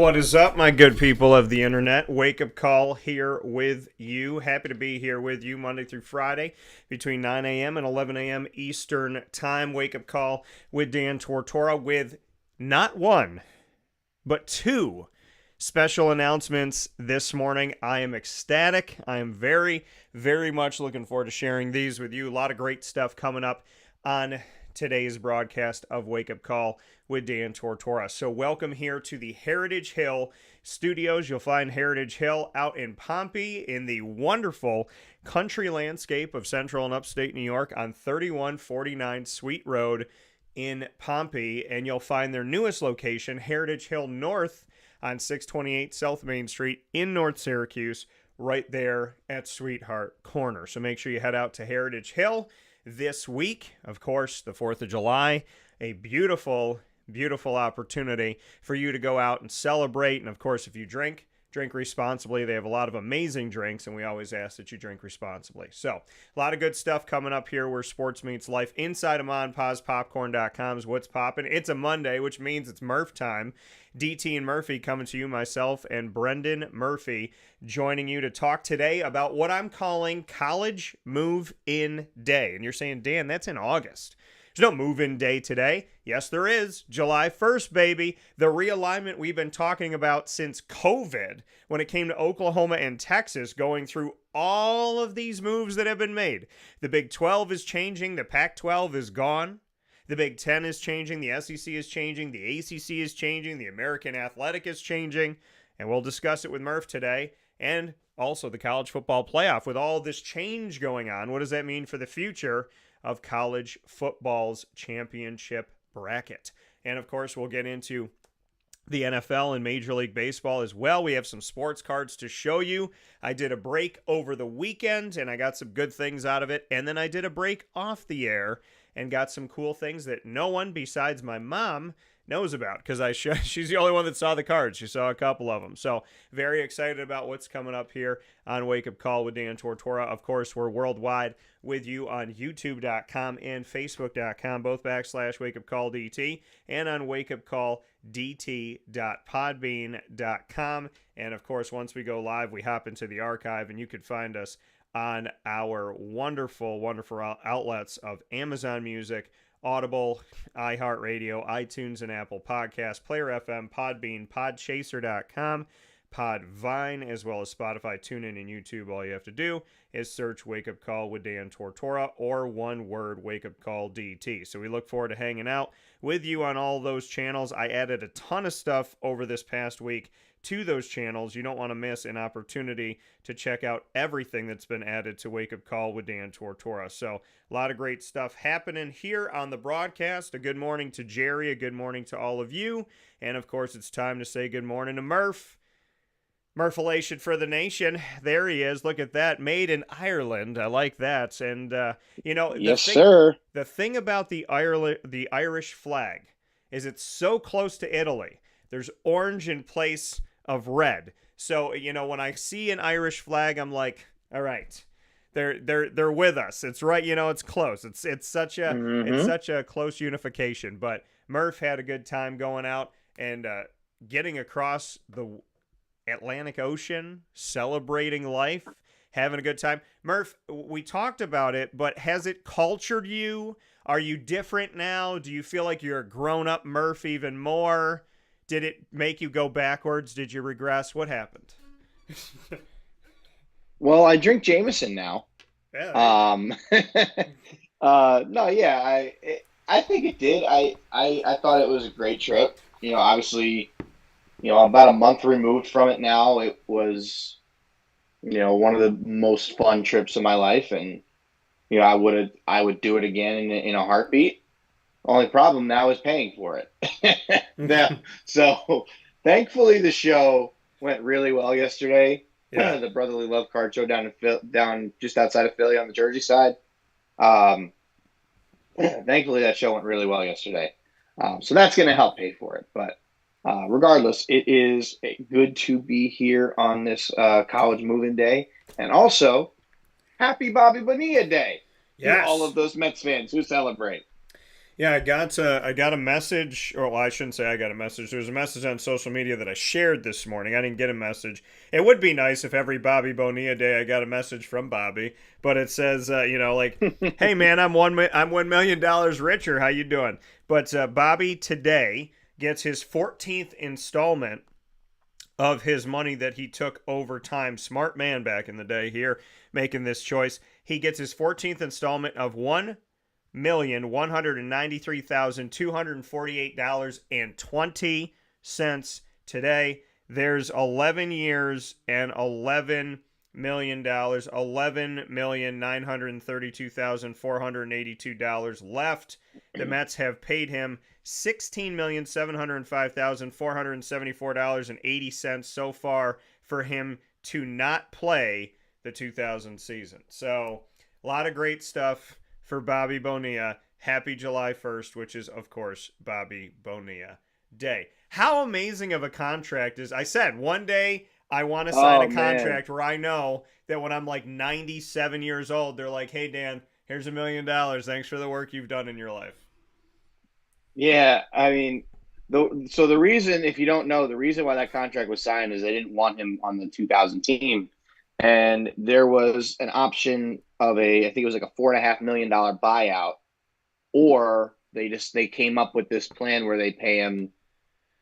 What is up, my good people of the internet? Wake Up Call here with you. Happy to be here with you Monday through Friday between 9 a.m. and 11 a.m. Eastern Time. Wake Up Call with Dan Tortora with not one, but two special announcements this morning. I am ecstatic. I am very, very much looking forward to sharing these with you. A lot of great stuff coming up on today's broadcast of Wake Up Call with Dan Tortora. So welcome here to the Heritage Hill Studios. You'll find Heritage Hill out in Pompey in the wonderful country landscape of central and upstate New York on 3149 Sweet Road in Pompey. And you'll find their newest location, Heritage Hill North on 628 South Main Street in North Syracuse, right there at Sweetheart Corner. So make sure you head out to Heritage Hill this week. Of course, the 4th of July, a beautiful opportunity for you to go out and celebrate. And of course, if you drink responsibly. They have a lot of amazing drinks, and we always ask that you drink responsibly. So a lot of good stuff coming up here where sports meets life inside of MonPazPopcorn.com's What's Poppin'. It's a Monday, which means it's Murph time. DT and Murphy coming to you, myself and Brendan Murphy joining you to talk today about what I'm calling College Move-In Day. And you're saying, Dan, that's in August. There's no move-in day today. Yes, there is. July 1st, baby. The realignment we've been talking about since COVID when it came to Oklahoma and Texas, going through all of these moves that have been made. The Big 12 is changing. The Pac-12 is gone. The Big 10 is changing. The SEC is changing. The ACC is changing. The American Athletic is changing. And we'll discuss it with Murph today. And also the college football playoff. With all this change going on, what does that mean for the future of college football's championship bracket? And of course, we'll get into the NFL and Major League Baseball as well. We have some sports cards to show you. I did a break over the weekend, and I got some good things out of it. And then I did a break off the air and got some cool things that no one besides my mom knows about, because she's the only one that saw the cards. She saw a couple of them. So very excited about what's coming up here on Wake Up Call with Dan Tortora. Of course, we're worldwide with you on youtube.com and facebook.com, both /wakeupcalldt, and on wakeupcalldt.podbean.com. And of course, once we go live, we hop into the archive, and you could find us on our wonderful outlets of Amazon Music, Audible, iHeartRadio, iTunes, and Apple Podcasts, Player FM, Podbean, Podchaser.com, Podvine, as well as Spotify, TuneIn, and YouTube. All you have to do is search Wake Up Call with Dan Tortora, or one word, Wake Up Call DT. So we look forward to hanging out with you on all those channels. I added a ton of stuff over this past week to those channels. You don't want to miss an opportunity to check out everything that's been added to Wake Up Call with Dan Tortora. So a lot of great stuff happening here on the broadcast. A good morning to Jerry, a good morning to all of you. And of course, it's time to say good morning to Murph. Murphalation for the nation. There he is. Look at that. Made in Ireland. I like that. And, Yes, sir. The thing about the Irish flag is it's so close to Italy. There's orange in place of red. So, when I see an Irish flag, I'm like, all right, they're with us. It's right. It's close. It's such a close unification. But Murph had a good time going out and getting across the Atlantic Ocean, celebrating life, having a good time. Murph, we talked about it, but has it cultured you? Are you different now? Do you feel like you're a grown-up Murph even more? Did it make you go backwards? Did you regress? What happened? Well, I drink Jameson now. Yeah. No, yeah, I think it did. I thought it was a great trip. Obviously, about a month removed from it now. It was, one of the most fun trips of my life, and I would do it again in a heartbeat. Only problem now is paying for it. So thankfully the show went really well yesterday. Yeah. The Brotherly Love Card Show down just outside of Philly on the Jersey side. Thankfully that show went really well yesterday. So that's going to help pay for it. But regardless, it is good to be here on this college moving day. And also, happy Bobby Bonilla Day to all of those Mets fans who celebrate. Yeah, I got a message, or well, I shouldn't say I got a message. There was a message on social media that I shared this morning. I didn't get a message. It would be nice if every Bobby Bonilla day I got a message from Bobby, but it says, like, "Hey man, I'm $1 million richer. How you doing?" But Bobby today gets his 14th installment of his money that he took over time. Smart man back in the day here making this choice. He gets his 14th installment of $1,193,248.20 today. There's 11 years and $11 million, $11,932,482 left. The Mets have paid him $16,705,474.80 so far for him to not play the 2000 season. So, a lot of great stuff for Bobby Bonilla. Happy July 1st, which is, of course, Bobby Bonilla Day. How amazing of a contract is. I said one day I want to sign a Oh man. contract where I know that when I'm like 97 years old, they're like, hey, Dan, here's $1 million. Thanks for the work you've done in your life. Yeah, I mean, so the reason, if you don't know, the reason why that contract was signed is they didn't want him on the 2000 team, and there was an option of I think it was like a $4.5 million buyout, or they came up with this plan where they pay him,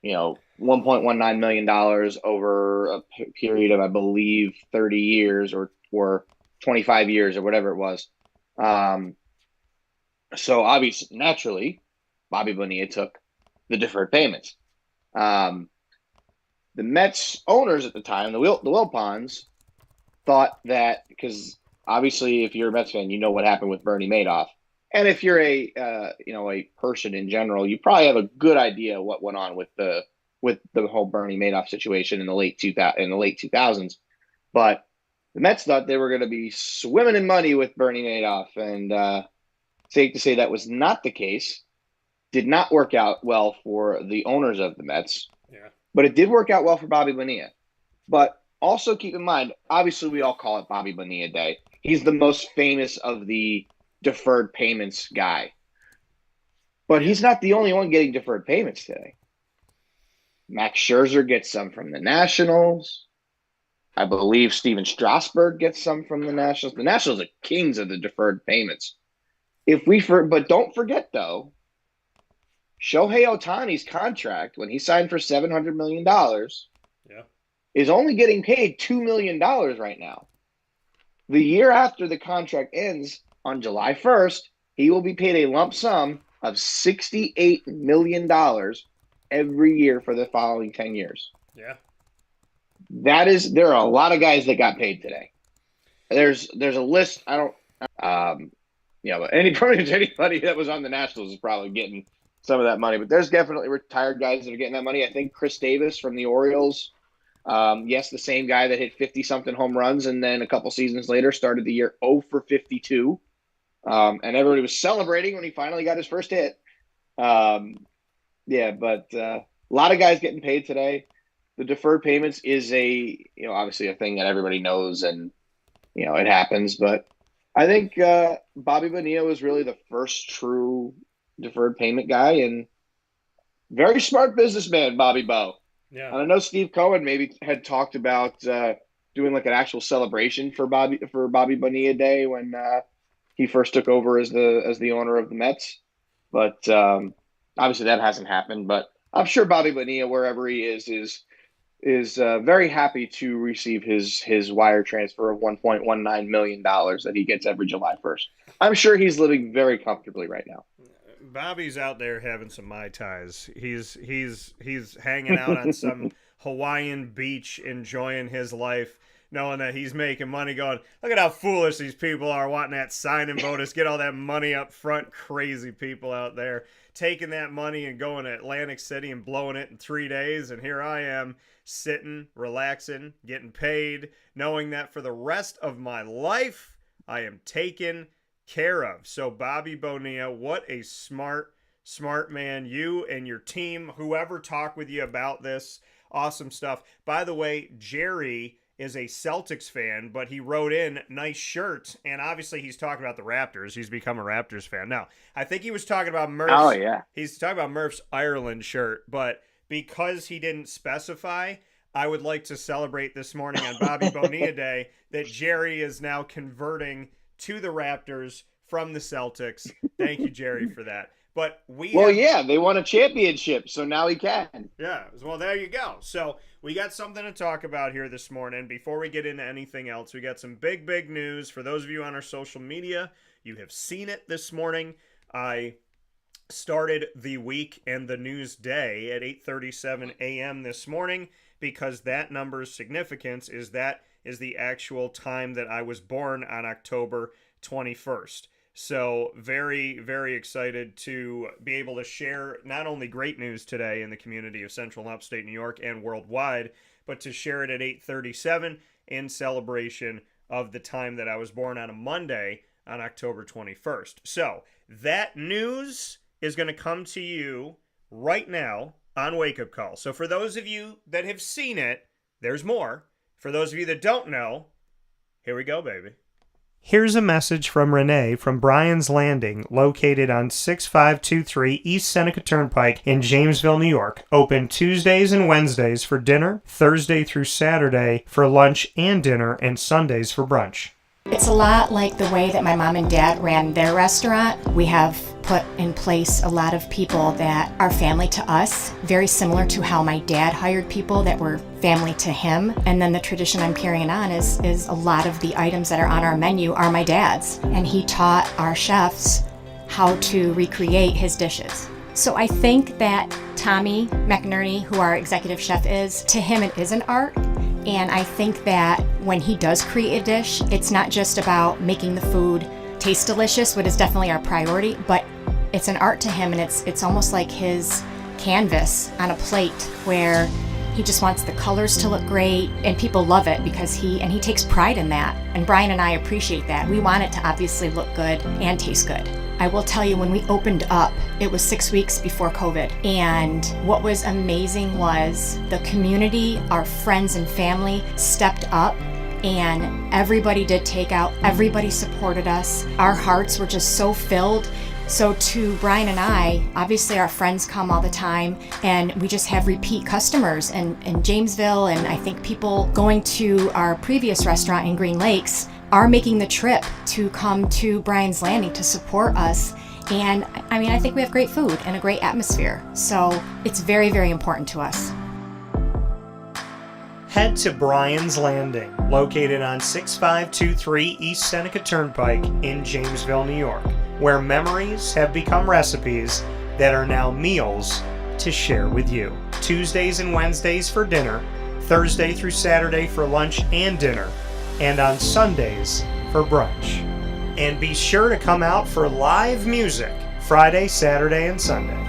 $1.19 million over a period of, I believe, 30 years or 25 years or whatever it was. Um, so obviously, naturally, Bobby Bonilla took the deferred payments. Um, the Mets owners at the time, the Wilpons, thought that because obviously, if you're a Mets fan, you know what happened with Bernie Madoff, and if you're a person in general, you probably have a good idea what went on with the whole Bernie Madoff situation in the late 2000s. But the Mets thought they were going to be swimming in money with Bernie Madoff, and safe to say that was not the case. Did not work out well for the owners of the Mets, Yeah. but it did work out well for Bobby Bonilla. But also keep in mind, obviously, we all call it Bobby Bonilla Day. He's the most famous of the deferred payments guy, but Yeah. he's not the only one getting deferred payments today. Max Scherzer gets some from the Nationals. I believe Steven Strasburg gets some from the Nationals. The Nationals are kings of the deferred payments. But don't forget though, Shohei Ohtani's contract when he signed for $700 million Yeah. is only getting paid $2 million right now. The year after the contract ends on July 1st, he will be paid a lump sum of $68 million every year for the following 10 years. Yeah. There are a lot of guys that got paid today. There's a list. I don't, but pretty much anybody that was on the Nationals is probably getting some of that money. But there's definitely retired guys that are getting that money. I think Chris Davis from the Orioles, yes, the same guy that hit 50 something home runs, and then a couple seasons later started the year 0 for 52, and everybody was celebrating when he finally got his first hit. But a lot of guys getting paid today. The deferred payments is obviously a thing that everybody knows, and it happens. But I think Bobby Bonilla was really the first true deferred payment guy, and very smart businessman, Bobby Bo. Yeah. And I know Steve Cohen maybe had talked about doing like an actual celebration for Bobby Bonilla Day when he first took over as the owner of the Mets, but obviously that hasn't happened. But I'm sure Bobby Bonilla, wherever he is very happy to receive his wire transfer of $1.19 million that he gets every July 1st. I'm sure he's living very comfortably right now. Bobby's out there having some Mai Tais. He's hanging out on some Hawaiian beach, enjoying his life, knowing that he's making money. Going, look at how foolish these people are wanting that signing bonus, get all that money up front. Crazy people out there taking that money and going to Atlantic City and blowing it in 3 days. And here I am sitting, relaxing, getting paid, knowing that for the rest of my life I am taken care of. So Bobby Bonilla, what a smart man. You and your team, whoever talked with you about this, awesome stuff. By the way, Jerry is a Celtics fan, but he wrote in nice shirt, and obviously he's talking about the Raptors. He's become a Raptors fan. Now, I think he was talking about Murph's. Oh yeah, he's talking about Murph's Ireland shirt, but because he didn't specify, I would like to celebrate this morning on Bobby Bonilla Day that Jerry is now converting to the Raptors from the Celtics. Thank you, Jerry, for that. But they won a championship, so now he can. Yeah, well, there you go. So we got something to talk about here this morning. Before we get into anything else, we got some big news. For those of you on our social media, you have seen it this morning. I started the week and the news day at 8:37 a.m. this morning because that number's significance is the actual time that I was born on October 21st. So very, very excited to be able to share not only great news today in the community of Central and Upstate New York and worldwide, but to share it at 8:37 in celebration of the time that I was born on a Monday on October 21st. So that news is going to come to you right now on Wake Up Call. So for those of you that have seen it, there's more. For those of you that don't know, here we go, baby. Here's a message from Renee from Brian's Landing, located on 6523 East Seneca Turnpike in Jamesville, New York. Open Tuesdays and Wednesdays for dinner, Thursday through Saturday for lunch and dinner, and Sundays for brunch. It's a lot like the way that my mom and dad ran their restaurant. We have put in place a lot of people that are family to us, very similar to how my dad hired people that were family to him. And then the tradition I'm carrying on is a lot of the items that are on our menu are my dad's. And he taught our chefs how to recreate his dishes. So I think that Tommy McNerney, who our executive chef is, to him it is an art. And I think that when he does create a dish, it's not just about making the food taste delicious, which is definitely our priority, but it's an art to him, and it's almost like his canvas on a plate where he just wants the colors to look great, and people love it because he takes pride in that. And Brian and I appreciate that. We want it to obviously look good and taste good. I will tell you, when we opened up, it was 6 weeks before COVID. And what was amazing was the community, our friends and family stepped up, and everybody did takeout. Everybody supported us. Our hearts were just so filled. So to Brian and I, obviously our friends come all the time, and we just have repeat customers in Jamesville, and I think people going to our previous restaurant in Green Lakes are making the trip to come to Brian's Landing to support us. And I mean, I think we have great food and a great atmosphere. So it's very, very important to us. Head to Brian's Landing, located on 6523 East Seneca Turnpike in Jamesville, New York, where memories have become recipes that are now meals to share with you. Tuesdays and Wednesdays for dinner, Thursday through Saturday for lunch and dinner, and on Sundays for brunch. And be sure to come out for live music Friday, Saturday, and Sunday.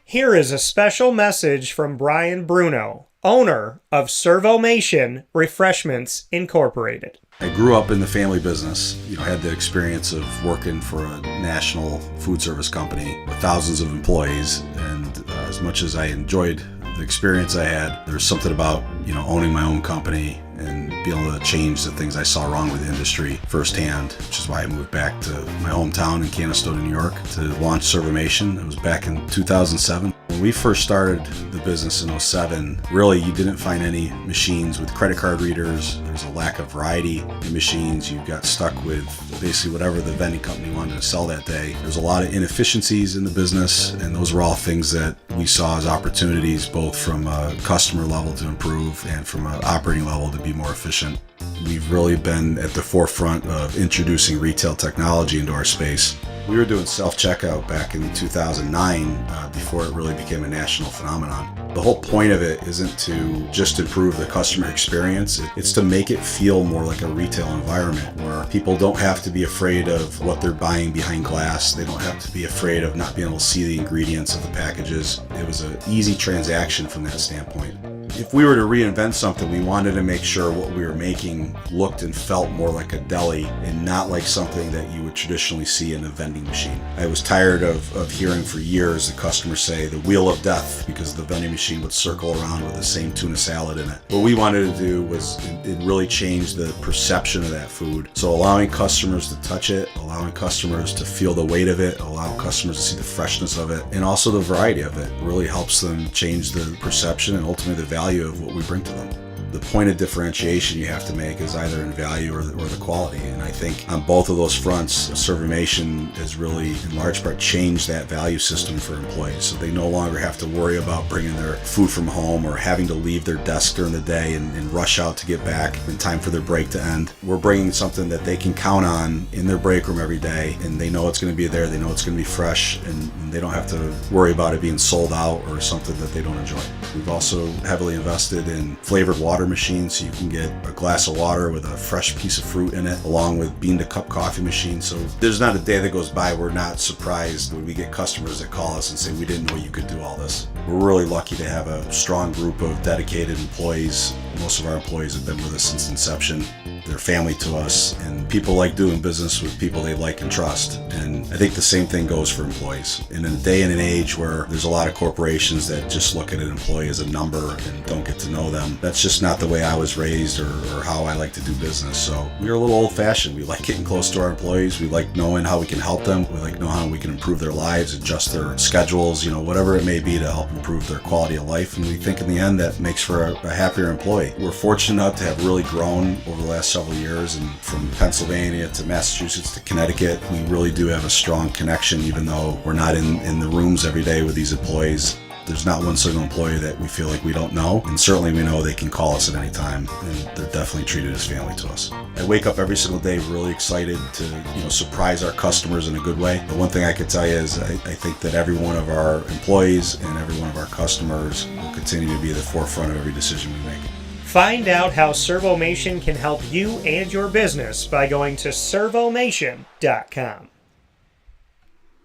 Here is a special message from Brian Bruno, owner of Servomation Refreshments Incorporated. I grew up in the family business, had the experience of working for a national food service company with thousands of employees, and as much as I enjoyed the experience I had, there was something about, owning my own company and being able to change the things I saw wrong with the industry firsthand, which is why I moved back to my hometown in Canastota, New York, to launch Servomation. It was back in 2007. When we first started the business in 2007, really you didn't find any machines with credit card readers. There was a lack of variety in machines. You got stuck with basically whatever the vending company wanted to sell that day. There's a lot of inefficiencies in the business, and those were all things that we saw as opportunities, both from a customer level to improve and from an operating level to be more efficient. We've really been at the forefront of introducing retail technology into our space. We were doing self-checkout back in 2009 before it really became a national phenomenon. The whole point of it isn't to just improve the customer experience, it's to make it feel more like a retail environment where people don't have to be afraid of what they're buying behind glass. They don't have to be afraid of not being able to see the ingredients of the packages. It was an easy transaction from that standpoint. If we were to reinvent something, we wanted to make sure what we were making looked and felt more like a deli and not like something that you would traditionally see in a vending machine. I was tired of hearing for years the customers say the wheel of death because the vending machine would circle around with the same tuna salad in it. What we wanted to do was it really changed the perception of that food. So allowing customers to touch it, allowing customers to feel the weight of it, allow customers to see the freshness of it, and also the variety of it really helps them change the perception and ultimately the value of what we bring to them. The point of differentiation you have to make is either in value or the quality. And I think on both of those fronts, Servomation has really, in large part, changed that value system for employees. So they no longer have to worry about bringing their food from home or having to leave their desk during the day and rush out to get back in time for their break to end. We're bringing something that they can count on in their break room every day, and they know it's going to be there, they know it's going to be fresh, and they don't have to worry about it being sold out or something that they don't enjoy. We've also heavily invested in flavored water machines, so you can get a glass of water with a fresh piece of fruit in it, along with bean to cup coffee machines. So there's not a day that goes by we're not surprised when we get customers that call us and say, we didn't know you could do all this. We're really lucky to have a strong group of dedicated employees. Most of our employees have been with us since inception. They're family to us, and people like doing business with people they like and trust. And I think the same thing goes for employees. In a day and an age where there's a lot of corporations that just look at an employee as a number and don't get to know them, that's just not the way I was raised or how I like to do business. So we're a little old-fashioned. We like getting close to our employees. We like knowing how we can help them. We like knowing how we can improve their lives, adjust their schedules, whatever it may be to help improve their quality of life. And we think in the end that makes for a happier employee. We're fortunate enough to have really grown over the last several years, and from Pennsylvania to Massachusetts to Connecticut, we really do have a strong connection, even though we're not in the rooms every day with these employees. There's not one single employee that we feel like we don't know, and certainly we know they can call us at any time, and they're definitely treated as family to us. I wake up every single day really excited to surprise our customers in a good way. The one thing I could tell you is I think that every one of our employees and every one of our customers will continue to be at the forefront of every decision we make. Find out how Servomation can help you and your business by going to servomation.com.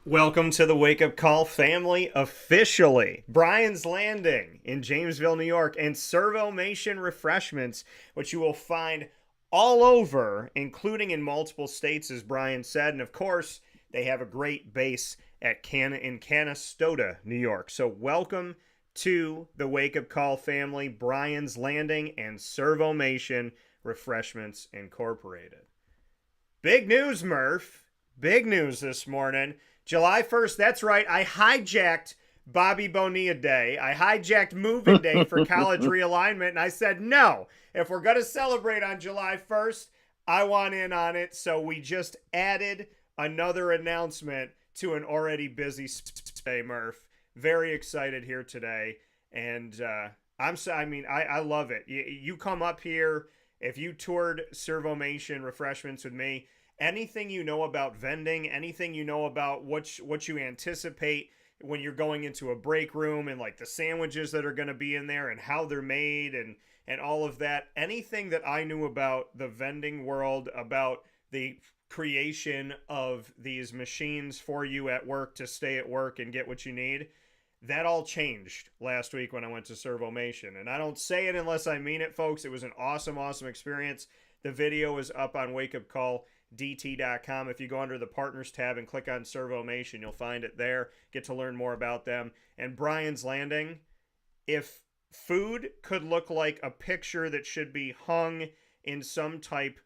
Welcome to the Wake Up Call family officially. Brian's Landing in Jamesville, New York, and Servomation Refreshments, which you will find all over, including in multiple states, as Brian said. And of course, they have a great base in Canastota, New York. So welcome to the Wake Up Call family, Brian's Landing and Servomation Refreshments Incorporated. Big news, Murph. Big news this morning. July 1st, that's right, I hijacked Bobby Bonilla Day. I hijacked moving day for College Realignment, and I said, no, if we're going to celebrate on July 1st, I want in on it. So we just added another announcement to an already busy day, Murph. Very excited here today, and I love it. You come up here, if you toured Servomation Refreshments with me, anything you know about vending, anything you know about what you anticipate when you're going into a break room, and like the sandwiches that are going to be in there and how they're made and all of that, anything that I knew about the vending world, about the creation of these machines for you at work to stay at work and get what you need, that all changed last week when I went to Servomation. And I don't say it unless I mean it, folks. It was an awesome experience. The video is up on wakeupcalldt.com. If you go under the Partners tab and click on Servomation, you'll find it there. Get to learn more about them. And Brian's Landing, if food could look like a picture that should be hung in some type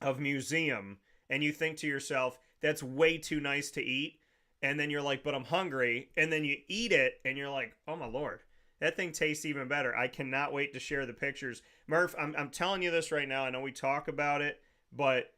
of museum, and you think to yourself, that's way too nice to eat, and then you're like, but I'm hungry, and then you eat it, and you're like, oh my Lord, that thing tastes even better. I cannot wait to share the pictures. Murph, I'm telling you this right now. I know we talk about it, but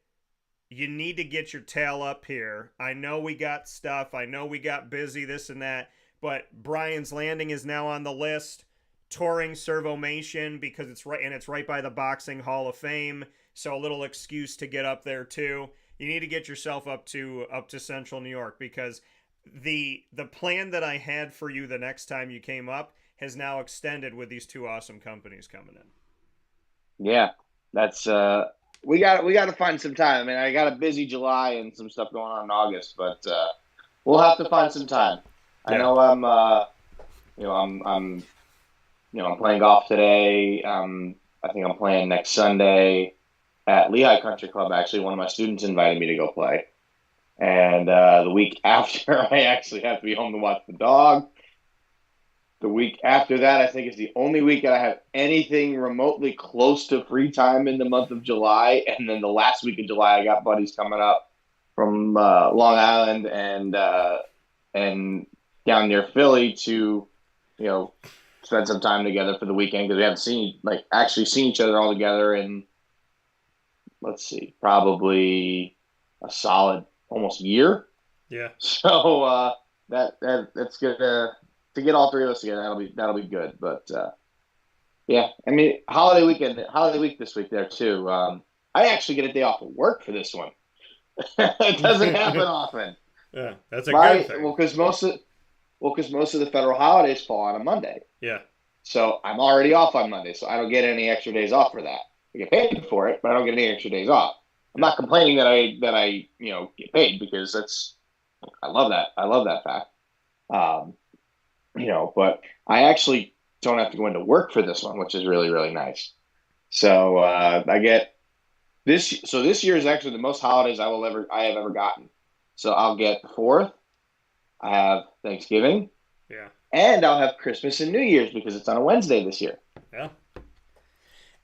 you need to get your tail up here. I know we got stuff. I know we got busy, this and that, but Brian's Landing is now on the list. Touring Servomation, because it's right by the Boxing Hall of Fame, so a little excuse to get up there too. You need to get yourself up to Central New York, because the plan that I had for you the next time you came up has now extended with these two awesome companies coming in. Yeah, that's we got to find some time. I mean, I got a busy July and some stuff going on in August, but we'll have to find some time. Yeah. I know I'm I'm playing golf today. I think I'm playing next Sunday at Lehigh Country Club. Actually, one of my students invited me to go play. And the week after, I actually have to be home to watch the dog. The week after that, I think is the only week that I have anything remotely close to free time in the month of July. And then the last week of July, I got buddies coming up from Long Island and down near Philly to, spend some time together for the weekend because we haven't actually seen each other all together in, let's see, probably a solid almost year. Yeah. So that's good to get all three of us together. That'll be good. But yeah, I mean, holiday week this week there too. I actually get a day off of work for this one. It doesn't happen often. Yeah, that's a good thing. Well, because most of the federal holidays fall on a Monday. Yeah. So I'm already off on Monday, so I don't get any extra days off for that. I get paid for it, but I don't get any extra days off. I'm not complaining that I get paid because I love that. I love that fact. But I actually don't have to go into work for this one, which is really, really nice. So I get this. So this year is actually the most holidays I have ever gotten. So I'll get the 4th. I have Thanksgiving. Yeah. And I'll have Christmas and New Year's because it's on a Wednesday this year. Yeah.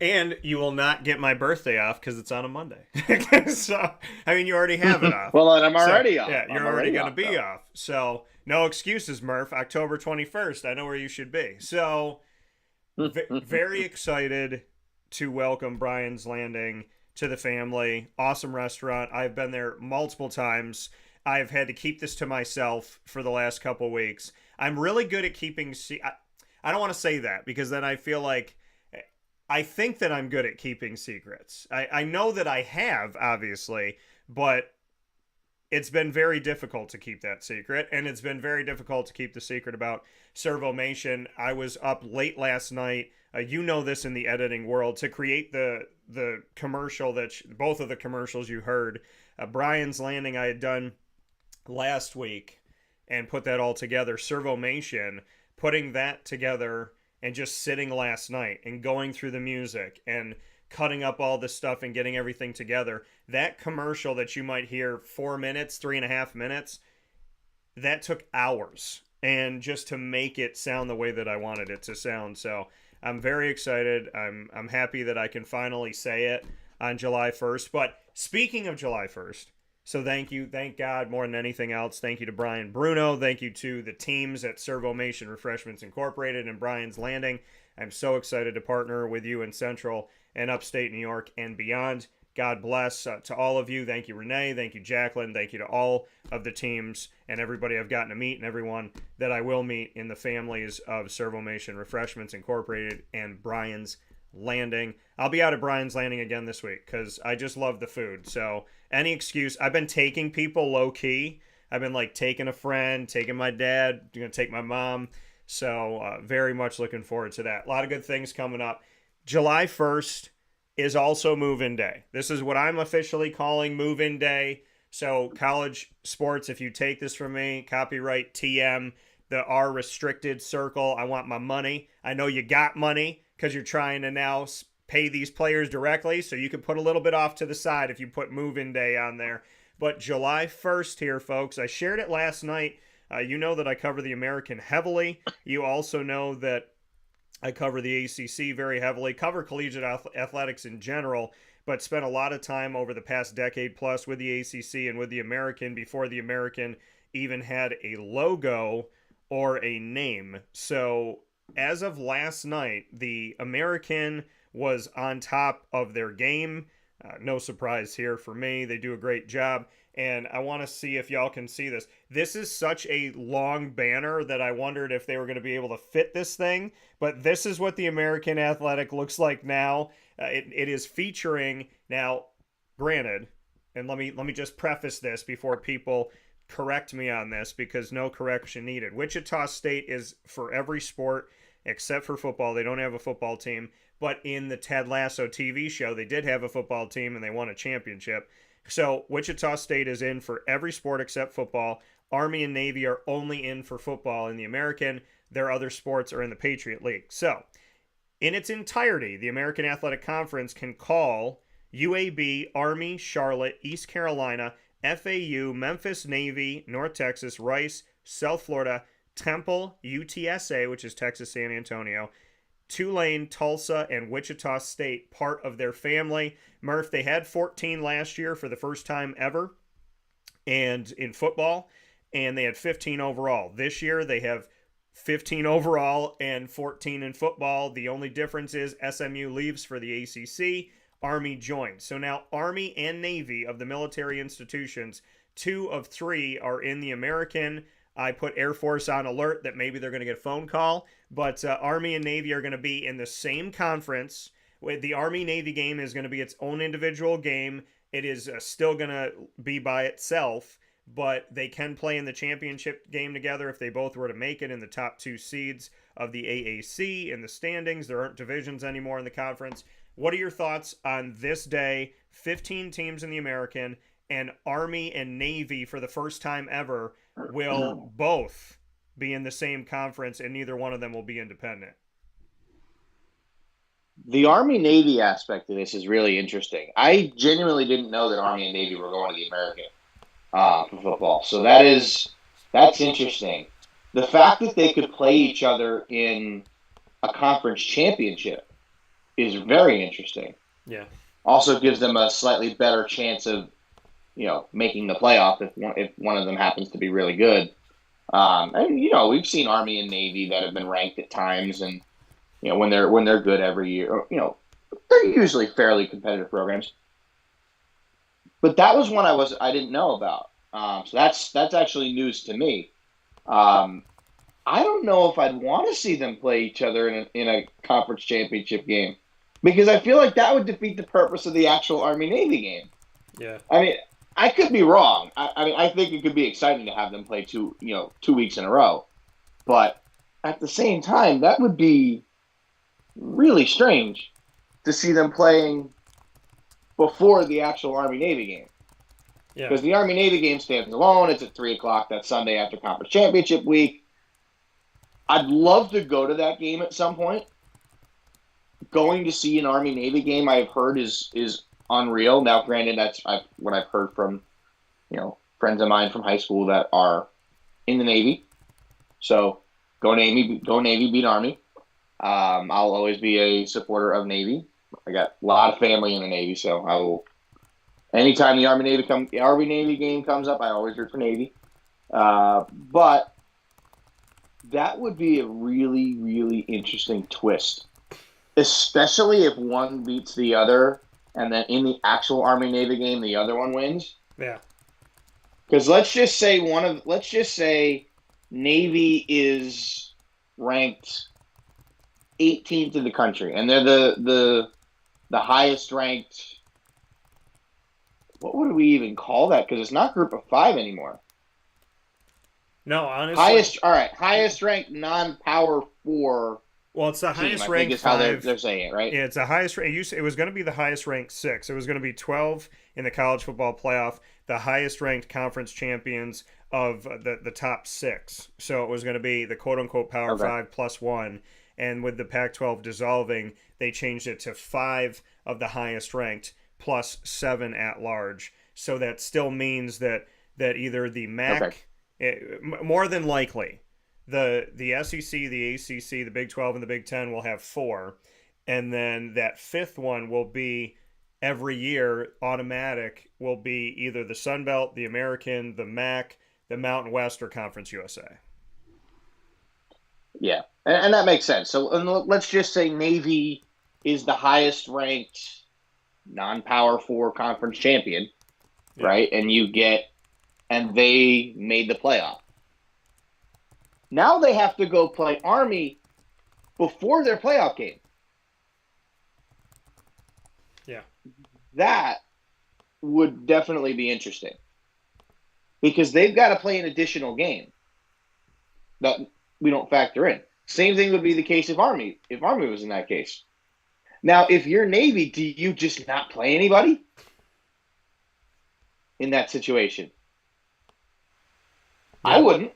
And you will not get my birthday off because it's on a Monday. So, I mean, you already have it off. Well, then I'm already off. Yeah, you're already going to be off. So, no excuses, Murph. October 21st, I know where you should be. So, very excited to welcome Brian's Landing to the family. Awesome restaurant. I've been there multiple times. I've had to keep this to myself for the last couple weeks. I'm really good at keeping... I don't want to say that because then I feel like... I think that I'm good at keeping secrets. I know that I have, obviously, but it's been very difficult to keep that secret, and it's been very difficult to keep the secret about Servomation. I was up late last night, you know this in the editing world, to create the commercial that both of the commercials you heard. Brian's Landing I had done last week and put that all together. Servomation, putting that together and just sitting last night and going through the music and cutting up all this stuff and getting everything together. That commercial that you might hear 4 minutes, 3.5 minutes, that took hours. And just to make it sound the way that I wanted it to sound. So I'm very excited. I'm happy that I can finally say it on July 1st. But speaking of July 1st, so thank you. Thank God more than anything else. Thank you to Brian Bruno. Thank you to the teams at Servomation Refreshments Incorporated and Brian's Landing. I'm so excited to partner with you in Central and Upstate New York and beyond. God bless to all of you. Thank you, Renee. Thank you, Jacqueline. Thank you to all of the teams and everybody I've gotten to meet and everyone that I will meet in the families of Servomation Refreshments Incorporated and Brian's Landing. I'll be out at Brian's Landing again this week because I just love the food. So any excuse. I've been taking people low key. I've been taking a friend, taking my dad, going to take my mom. So very much looking forward to that. A lot of good things coming up. July 1st is also move-in day. This is what I'm officially calling move-in day. So college sports, if you take this from me, copyright TM, the R restricted circle. I want my money. I know you got money because you're trying to now pay these players directly, so you can put a little bit off to the side if you put move-in day on there. But July 1st here, folks. I shared it last night. You know that I cover the American heavily. You also know that I cover the ACC very heavily, cover collegiate athletics in general, but spent a lot of time over the past decade plus with the ACC and with the American before the American even had a logo or a name. So as of last night, the American was on top of their game. No surprise here for me. They do a great job. And I want to see if y'all can see this. This is such a long banner that I wondered if they were going to be able to fit this thing. But this is what the American Athletic looks like now. It is featuring, now, granted, and let me just preface this before people correct me on this, because no correction needed. Wichita State is for every sport except for football. They don't have a football team. But in the Ted Lasso TV show, they did have a football team and they won a championship. So Wichita State is in for every sport except football. Army and Navy are only in for football in the American. Their other sports are in the Patriot League. So in its entirety, the American Athletic Conference can call UAB, Army, Charlotte, East Carolina, FAU, Memphis, Navy, North Texas, Rice, South Florida, Temple, UTSA, which is Texas San Antonio, Tulane, Tulsa, and Wichita State part of their family. Murph, they had 14 last year for the first time ever and in football, and they had 15 overall. This year they have 15 overall and 14 in football. The only difference is SMU leaves for the ACC. Army joins. So now Army and Navy of the military institutions, 2 of 3 are in the American. I put Air Force on alert that maybe they're going to get a phone call, but Army and Navy are going to be in the same conference. The Army-Navy game is going to be its own individual game. It is still going to be by itself, but they can play in the championship game together if they both were to make it in the top 2 seeds of the AAC in the standings. There aren't divisions anymore in the conference. What are your thoughts on this day? 15 teams in the American, and Army and Navy for the first time ever will both be in the same conference, and neither one of them will be independent. The Army-Navy aspect of this is really interesting. I genuinely didn't know that Army and Navy were going to the American for football. So that's interesting. The fact that they could play each other in a conference championship is very interesting. Yeah. Also gives them a slightly better chance of, making the playoff if one of them happens to be really good. And we've seen Army and Navy that have been ranked at times, and when they're good every year, they're usually fairly competitive programs. But that was one I didn't know about. So that's actually news to me. I don't know if I'd want to see them play each other in a conference championship game, because I feel like that would defeat the purpose of the actual Army-Navy game. Yeah. I mean, I could be wrong. I think it could be exciting to have them play 2 weeks in a row, but at the same time, that would be really strange to see them playing before the actual Army-Navy game. Yeah. Because the Army-Navy game stands alone. It's at 3 o'clock that Sunday after conference championship week. I'd love to go to that game at some point. Going to see an Army-Navy game, I've heard, is unreal. Now, granted, that's what I've heard from, friends of mine from high school that are in the Navy. So, go Navy, beat Army. I'll always be a supporter of Navy. I got a lot of family in the Navy, so I will. Anytime the Army-Navy game comes up, I always root for Navy. But that would be a really, really interesting twist, especially if one beats the other, and then in the actual Army-Navy game, the other one wins. Yeah. Because let's just say Navy is ranked 18th in the country, and they're the highest ranked. What would we even call that? Because it's not Group of 5 anymore. No, honestly. Highest ranked non-Power 4. Well, it's the team, highest I ranked think is how 5. they're saying it, right? Yeah, it's the highest. It was going to be the highest ranked 6. It was going to be 12 in the college football playoff. The highest ranked conference champions of the top 6. So it was going to be the quote unquote Power 5 plus 1. And with the Pac-12 dissolving, they changed it to 5 of the highest ranked plus 7 at large. So that still means that either the MAC, more than likely, the SEC, the ACC, the Big 12, and the Big 10 will have 4. And then that 5th one will be every year automatic, will be either the Sun Belt, the American, the MAC, the Mountain West, or Conference USA. Yeah, and that makes sense. So let's just say Navy is the highest ranked non-Power 4 conference champion, right? And they made the playoff. Now they have to go play Army before their playoff game. Yeah. That would definitely be interesting, because they've got to play an additional game that we don't factor in. Same thing would be the case if Army was in that case. Now, if you're Navy, do you just not play anybody in that situation? Yeah. I wouldn't.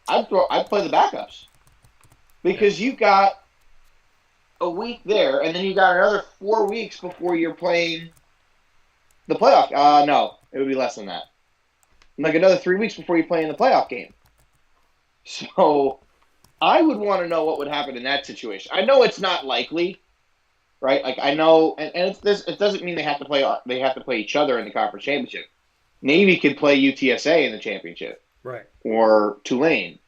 I'd play the backups, because you've got a week there, and then you got another 4 weeks before you're playing the playoff. No, it would be less than that. Like another 3 weeks before you play in the playoff game. So I would want to know what would happen in that situation. I know it's not likely, right? Like I know, and it's this. It doesn't mean they have to play. They have to play each other in the conference championship. Navy could play UTSA in the championship, Right. or Tulane,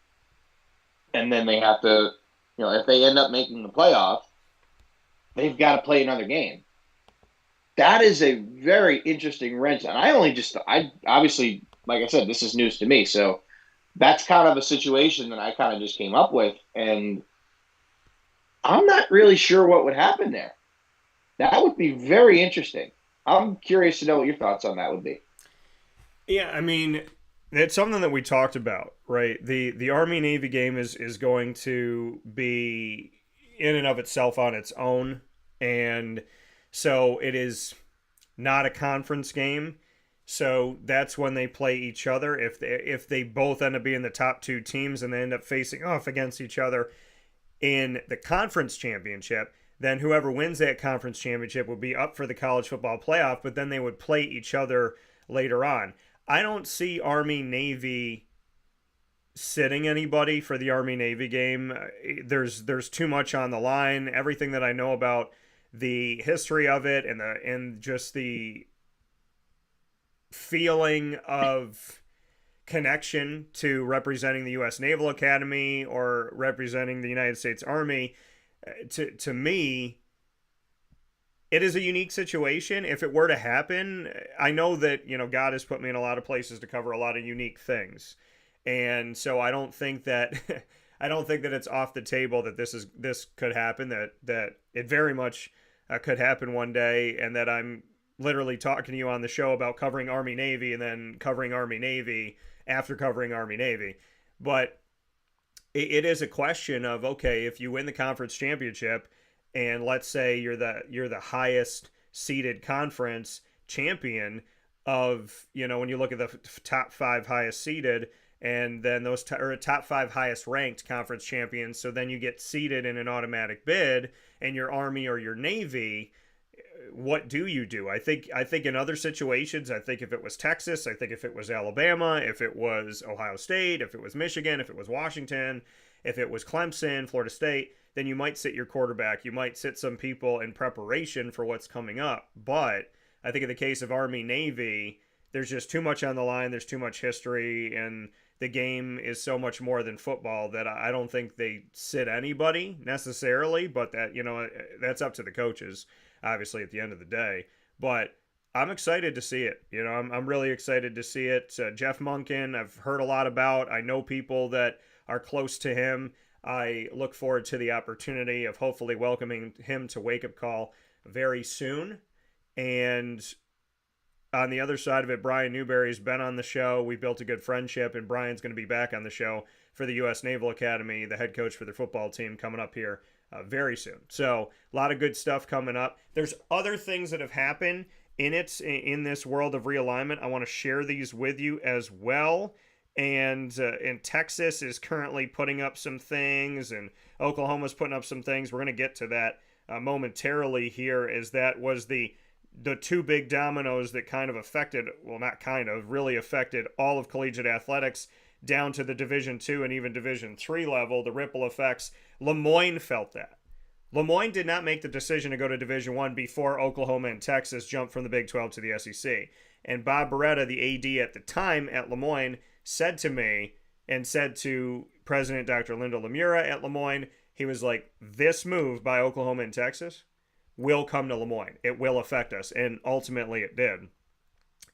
and then they have to, if they end up making the playoff, they've got to play another game. That is a very interesting wrench, and I obviously, like I said, this is news to me, so that's kind of a situation that I kind of just came up with, and I'm not really sure what would happen there. That would be very interesting. I'm curious to know what your thoughts on that would be. Yeah, I mean, it's something that we talked about, right? The Army Navy game is going to be in and of itself on its own, and so it is not a conference game. So that's when they play each other. If they both end up being the top two teams and they end up facing off against each other in the conference championship, then whoever wins that conference championship will be up for the college football playoff, but then they would play each other later on. I don't see Army Navy sitting anybody for the Army Navy game. There's too much on the line. Everything that I know about the history of it and just the feeling of connection to representing the U.S. Naval Academy or representing the United States Army, to me, it is a unique situation. If it were to happen, I know that, God has put me in a lot of places to cover a lot of unique things. And so I don't think that I don't think that it's off the table that this could happen, that it very much could happen one day, and that I'm literally talking to you on the show about covering Army Navy and then covering Army Navy after covering Army Navy. But it is a question of, okay, if you win the conference championship and let's say you're the highest seeded conference champion of, when you look at the top 5 highest seeded, and then those top 5 highest ranked conference champions, so then you get seeded in an automatic bid, and your Army or your Navy, what do you do? I think in other situations, I think if it was Texas, I think if it was Alabama, if it was Ohio State, if it was Michigan, if it was Washington, if it was Clemson, Florida State, then you might sit your quarterback. You might sit some people in preparation for what's coming up. But I think in the case of Army Navy, there's just too much on the line. There's too much history, and the game is so much more than football that I don't think they sit anybody necessarily, but that's up to the coaches, obviously, at the end of the day. But I'm excited to see it. I'm really excited to see it. Jeff Monken, I've heard a lot about. I know people that are close to him. I look forward to the opportunity of hopefully welcoming him to Wake Up Call very soon. And on the other side of it, Brian Newberry's been on the show. We built a good friendship, and Brian's going to be back on the show for the U.S. Naval Academy, the head coach for their football team, coming up here very soon. So a lot of good stuff coming up. There's other things that have happened in this world of realignment. I want to share these with you as well. And Texas is currently putting up some things, and Oklahoma's putting up some things. We're going to get to that momentarily here, as that was the two big dominoes that kind of affected, well, not kind of, really affected all of collegiate athletics down to the Division II and even Division III level, the ripple effects. Lemoyne felt that. Lemoyne did not make the decision to go to Division I before Oklahoma and Texas jumped from the Big 12 to the SEC. And Bob Beretta, the AD at the time at Lemoyne, said to me and said to President Dr. Lyndall Lemura at Lemoyne, he was like, this move by Oklahoma and Texas will come to Lemoyne. It will affect us. And ultimately it did.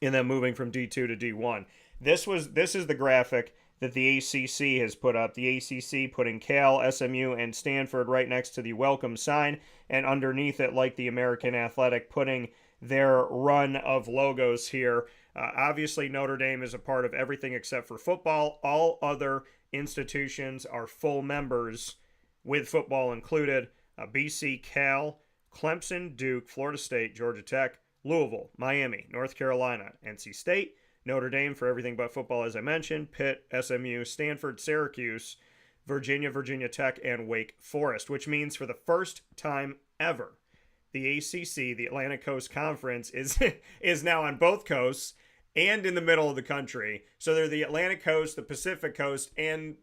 And then moving from D2 to D1. This is the graphic that the ACC has put up. The ACC putting Cal, SMU, and Stanford right next to the welcome sign, and underneath it, like the American Athletic, putting their run of logos here. Obviously, Notre Dame is a part of everything except for football. All other institutions are full members, with football included. BC, Cal, Clemson, Duke, Florida State, Georgia Tech, Louisville, Miami, North Carolina, NC State, Notre Dame for everything but football, as I mentioned, Pitt, SMU, Stanford, Syracuse, Virginia, Virginia Tech, and Wake Forest, which means for the first time ever, the ACC, the Atlantic Coast Conference, is now on both coasts and in the middle of the country. So they're the Atlantic Coast, the Pacific Coast, and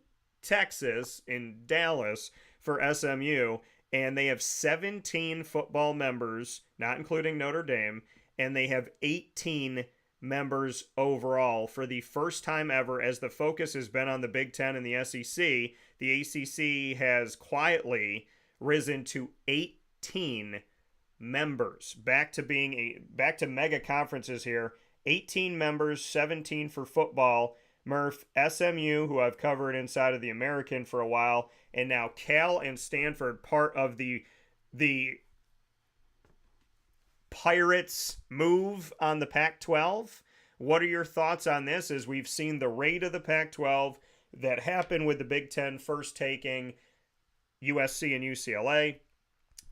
Texas in Dallas for SMU. And they have 17 football members, not including Notre Dame, and they have 18 members overall for the first time ever. As the focus has been on the Big Ten and the SEC, the ACC has quietly risen to 18 members, back to mega conferences here. 18 members, 17 for football. Murph, SMU, who I've covered inside of the American for a while, and now Cal and Stanford, part of the Pirates move on the Pac-12. What are your thoughts on this, as we've seen the raid of the Pac-12 that happened with the Big Ten first taking USC and UCLA?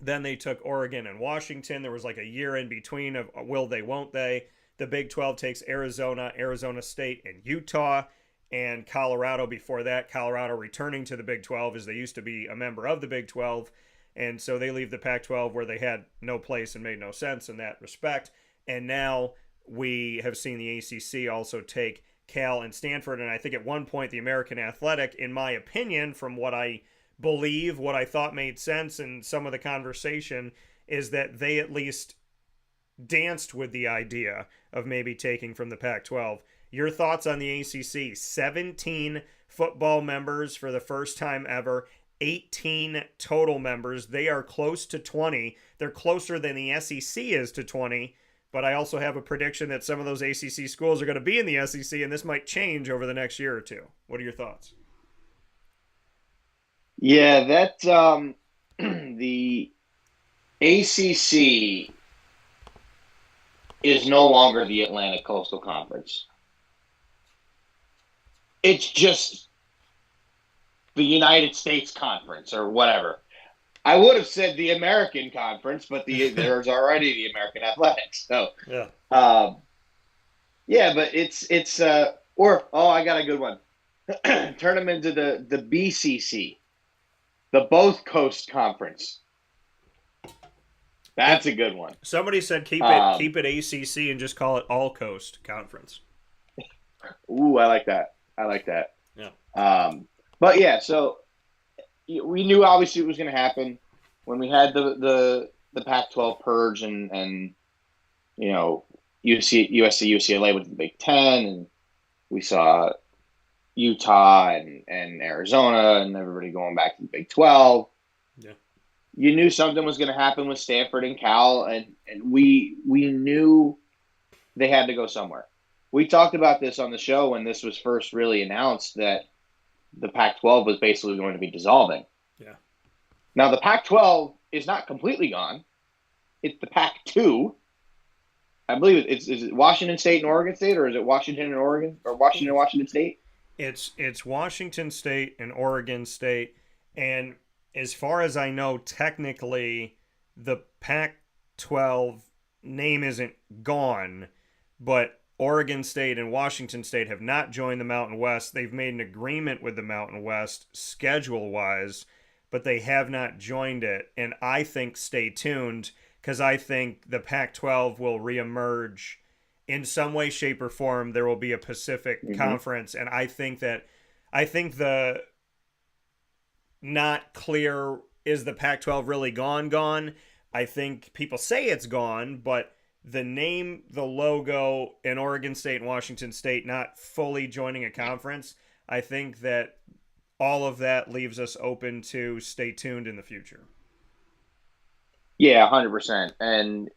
Then they took Oregon and Washington. There was like a year in between of will they, won't they. The Big 12 takes Arizona, Arizona State, and Utah, and Colorado before that. Colorado returning to the Big 12 as they used to be a member of the Big 12. And so they leave the Pac-12 where they had no place and made no sense in that respect. And now we have seen the ACC also take Cal and Stanford. And I think at one point the American Athletic, in my opinion, from what I believe, what I thought made sense in some of the conversation, is that they at least danced with the idea of maybe taking from the Pac-12. Your thoughts on the ACC? 17 football members for the first time ever, 18 total members. They are close to 20. They're closer than the SEC is to 20, but I also have a prediction that some of those ACC schools are going to be in the SEC, and this might change over the next year or two. What are your thoughts? Yeah, that the ACC is no longer the Atlantic Coastal Conference. It's just the United States Conference or whatever. I would have said the American Conference, but there's already the American Athletics. So Yeah. Yeah, but I got a good one. Turn them into the BCC, the Both Coast Conference. That's a good one. Somebody said keep it ACC and just call it All Coast Conference. Ooh, I like that. Yeah. But yeah, so we knew obviously it was going to happen when we had the Pac-12 purge and you know USC, UCLA with the Big Ten, and we saw Utah and Arizona and everybody going back to the Big 12. Yeah. You knew something was going to happen with Stanford and Cal, and we knew they had to go somewhere. We talked about this on the show when this was first really announced, that the Pac-12 was basically going to be dissolving. Yeah. Now, the Pac-12 is not completely gone. It's the Pac-2. I believe is it Washington State and Oregon State, or is it Washington and Oregon, or Washington and Washington State? It's Washington State and Oregon State, and as far as I know, technically the Pac-12 name isn't gone, but Oregon State and Washington State have not joined the Mountain West. They've made an agreement with the Mountain West schedule-wise, but they have not joined it. And I think stay tuned, because I think the Pac-12 will reemerge in some way, shape, or form. There will be a Pacific Conference, and I think the not clear, is the Pac-12 really gone? I think people say it's gone, but the name, the logo, and Oregon State and Washington State not fully joining a conference, I think that all of that leaves us open to stay tuned in the future. Yeah, 100%. And,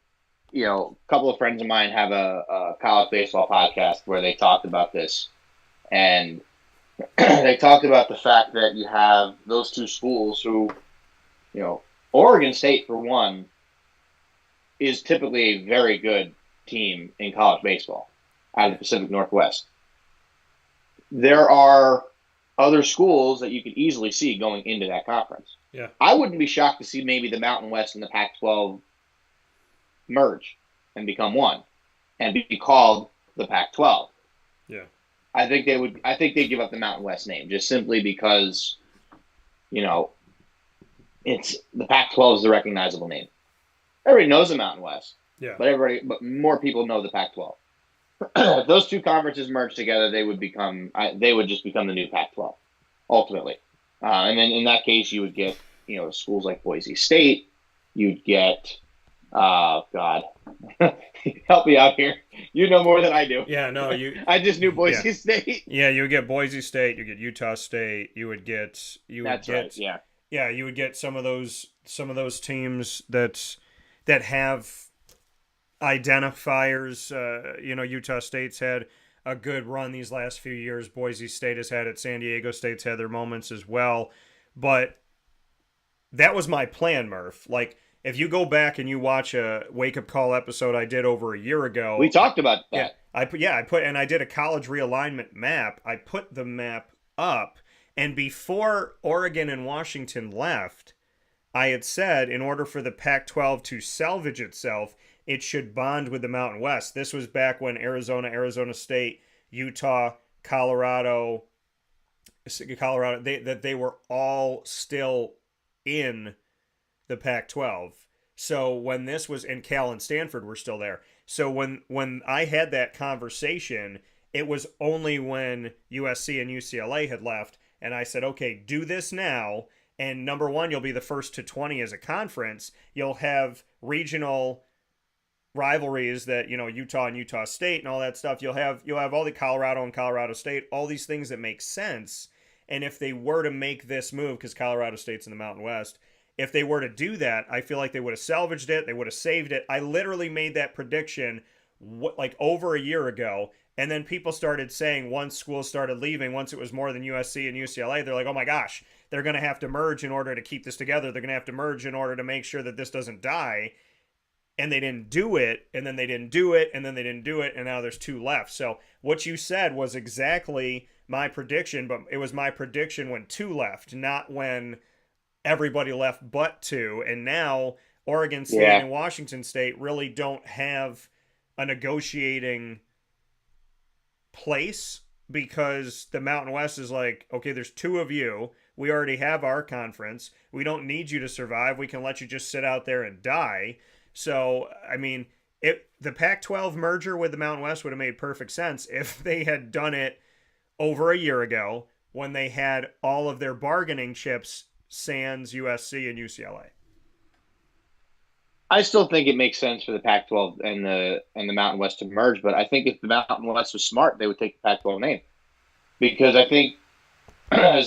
you know, a couple of friends of mine have a college baseball podcast where they talked about this. And they talked about the fact that you have those two schools who, you know, Oregon State, for one, is typically a very good team in college baseball out of the Pacific Northwest. There are other schools that you could easily see going into that conference. Yeah. I wouldn't be shocked to see maybe the Mountain West and the Pac-12 merge and become one and be called the Pac-12. Yeah. I think they'd give up the Mountain West name just simply because you know, it's the Pac-12 is the recognizable name. Everybody knows the Mountain West, Yeah. but more people know the Pac-12. If those two conferences merged together, they would just become the new Pac-12, ultimately. And then in that case, you would get, schools like Boise State. You'd get, God, help me out here. You know more than I do. Yeah, no, I just knew Boise State. Yeah, you would get Boise State, you get Utah State, Right. Yeah. Yeah, you would get some of those teams that have identifiers. Utah State's had a good run these last few years. Boise State has had it. San Diego State's had their moments as well. But that was my plan, Murph. Like, if you go back and you watch a Wake Up Call episode I did over a year ago, we talked about that. I did a college realignment map. I put the map up, and before Oregon and Washington left, I had said in order for the Pac-12 to salvage itself, it should bond with the Mountain West. This was back when Arizona State, Utah, Colorado, they were all still in the Pac-12. So when this was, and Cal and Stanford were still there. So when I had that conversation, it was only when USC and UCLA had left, and I said, okay, do this now. And number one, you'll be the first to 20 as a conference. You'll have regional rivalries that, Utah and Utah State and all that stuff. You'll have all the Colorado and Colorado State, all these things that make sense. And if they were to make this move, because Colorado State's in the Mountain West, if they were to do that, I feel like they would have salvaged it. They would have saved it. I literally made that prediction like over a year ago. And then people started saying once schools started leaving, once it was more than USC and UCLA, they're like, oh my gosh, they're going to have to merge in order to keep this together. They're going to have to merge in order to make sure that this doesn't die. And they didn't do it, and then they didn't do it, and then they didn't do it, and now there's two left. So what you said was exactly my prediction, but it was my prediction when two left, not when everybody left but two. And now Oregon State and Washington State really don't have a negotiating place because the Mountain West is like, okay, there's two of you. We already have our conference. We don't need you to survive. We can let you just sit out there and die. So, I mean, the Pac-12 merger with the Mountain West would have made perfect sense if they had done it over a year ago when they had all of their bargaining chips sans USC and UCLA. I still think it makes sense for the Pac-12 and the Mountain West to merge, but I think if the Mountain West was smart, they would take the Pac-12 name, because I think not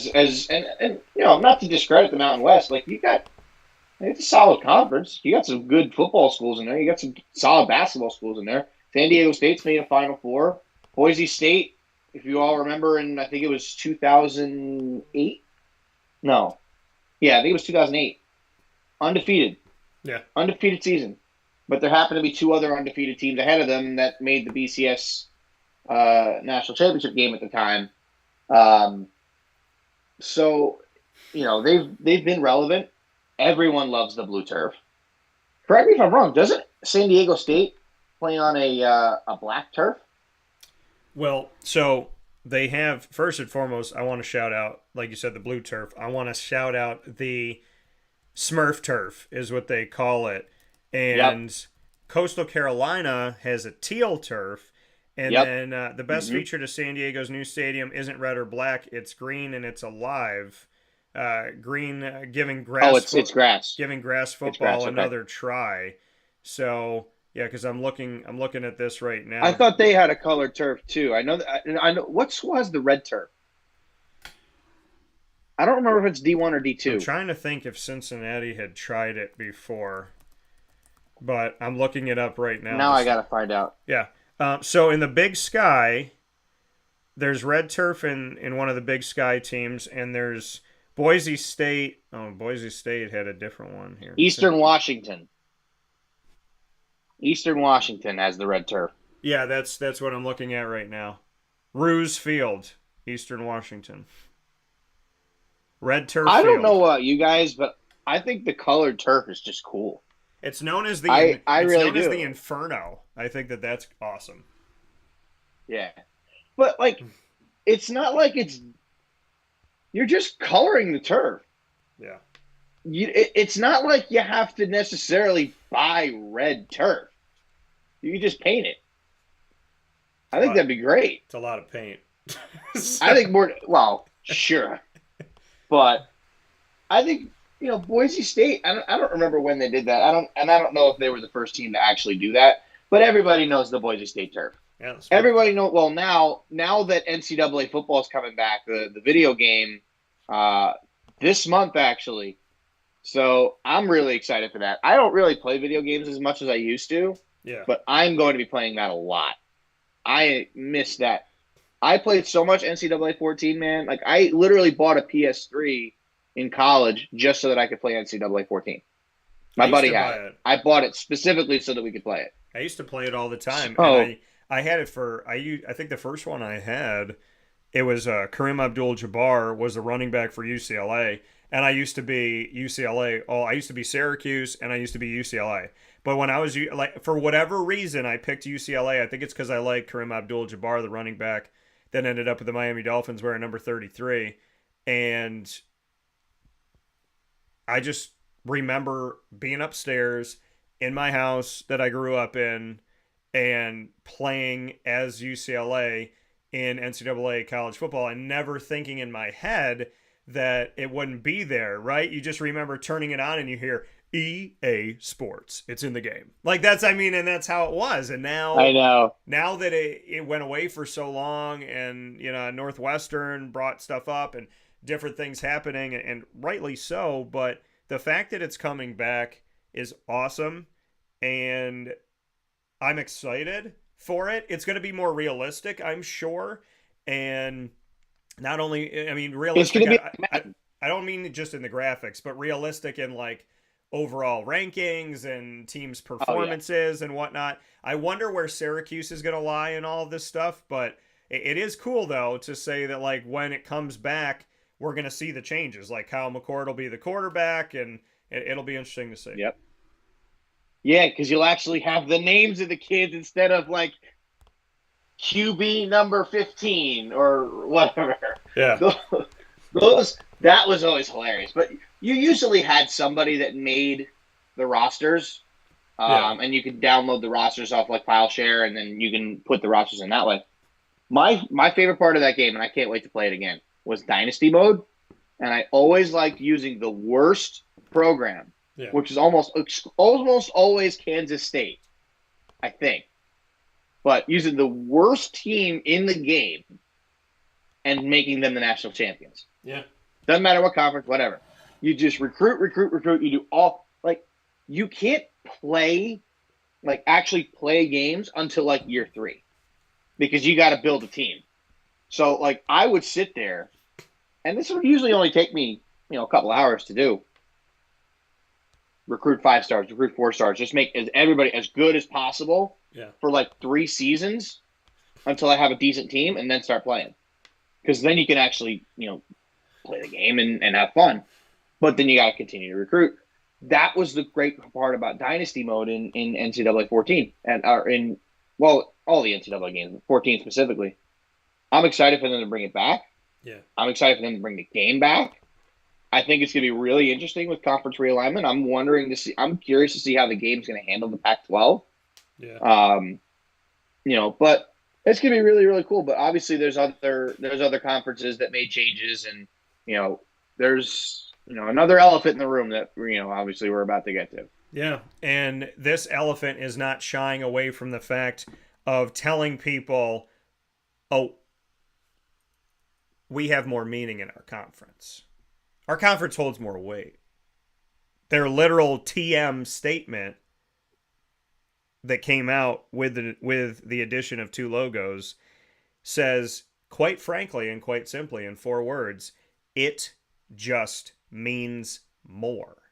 to discredit the Mountain West, like it's a solid conference. You got some good football schools in there. You got some solid basketball schools in there. San Diego State's made a Final Four. Boise State, if you all remember, I think it was 2008. No, yeah, I think it was 2008. Undefeated. Yeah. Undefeated season. But there happened to be two other undefeated teams ahead of them that made the BCS national championship game at the time. So, they've been relevant. Everyone loves the blue turf. Correct me if I'm wrong. Doesn't San Diego State play on a black turf? Well, so they have, first and foremost, I want to shout out, like you said, the blue turf. I want to shout out the Smurf turf is what they call it. And Coastal Carolina has a teal turf. And then the best feature to San Diego's new stadium isn't red or black. It's green and it's alive. Green giving grass. It's grass. Giving grass football another try. So yeah, because I'm looking at this right now. I thought they had a colored turf too. I know what school has the red turf. I don't remember if it's D1 or D2. I'm trying to think if Cincinnati had tried it before, but I'm looking it up right now. Now I gotta find out. Yeah. So in the Big Sky, there's red turf in one of the Big Sky teams, and there's Boise State. Oh, Boise State had a different one here. Eastern Washington. Eastern Washington has the red turf. Yeah, that's what I'm looking at right now. Ruse Field, Eastern Washington. Red turf. I don't know about you guys, but I think the colored turf is just cool. It's known as the as the Inferno. I think that's awesome. Yeah, but it's not like you're just coloring the turf. Yeah. It's not like you have to necessarily buy red turf. You can just paint it. I think that'd be great. It's a lot of paint. I think well, sure. But I think, Boise State, I don't remember when they did that. I don't know if they were the first team to actually do that, but everybody knows the Boise State turf. Yeah, everybody knows. Well, now that NCAA football is coming back, the video game this month actually. So I'm really excited for that. I don't really play video games as much as I used to. Yeah. But I'm going to be playing that a lot. I miss that. I played so much NCAA 14, man. Like, I literally bought a PS3 in college just so that I could play NCAA 14. My buddy had it. I bought it specifically so that we could play it. I used to play it all the time. Oh. And I had it I think the first one I had, it was Kareem Abdul-Jabbar was the running back for UCLA. And I used to be UCLA. Oh, I used to be Syracuse, and I used to be UCLA. But when I was for whatever reason, I picked UCLA. I think it's because I like Kareem Abdul-Jabbar, the running back, that ended up with the Miami Dolphins wearing number 33. And I just remember being upstairs in my house that I grew up in and playing as UCLA in NCAA college football and never thinking in my head that it wouldn't be there, right? You just remember turning it on and you hear EA Sports. It's in the game. Like that's how it was. And now I know. Now that it went away for so long and, Northwestern brought stuff up and different things happening and rightly so, but the fact that it's coming back is awesome and I'm excited for it. It's going to be more realistic, I'm sure. And not only, realistic, I don't mean just in the graphics, but realistic in like overall rankings and teams' performances and whatnot. I wonder where Syracuse is going to lie in all of this stuff, but it is cool though to say that like when it comes back, we're going to see the changes. Like Kyle McCord will be the quarterback and it'll be interesting to see. Yep. Yeah, because you'll actually have the names of the kids instead of like QB number 15 or whatever. Yeah. That was always hilarious. But you usually had somebody that made the rosters, and you could download the rosters off like FileShare, and then you can put the rosters in that way. My favorite part of that game, and I can't wait to play it again, was Dynasty Mode. And I always liked using the worst program, which is almost always Kansas State, I think. But using the worst team in the game and making them the national champions. Yeah. Doesn't matter what conference, whatever. You just recruit. You do all, like, you can't actually play games until, like, year 3. Because you got to build a team. So, like, I would sit there, and this would usually only take me, a couple hours to do. Recruit 5 stars, recruit 4 stars. Just make everybody as good as possible for, like, 3 seasons until I have a decent team, and then start playing. Because then you can actually, play the game and have fun. But then you got to continue to recruit. That was the great part about Dynasty Mode in NCAA 14 all the NCAA games, 14 specifically. I'm excited for them to bring it back. Yeah. I'm excited for them to bring the game back. I think it's going to be really interesting with conference realignment. I'm curious to see how the game's going to handle the Pac-12. Yeah. But it's going to be really, really cool. But obviously there's other conferences that made changes and, there's, another elephant in the room that, obviously we're about to get to. Yeah. And this elephant is not shying away from the fact of telling people, oh, we have more meaning in our conference. Our conference holds more weight. Their literal TM statement that came out with the addition of 2 logos says, quite frankly and quite simply in 4 words, it just means more.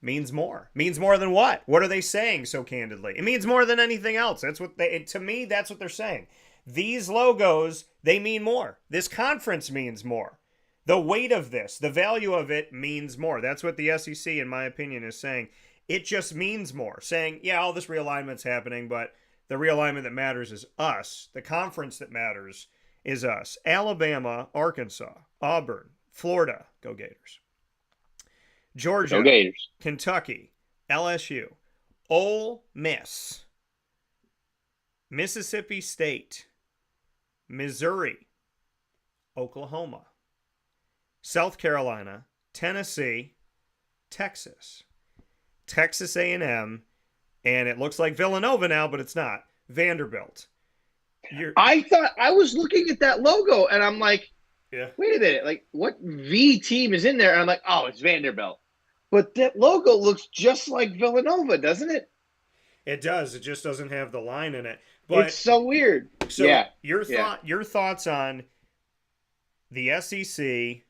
Means more. Means more than what? What are they saying so candidly? It means more than anything else. That's what to me, that's what they're saying. These logos, they mean more. This conference means more. The weight of this, the value of it means more. That's what the SEC, in my opinion, is saying. It just means more. Saying, yeah, all this realignment's happening, but the realignment that matters is us. The conference that matters is us. Alabama, Arkansas, Auburn, Florida, go Gators. Go Georgia, Gators. Kentucky, LSU, Ole Miss, Mississippi State, Missouri, Oklahoma, South Carolina, Tennessee, Texas, Texas A&M, and it looks like Villanova now, but it's not. Vanderbilt. I thought I was looking at that logo and I'm like, Yeah. wait a minute, like what V team is in there? And I'm like, oh, it's Vanderbilt. But that logo looks just like Villanova, doesn't it? It does. It just doesn't have the line in it. But it's so weird. so yeah. your thoughts on the SEC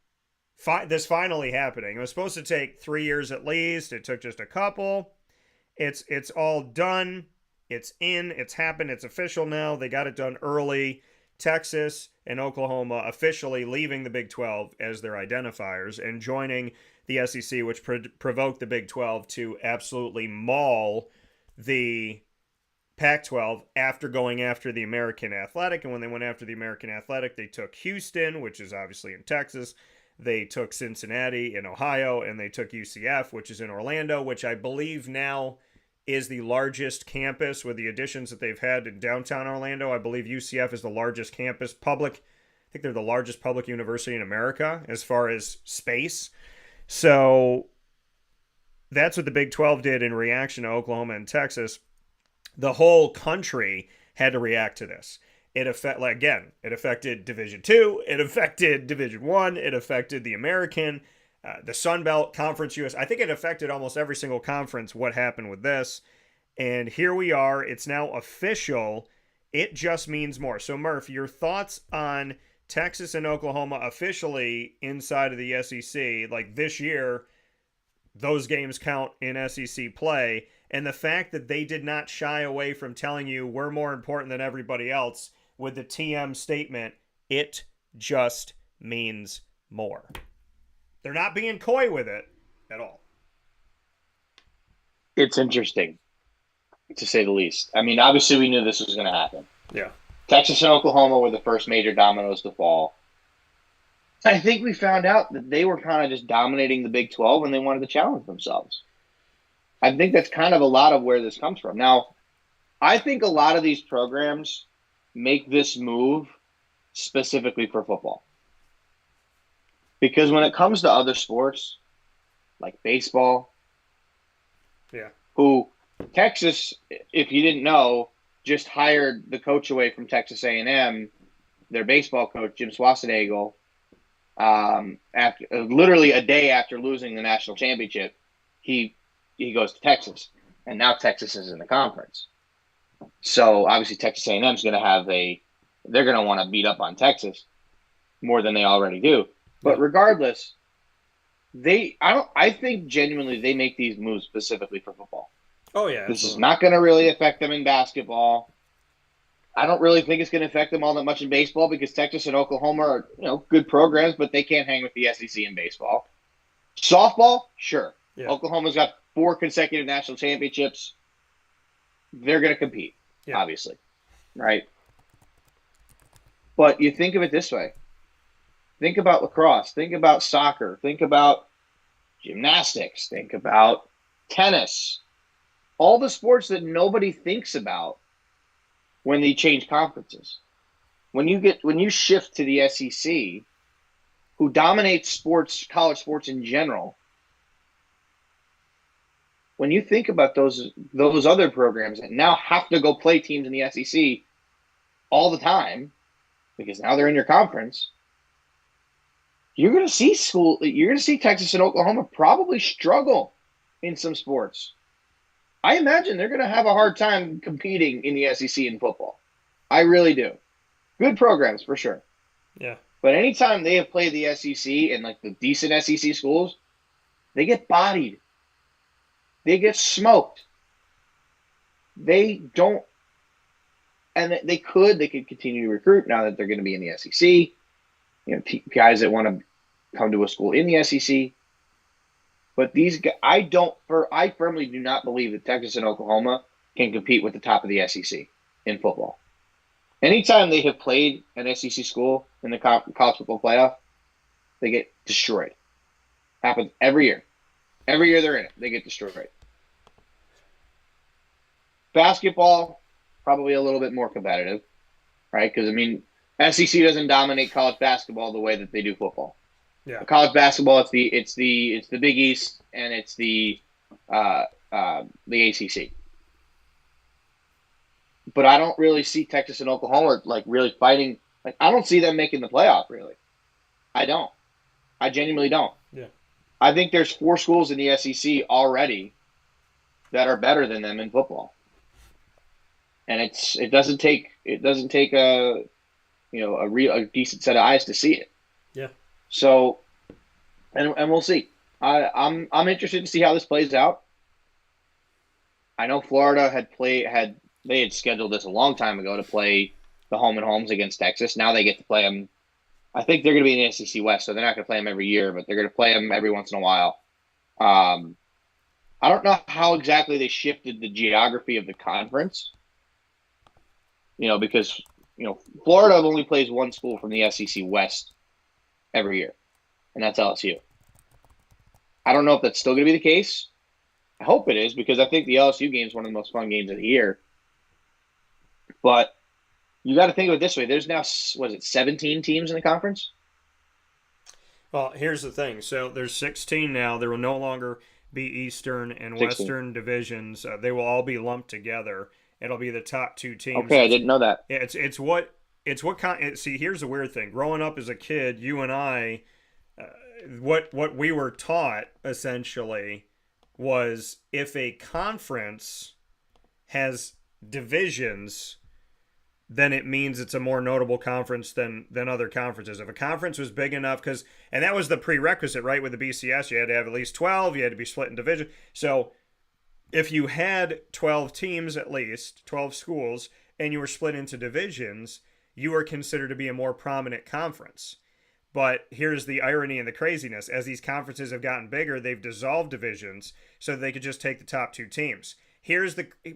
this finally happening. It was supposed to take 3 years at least. It took just a couple. It's all done. It's in. It's happened. It's official now. They got it done early. Texas and Oklahoma officially leaving the Big 12 as their identifiers and joining the SEC, which provoked the Big 12 to absolutely maul the Pac-12 after going after the American Athletic. And when they went after the American Athletic, they took Houston, which is obviously in Texas. They took Cincinnati in Ohio, and they took UCF, which is in Orlando, which I believe now is the largest campus with the additions that they've had in downtown Orlando. I believe UCF is the largest campus public. I think they're the largest public university in America as far as space. So that's what the Big 12 did in reaction to Oklahoma and Texas. The whole country had to react to this. It affected Division II, it affected Division I, it affected the American, the Sun Belt, Conference US. I think it affected almost every single conference what happened with this. And here we are. It's now official. It just means more. So, Murph, your thoughts on Texas and Oklahoma officially inside of the SEC, like this year, those games count in SEC play, and the fact that they did not shy away from telling you we're more important than everybody else with the TM statement, it just means more. They're not being coy with it at all. It's interesting, to say the least. I mean, obviously we knew this was going to happen. Yeah. Texas and Oklahoma were the first major dominoes to fall. I think we found out that they were kind of just dominating the Big 12 and they wanted to challenge themselves. I think that's kind of a lot of where this comes from. Now, I think a lot of these programs make this move specifically for football. Because when it comes to other sports, like baseball, who Texas, if you didn't know, just hired the coach away from Texas A&M, their baseball coach, Jim Swassenagel, after literally a day after losing the national championship, he goes to Texas, and now Texas is in the conference. So obviously Texas A&M is going to they're going to want to beat up on Texas more than they already do. But regardless, I think genuinely they make these moves specifically for football. Oh yeah. This is not going to really affect them in basketball. I don't really think it's going to affect them all that much in baseball because Texas and Oklahoma are, good programs, but they can't hang with the SEC in baseball. Softball, sure. Yeah. Oklahoma's got 4 consecutive national championships. They're going to compete, obviously, right? But you think of it this way. Think about lacrosse. Think about soccer. Think about gymnastics. Think about tennis. All the sports that nobody thinks about when they change conferences. When you shift to the SEC, who dominates sports, college sports in general, when you think about those other programs that now have to go play teams in the SEC all the time, because now they're in your conference, you're going to see Texas and Oklahoma probably struggle in some sports. I imagine they're going to have a hard time competing in the SEC in football. I really do. Good programs for sure. Yeah. But anytime they have played the SEC and like the decent SEC schools, they get bodied. They get smoked. They don't, and they could continue to recruit now that they're going to be in the SEC. Guys that want to come to a school in the SEC. But these guys, I firmly do not believe that Texas and Oklahoma can compete with the top of the SEC in football. Anytime they have played an SEC school in the college football playoff, they get destroyed. Happens every year. Every year they're in it, they get destroyed. Basketball, probably a little bit more competitive, right? Because, I mean, SEC doesn't dominate college basketball the way that they do football. Yeah. College basketball, it's the Big East and it's the ACC. But I don't really see Texas and Oklahoma like really fighting. Like, I don't see them making the playoff. Really, I don't. I genuinely don't. Yeah. I think there's 4 schools in the SEC already that are better than them in football, and it doesn't take a a decent set of eyes to see it. Yeah. So, and we'll see. I'm interested to see how this plays out. I know Florida they had scheduled this a long time ago to play the home and homes against Texas. Now they get to play them. I think they're going to be in the SEC West, so they're not going to play them every year, but they're going to play them every once in a while. I don't know how exactly they shifted the geography of the conference. Because Florida only plays one school from the SEC West every year, and that's LSU. I don't know if that's still going to be the case. I hope it is, because I think the LSU game is one of the most fun games of the year. But you got to think of it this way. There's now, 17 teams in the conference? Well, here's the thing. So there's 16 now. There will no longer be Eastern and 16. Western divisions. They will all be lumped together. It'll be the top 2 teams. Okay, I didn't know that. Yeah, see, here's the weird thing. Growing up as a kid, you and I, what we were taught essentially was if a conference has divisions, then it means it's a more notable conference than other conferences. If a conference was big enough, and that was the prerequisite, right? With the BCS, you had to have at least 12, you had to be split in division. So if you had 12 teams, at least 12 schools, and you were split into divisions, you were considered to be a more prominent conference. But here's the irony and the craziness. As these conferences have gotten bigger, they've dissolved divisions so that they could just take the top 2 teams.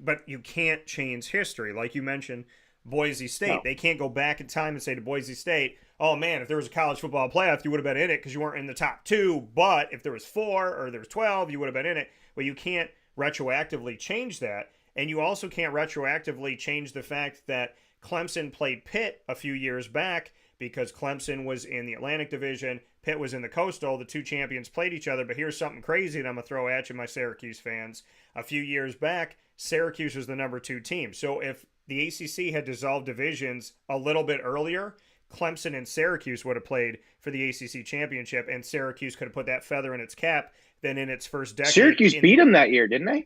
But you can't change history. Like you mentioned, Boise State. No. They can't go back in time and say to Boise State, oh man, if there was a college football playoff, you would have been in it because you weren't in the top 2. But if there was 4 or there was 12, you would have been in it. Well, you can't retroactively change that. And you also can't retroactively change the fact that Clemson played Pitt a few years back because Clemson was in the Atlantic Division, Pitt was in the Coastal. The 2 champions played each other. But here's something crazy that I'm going to throw at you, my Syracuse fans. A few years back, Syracuse was the number 2 team. So if the ACC had dissolved divisions a little bit earlier, Clemson and Syracuse would have played for the ACC championship, and Syracuse could have put that feather in its cap. Then in its first decade, Syracuse beat them that year, didn't they?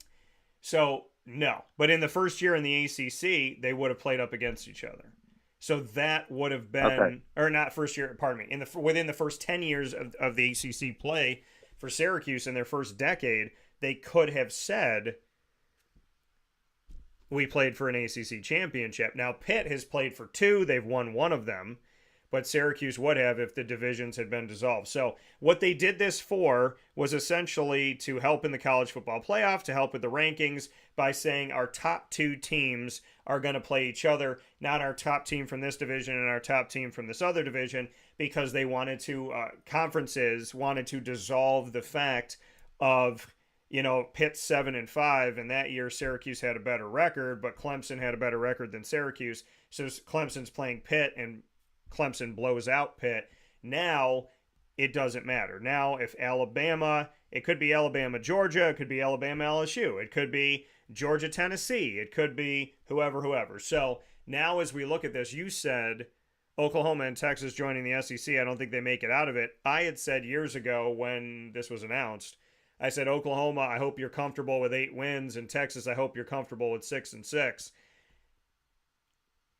So no, but in the first year in the ACC, they would have played up against each other. So that would have been, or not first year, pardon me, within the first 10 years of the ACC play for Syracuse in their first decade, they could have said, we played for an ACC championship. Now, Pitt has played for 2. They've won 1 of them, but Syracuse would have if the divisions had been dissolved. So what they did this for was essentially to help in the college football playoff, to help with the rankings by saying our top 2 teams are going to play each other, not our top team from this division and our top team from this other division, because they wanted to, conferences wanted to dissolve the fact of, Pitt's 7-5, and that year Syracuse had a better record, but Clemson had a better record than Syracuse. So Clemson's playing Pitt, and Clemson blows out Pitt. Now it doesn't matter. Now if Alabama, it could be Alabama Georgia, it could be Alabama LSU, it could be Georgia Tennessee, it could be whoever. So now as we look at this, you said Oklahoma and Texas joining the SEC. I don't think they make it out of it. I had said years ago when this was announced, I said, Oklahoma, I hope you're comfortable with 8 wins, and Texas, I hope you're comfortable with 6-6.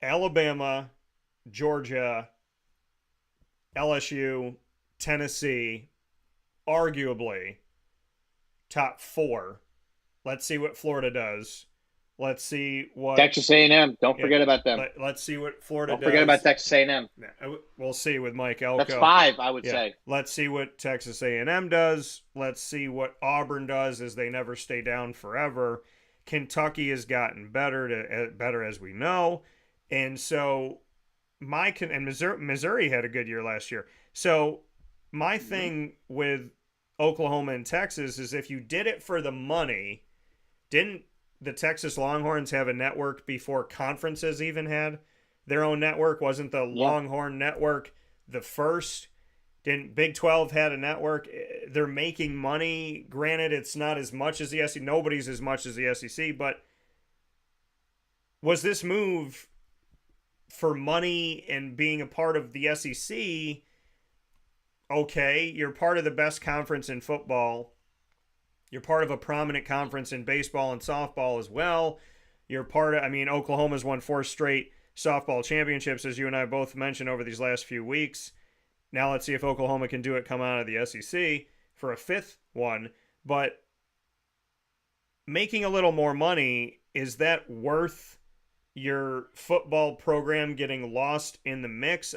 Alabama, Georgia, LSU, Tennessee, arguably top 4. Let's see what Florida does. Let's see what Texas A&M. Don't forget about them. Let's see what Florida does. Don't forget about Texas A&M. We'll see with Mike Elko. That's 5, I would say. Let's see what Texas A&M does. Let's see what Auburn does, as they never stay down forever. Kentucky has gotten better as we know, and so Missouri had a good year last year. So my thing with Oklahoma and Texas is if you did it for the money, didn't the Texas Longhorns have a network before conferences even had their own network? Wasn't the Longhorn network the first? Didn't Big 12 had a network? They're making money. Granted, it's not as much as the SEC. Nobody's as much as the SEC, but was this move for money and being a part of the SEC? Okay, you're part of the best conference in football. You're part of a prominent conference in baseball and softball as well. You're part of, Oklahoma's won 4 straight softball championships, as you and I both mentioned over these last few weeks. Now let's see if Oklahoma can do it come out of the SEC for a 5th one. But making a little more money, is that worth your football program getting lost in the mix?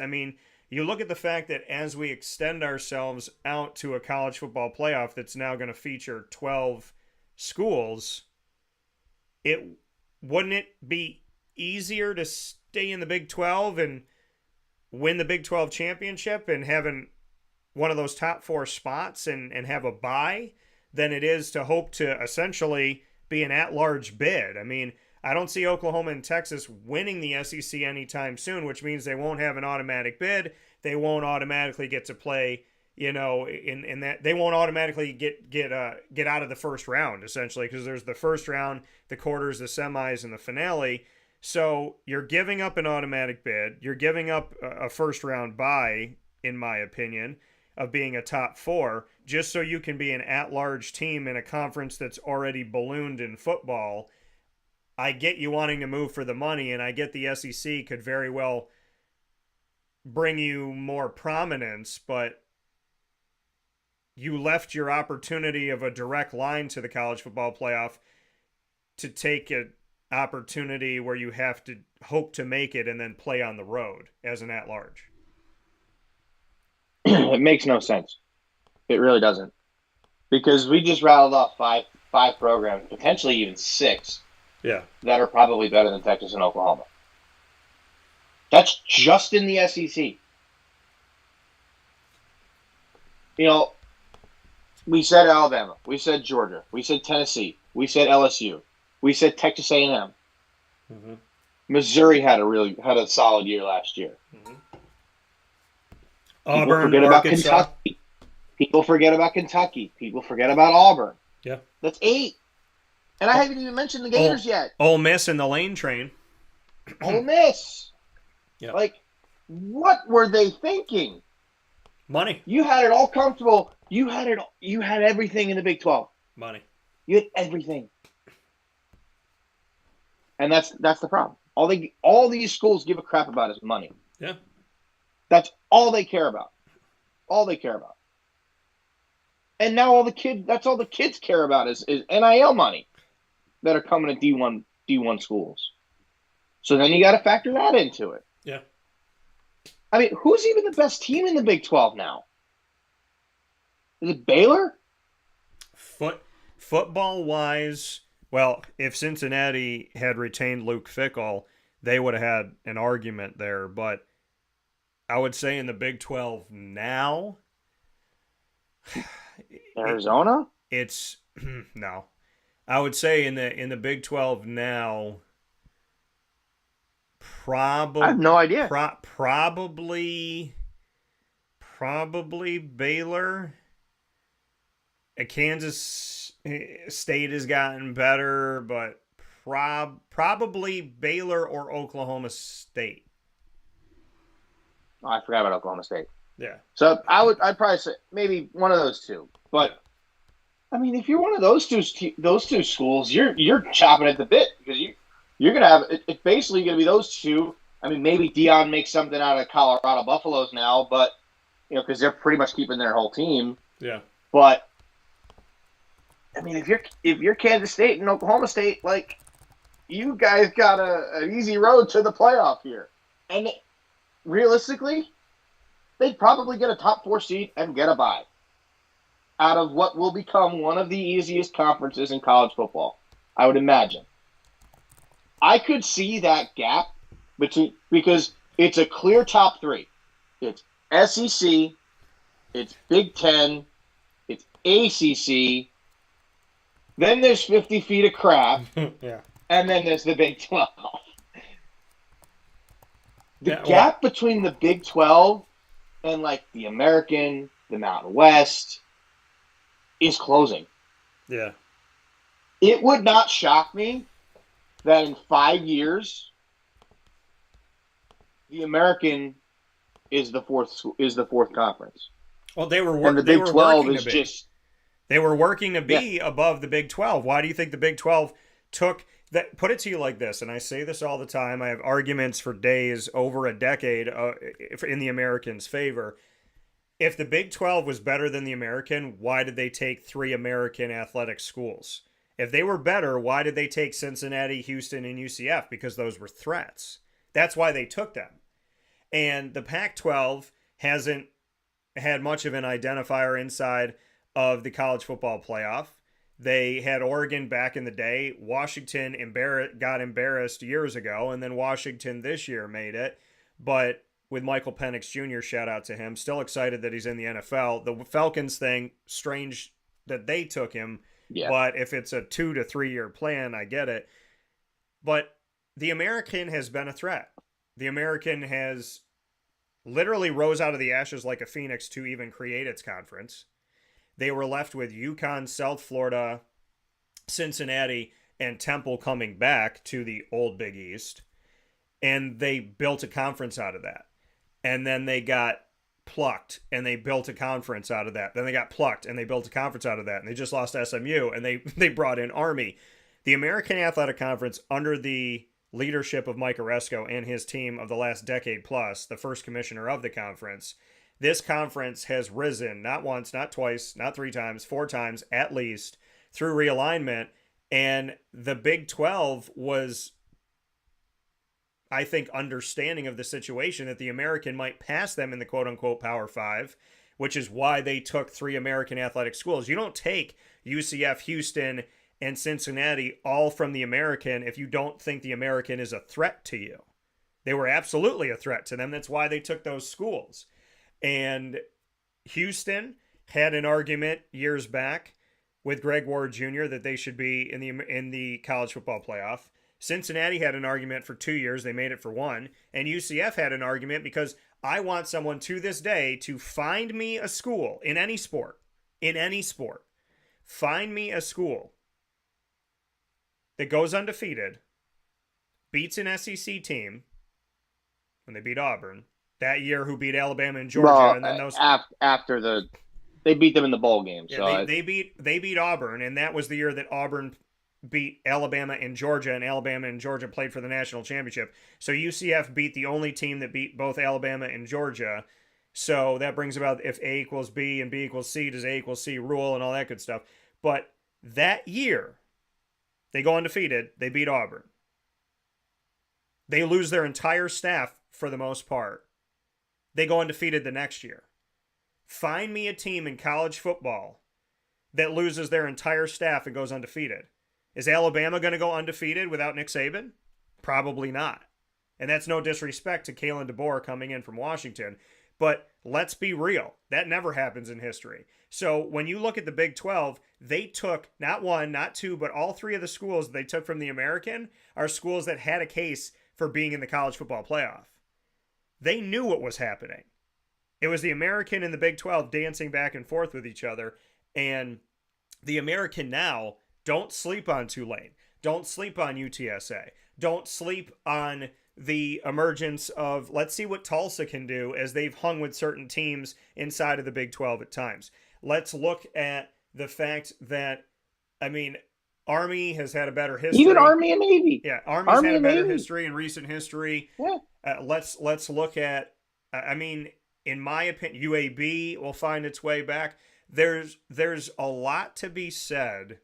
You look at the fact that as we extend ourselves out to a college football playoff that's now going to feature 12 schools, wouldn't it be easier to stay in the Big 12 and win the Big 12 championship and having one of those top 4 spots and have a bye than it is to hope to essentially be an at-large bid? I don't see Oklahoma and Texas winning the SEC anytime soon, which means they won't have an automatic bid. They won't automatically get to play, in that they won't automatically get out of the first round, essentially, because there's the first round, the quarters, the semis, and the finale. So you're giving up an automatic bid. You're giving up a first round bye, in my opinion, of being a top 4, just so you can be an at-large team in a conference that's already ballooned in football. I get you wanting to move for the money, and I get the SEC could very well bring you more prominence, but you left your opportunity of a direct line to the college football playoff to take an opportunity where you have to hope to make it and then play on the road as an at-large. It makes no sense. It really doesn't. Because we just rattled off five programs, potentially even 6, that are probably better than Texas and Oklahoma. That's just in the SEC. We said Alabama, we said Georgia, we said Tennessee, we said LSU, we said Texas A&M. Mm-hmm. Missouri had a solid year last year. Mm-hmm. Auburn, People forget about Arkansas. Kentucky. People forget about Kentucky. People forget about Auburn. Yeah, that's 8. And I haven't even mentioned the Gators yet. Ole Miss and the Lane Train. Ole Miss. Yeah. What were they thinking? Money. You had it all comfortable. You had everything in the Big 12. Money. You had everything. And that's the problem. All these schools give a crap about is money. Yeah. That's all they care about. All they care about. And now that's all the kids care about is NIL money that are coming to D1 schools. So then you got to factor that into it. Yeah. Who's even the best team in the Big 12 now? Is it Baylor? Football-wise, well, if Cincinnati had retained Luke Fickell, they would have had an argument there. But I would say in the Big 12 now, Arizona? It's no. I would say in the Big 12 now, probably I have no idea. Probably Baylor. Kansas State has gotten better, but probably Baylor or Oklahoma State. Oh, I forgot about Oklahoma State. Yeah. So I'd probably say maybe one of those two. But if you're one of those two schools, you're chopping at the bit because you're gonna have it's basically gonna be those two. Maybe Dion makes something out of Colorado Buffaloes now, but because they're pretty much keeping their whole team. Yeah. But if you're Kansas State and Oklahoma State, you guys got an easy road to the playoff here, and realistically, they'd probably get a top 4 seed and get a bye out of what will become one of the easiest conferences in college football, I would imagine. I could see that gap because it's a clear top 3. It's SEC, it's Big 10, it's ACC, then there's 50 feet of crap, Yeah. and then there's the Big 12. The Yeah, well, gap between the Big 12 and like the American, the Mountain West is closing. yeah. It would not shock me that in 5 years, the American is the fourth conference, Well, they were and the they Big were 12 working is to be. just They were working to be above the Big 12. Why do you think the Big 12 took that? Put it to you like this, and I say this all the time. I have arguments for days over a decade in the Americans' favor. If the Big 12 was better than the American, why did they take 3 American athletic schools? If they were better, why did they take Cincinnati, Houston, and UCF? Because those were threats. That's why they took them. And the Pac 12 hasn't had much of an identifier inside of the college football playoff. They had Oregon back in the day. Washington got embarrassed years ago, and then Washington this year made it. But with Michael Penix Jr., shout out to him, still excited that he's in the NFL. The Falcons thing, strange that they took him, but if it's a 2 to 3 year plan, I get it. But the American has been a threat. The American has literally rose out of the ashes like a phoenix to even create its conference. They were left with UConn, South Florida, Cincinnati, and Temple coming back to the old Big East. And they built a conference out of that. And then they got plucked, and they built a conference out of that. Then they got plucked, and they built a conference out of that. And they just lost SMU, and they brought in Army. The American Athletic Conference, under the leadership of Mike Oresco and his team of the last decade plus, the first commissioner of the conference, this conference has risen not once, not twice, not 3 times, 4 times at least through realignment. And the Big 12 was, I think, understanding of the situation that the American might pass them in the quote-unquote Power 5, which is why they took 3 American athletic schools. You don't take UCF, Houston, and Cincinnati all from the American if you don't think the American is a threat to you. They were absolutely a threat to them. That's why they took those schools. And Houston had an argument years back with Greg Ward Jr. that they should be in the college football playoff. Cincinnati had an argument for 2 years. They made it for 1. And UCF had an argument because I want someone to this day to find me a school in any sport, find me a school that goes undefeated, beats an SEC team when they beat Auburn that year, who beat Alabama and Georgia, and then those after they beat them in the bowl game. Yeah, so they beat Auburn, and that was the year that Auburn beat Alabama and Georgia, and Alabama and Georgia played for the national championship. So UCF beat the only team that beat both Alabama and Georgia. So that brings about if A equals B and B equals C, does A equals C rule and all that good stuff. But that year, they go undefeated. They beat Auburn. They lose their entire staff for the most part. They go undefeated the next year. Find me a team in college football that loses their entire staff and goes undefeated. Is Alabama going to go undefeated without Nick Saban? Probably not. And that's no disrespect to Kalen DeBoer coming in from Washington. But let's be real. That never happens in history. So when you look at the Big 12, they took not 1, not 2, but all 3 of the schools that they took from the American are schools that had a case for being in the college football playoff. They knew what was happening. It was the American and the Big 12 dancing back and forth with each other. And the American now, don't sleep on Tulane. Don't sleep on UTSA. Don't sleep on the emergence of, let's see what Tulsa can do, as they've hung with certain teams inside of the Big 12 at times. Let's look at the fact that, Army has had a better history. Even Army and Navy. Yeah, Army's had a better history in recent history. Yeah. Let's look at, in my opinion, UAB will find its way back. There's a lot to be said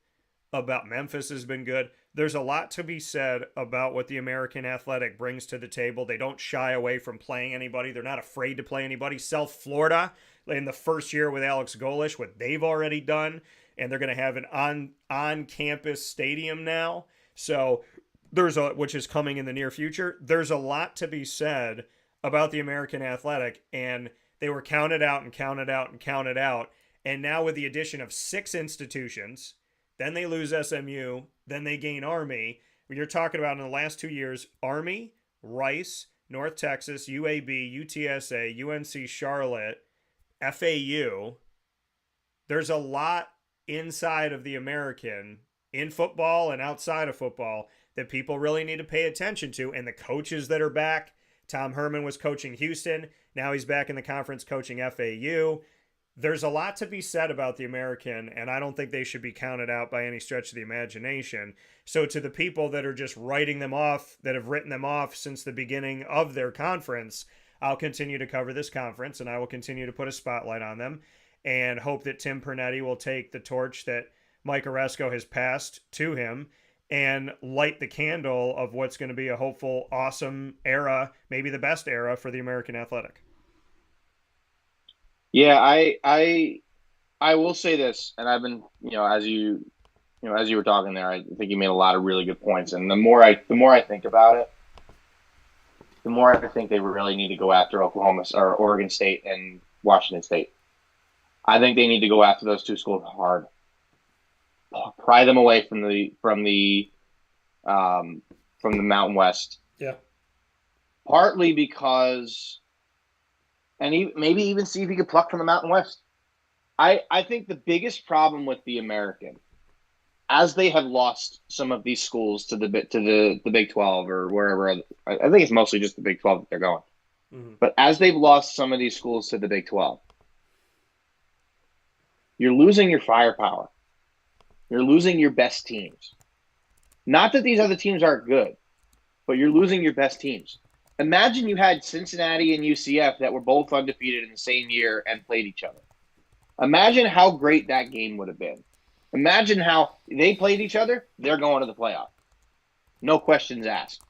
about Memphis has been good. There's a lot to be said about what the American Athletic brings to the table. They don't shy away from playing anybody. They're not afraid to play anybody. South Florida, in the first year with Alex Golish, what they've already done, and they're going to have an on-campus stadium now. So which is coming in the near future. There's a lot to be said about the American Athletic, and they were counted out and counted out and counted out. And now with the addition of 6 institutions, then they lose SMU, then they gain Army. You're talking about in the last 2 years, Army, Rice, North Texas, UAB, UTSA, UNC Charlotte, FAU. There's a lot inside of the American, in football and outside of football, that people really need to pay attention to. And the coaches that are back, Tom Herman was coaching Houston. Now he's back in the conference coaching FAU. There's a lot to be said about the American, and I don't think they should be counted out by any stretch of the imagination. So to the people that are just writing them off, that have written them off since the beginning of their conference, I'll continue to cover this conference, and I will continue to put a spotlight on them and hope that Tim Pernetti will take the torch that Mike Oresco has passed to him and light the candle of what's going to be a hopeful, awesome era, maybe the best era for the American Athletic. Yeah, I will say this, and I've been, as you were talking there, I think you made a lot of really good points. And the more I think about it, the more I think they really need to go after Oklahoma or Oregon State and Washington State. I think they need to go after those 2 schools hard, pry them away from the Mountain West. Yeah. Partly because. And maybe even see if he could pluck from the Mountain West. I think the biggest problem with the American, as they have lost some of these schools to the Big 12 or wherever, I think it's mostly just the Big 12 that they're going. Mm-hmm. But as they've lost some of these schools to the Big 12, you're losing your firepower. You're losing your best teams. Not that these other teams aren't good, but you're losing your best teams. Imagine you had Cincinnati and UCF that were both undefeated in the same year and played each other. Imagine how great that game would have been. Imagine how they played each other, they're going to the playoff. No questions asked,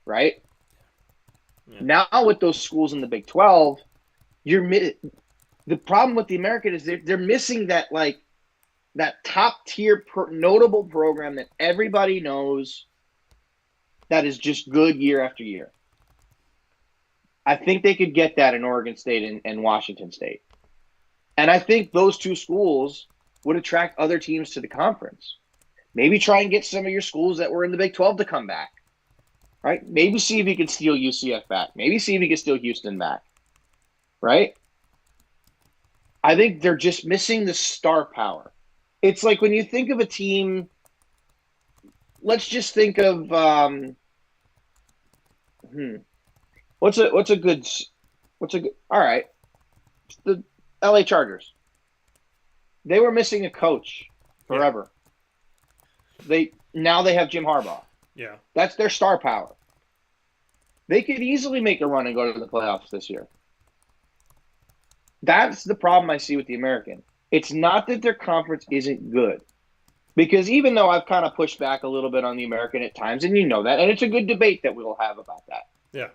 right? Yeah. Now with those schools in the Big 12, the problem with the American is they're missing that top tier notable program that everybody knows that is just good year after year. I think they could get that in Oregon State and Washington State. And I think those 2 schools would attract other teams to the conference. Maybe try and get some of your schools that were in the Big 12 to come back, right? Maybe see if you can steal UCF back. Maybe see if you can steal Houston back, right? I think they're just missing the star power. It's like when you think of a team, let's just think of What's a good all right. It's the LA Chargers. They were missing a coach forever. Yeah. Now they have Jim Harbaugh. Yeah. That's their star power. They could easily make a run and go to the playoffs this year. That's the problem I see with the American. It's not that their conference isn't good. Because even though I've kind of pushed back a little bit on the American at times, and you know that, and it's a good debate that we'll have about that. Yeah.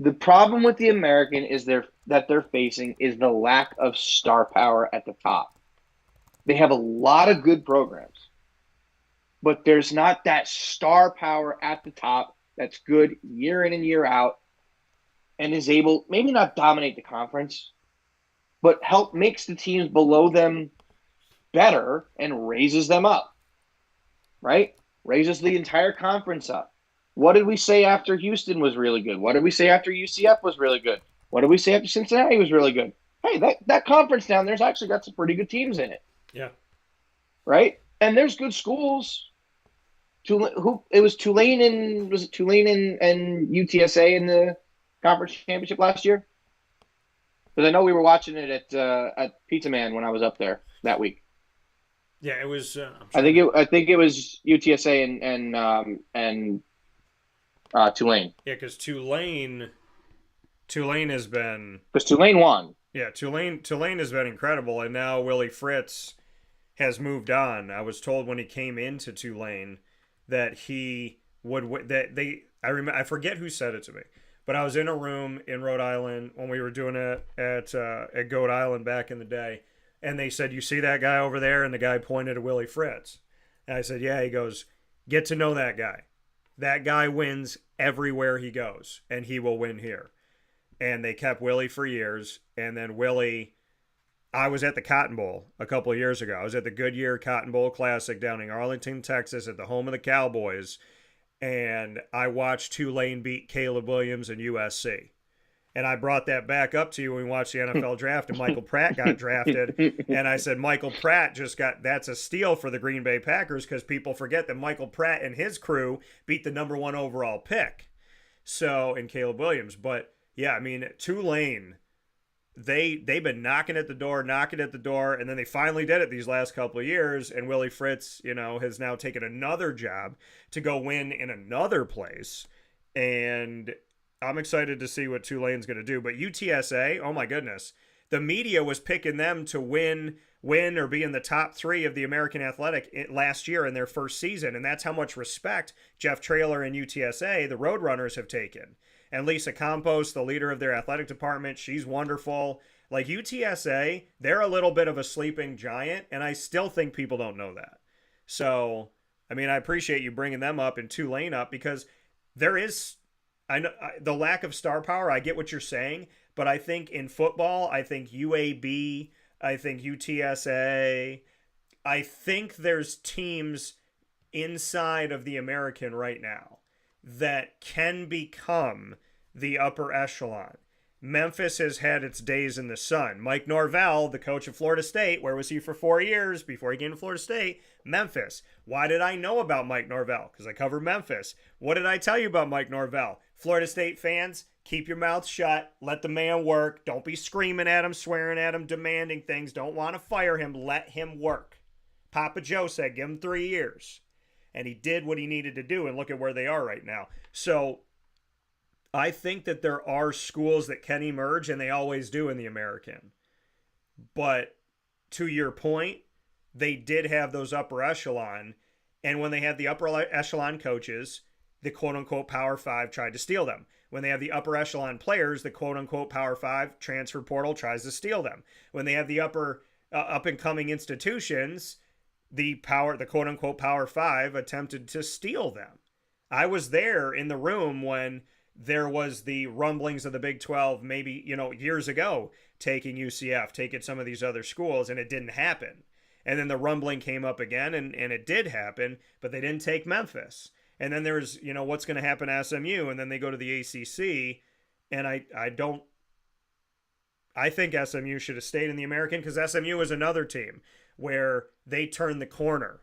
The problem with the American is that they're facing is the lack of star power at the top. They have a lot of good programs, but there's not that star power at the top that's good year in and year out and is able, maybe not dominate the conference, but makes the teams below them better and raises them up, right? Raises the entire conference up. What did we say after Houston was really good? What did we say after UCF was really good? What did we say after Cincinnati was really good? Hey, that conference down there's actually got some pretty good teams in it. Yeah. Right? And there's good schools. It was Tulane and UTSA in the conference championship last year? Because I know we were watching it at Pizza Man when I was up there that week. Yeah, it was. I think it was UTSA and Tulane. Yeah, because Tulane has been. Because Tulane won. Yeah, Tulane has been incredible, and now Willie Fritz has moved on. I was told when he came into Tulane that he would I forget who said it to me, but I was in a room in Rhode Island when we were doing it at Goat Island back in the day, and they said, "You see that guy over there?" And the guy pointed to Willie Fritz, and I said, "Yeah." He goes, "Get to know that guy. That guy wins everywhere he goes, and he will win here." And they kept Willie for years, and then Willie I was at the Cotton Bowl a couple of years ago. I was at the Goodyear Cotton Bowl Classic down in Arlington, Texas, at the home of the Cowboys, and I watched Tulane beat Caleb Williams and USC. And I brought that back up to you when we watched the NFL draft and Michael Pratt got drafted. And I said, Michael Pratt that's a steal for the Green Bay Packers, because people forget that Michael Pratt and his crew beat the number 1 overall pick. So, in Caleb Williams. But yeah, I mean, Tulane, they've been knocking at the door, and then they finally did it these last couple of years. And Willie Fritz, has now taken another job to go win in another place. And I'm excited to see what Tulane's going to do. But UTSA, oh my goodness. The media was picking them to win or be in the top 3 of the American Athletic last year in their first season. And that's how much respect Jeff Traylor and UTSA, the Roadrunners, have taken. And Lisa Campos, the leader of their athletic department, she's wonderful. Like, UTSA, they're a little bit of a sleeping giant, and I still think people don't know that. So, I mean, I appreciate you bringing them up and Tulane up, because there is... I know the lack of star power. I get what you're saying, but I think in football, I think UAB, I think UTSA, I think there's teams inside of the American right now that can become the upper echelon. Memphis has had its days in the sun. Mike Norvell, the coach of Florida State, where was he for 4 years before he came to Florida State? Memphis. Why did I know about Mike Norvell? Because I cover Memphis. What did I tell you about Mike Norvell? Florida State fans, keep your mouth shut. Let the man work. Don't be screaming at him, swearing at him, demanding things. Don't want to fire him. Let him work. Papa Joe said, give him 3 years. And he did what he needed to do, and look at where they are right now. So I think that there are schools that can emerge, and they always do in the American. But to your point, they did have those upper echelon, and when they had the upper echelon coaches, the quote-unquote Power 5 tried to steal them. When they have the upper echelon players, the quote-unquote Power 5 transfer portal tries to steal them. When they have the upper up-and-coming institutions, the quote-unquote Power 5 attempted to steal them. I was there in the room when there was the rumblings of the Big 12 maybe, years ago, taking UCF, taking some of these other schools, and it didn't happen. And then the rumbling came up again, and it did happen, but they didn't take Memphis. And then there's, what's going to happen to SMU, and then they go to the ACC, and I think SMU should have stayed in the American, because SMU is another team where they turned the corner,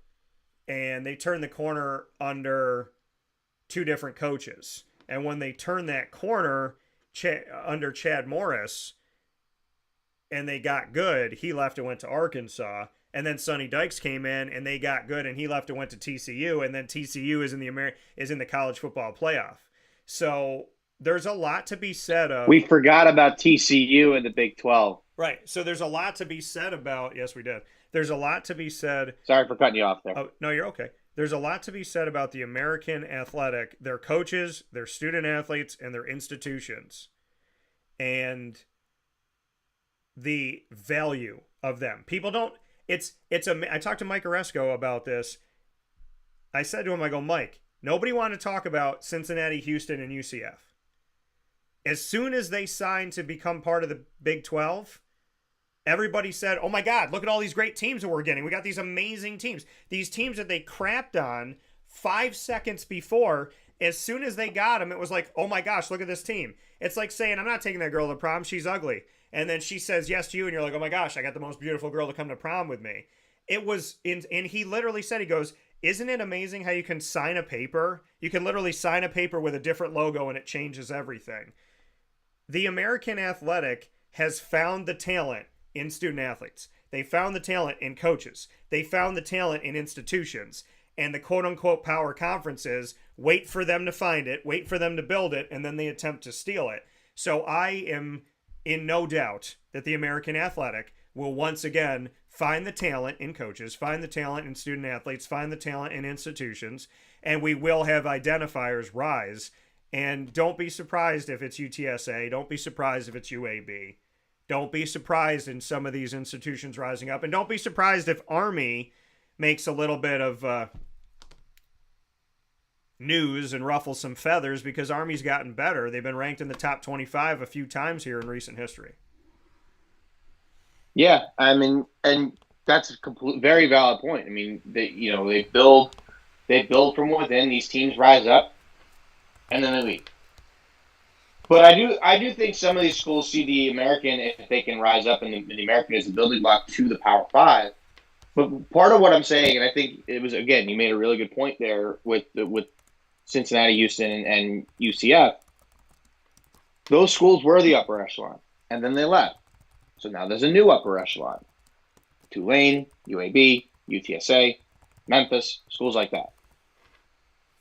and they turned the corner under 2 different coaches. And when they turned that corner under Chad Morris and they got good, he left and went to Arkansas. And then Sonny Dykes came in and they got good, and he left and went to TCU. And then TCU is in the college football playoff. So there's a lot to be said of. We forgot about TCU in the Big 12. Right. So there's a lot to be said about. Yes, we did. There's a lot to be said. Sorry for cutting you off there. Oh, no, you're okay. There's a lot to be said about the American Athletic, their coaches, their student athletes, and their institutions, and the value of them. People don't. I talked to Mike Oresco about this. I said to him, I go, Mike, nobody wanted to talk about Cincinnati, Houston, and UCF. As soon as they signed to become part of the Big 12, everybody said, oh my God, look at all these great teams that we're getting. We got these amazing teams. These teams that they crapped on 5 seconds before, as soon as they got them, it was like, oh my gosh, look at this team. It's like saying, I'm not taking that girl to prom. She's ugly. And then she says yes to you, and you're like, oh my gosh, I got the most beautiful girl to come to prom with me. It was, and he literally said, he goes, isn't it amazing how you can sign a paper? You can literally sign a paper with a different logo and it changes everything. The American Athletic has found the talent in student athletes. They found the talent in coaches. They found the talent in institutions. And the quote-unquote power conferences wait for them to find it, wait for them to build it, and then they attempt to steal it. So I am in no doubt that the American Athletic will once again find the talent in coaches, find the talent in student athletes, find the talent in institutions, and we will have identifiers rise. And don't be surprised if it's UTSA. Don't be surprised if it's UAB. Don't be surprised in some of these institutions rising up. And don't be surprised if Army makes a little bit of news and ruffles some feathers, because Army's gotten better. They've been ranked in the top 25 a few times here in recent history. Yeah, I mean, and that's a complete, very valid point. I mean, they build from within. These teams rise up, and then they leave. But I do think some of these schools see the American, if they can rise up, and the American is a building block to the Power Five. But part of what I'm saying, and I think it was, again, you made a really good point there with Cincinnati, Houston, and UCF. Those schools were the upper echelon, and then they left. So now there's a new upper echelon: Tulane, UAB, UTSA, Memphis, schools like that.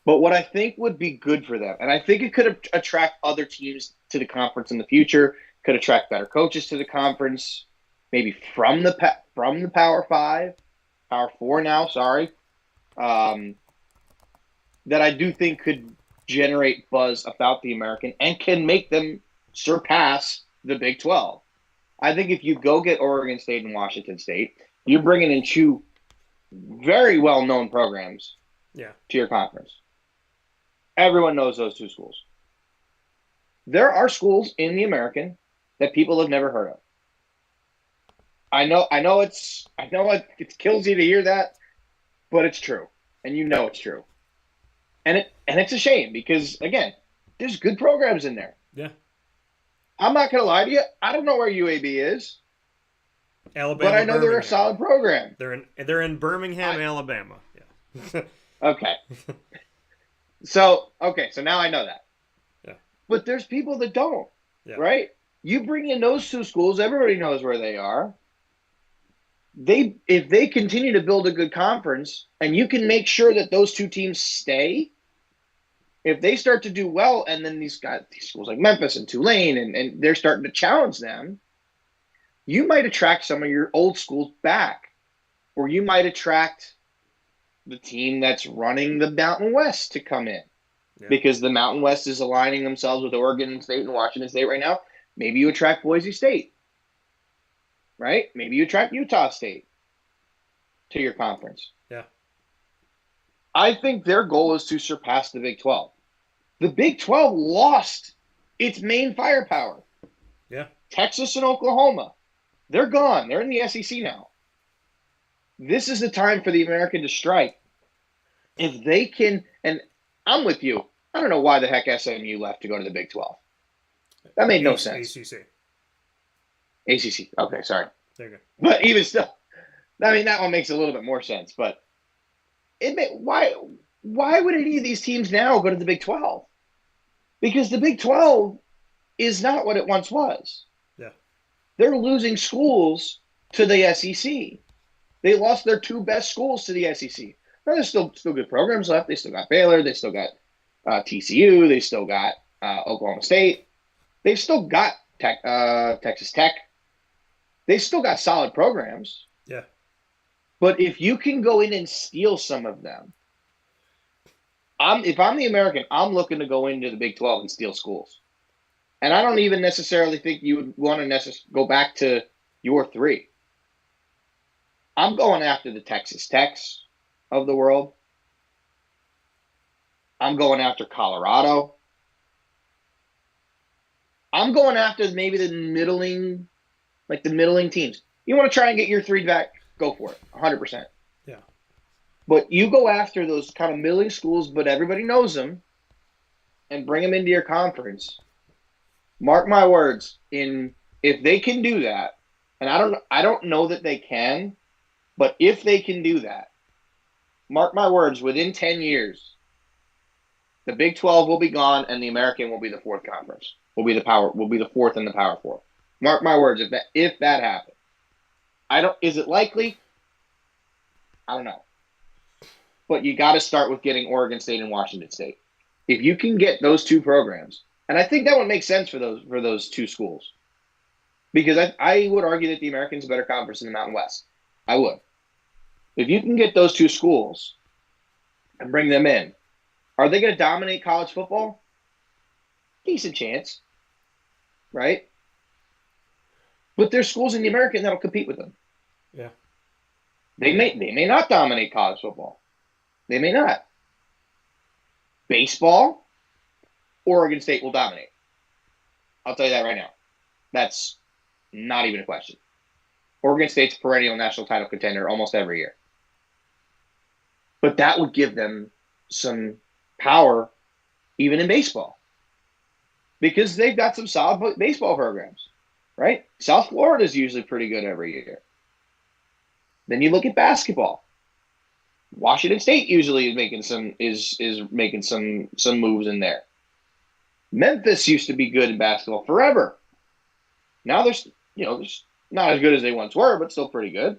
But what I think would be good for them, and I think it could attract other teams to the conference in the future, could attract better coaches to the conference, maybe from the Power Five, Power Four now. Sorry, that I do think could generate buzz about the American and can make them surpass the Big 12. I think if you go get Oregon State and Washington State, you're bringing in two very well-known programs Yeah. to your conference. Everyone knows those two schools. There are schools in the American that people have never heard of. I know it kills you to hear that, but it's true. And you know it's true. And it's a shame because, again, there's good programs in there. Yeah. I'm not going to lie to you. I don't know where UAB is, Alabama, but I know they're a Birmingham. solid program. They're in Birmingham, Alabama. Yeah. Okay. So now I know that. Yeah. But there's people that don't, Yeah. right? You bring in those two schools, everybody knows where they are. If they continue to build a good conference, and you can make sure that those two teams stay, if they start to do well, and then these schools like Memphis and Tulane, and they're starting to challenge them, you might attract some of your old schools back, or you might attract the team that's running the Mountain West to come in. Yeah. Because the Mountain West is aligning themselves with Oregon State and Washington State right now. Maybe you attract Boise State, right? Maybe you attract Utah State to your conference. Yeah. I think their goal is to surpass the Big 12. The Big 12 lost its main firepower. Yeah. Texas and Oklahoma, they're gone. They're in the SEC now. This is the time for the American to strike. If they can, and I'm with you. I don't know why the heck SMU left to go to the Big 12. That made no sense. ACC. ACC. Okay, sorry. There you go. But even still, I mean, that one makes a little bit more sense. But why would any of these teams now go to the Big 12? Because the Big 12 is not what it once was. Yeah. They're losing schools to the SEC. They lost their two best schools to the SEC. Now, there's still good programs left. They still got Baylor. They still got TCU. They still got Oklahoma State. They've still got Texas Tech. They've still got solid programs. Yeah. But if you can go in and steal some of them, if I'm the American, I'm looking to go into the Big 12 and steal schools. And I don't even necessarily think you would want to go back to your three. I'm going after the Texas Techs of the world. I'm going after Colorado. I'm going after maybe the middling teams. You want to try and get your three back, go for it, 100%. Yeah. But you go after those kind of middling schools, but everybody knows them, and bring them into your conference. Mark my words, if they can do that, and I don't know that they can, but if they can do that, mark my words, within 10 years, the Big 12 will be gone and the American will be the fourth conference. Will be the fourth in the Power Four. Mark my words, if that happens. Is it likely? I don't know. But you got to start with getting Oregon State and Washington State. If you can get those two programs, and I think that would make sense for those two schools. Because I would argue that the American's a better conference in the Mountain West. I would. If you can get those two schools and bring them in, are they going to dominate college football? Decent chance, right? But there's schools in the American that'll compete with them. Yeah. They may not dominate college football. They may not. Baseball, Oregon State will dominate. I'll tell you that right now. That's not even a question. Oregon State's a perennial national title contender almost every year. But that would give them some power even in baseball because they've got some solid baseball programs, right? South Florida is usually pretty good every year. Then you look at basketball. Washington State usually is making some moves in there. Memphis used to be good in basketball forever. Now there's not as good as they once were, but still pretty good.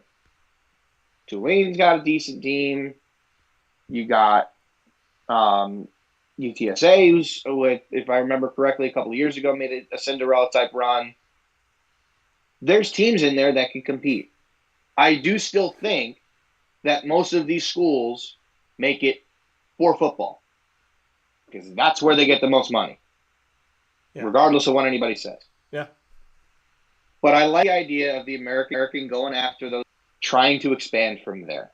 Tulane's got a decent team. You got UTSA, who's, if I remember correctly, a couple of years ago made a Cinderella type run. There's teams in there that can compete. I do still think that most of these schools make it for football because that's where they get the most money, regardless of what anybody says. Yeah. But I like the idea of the American going after those, trying to expand from there.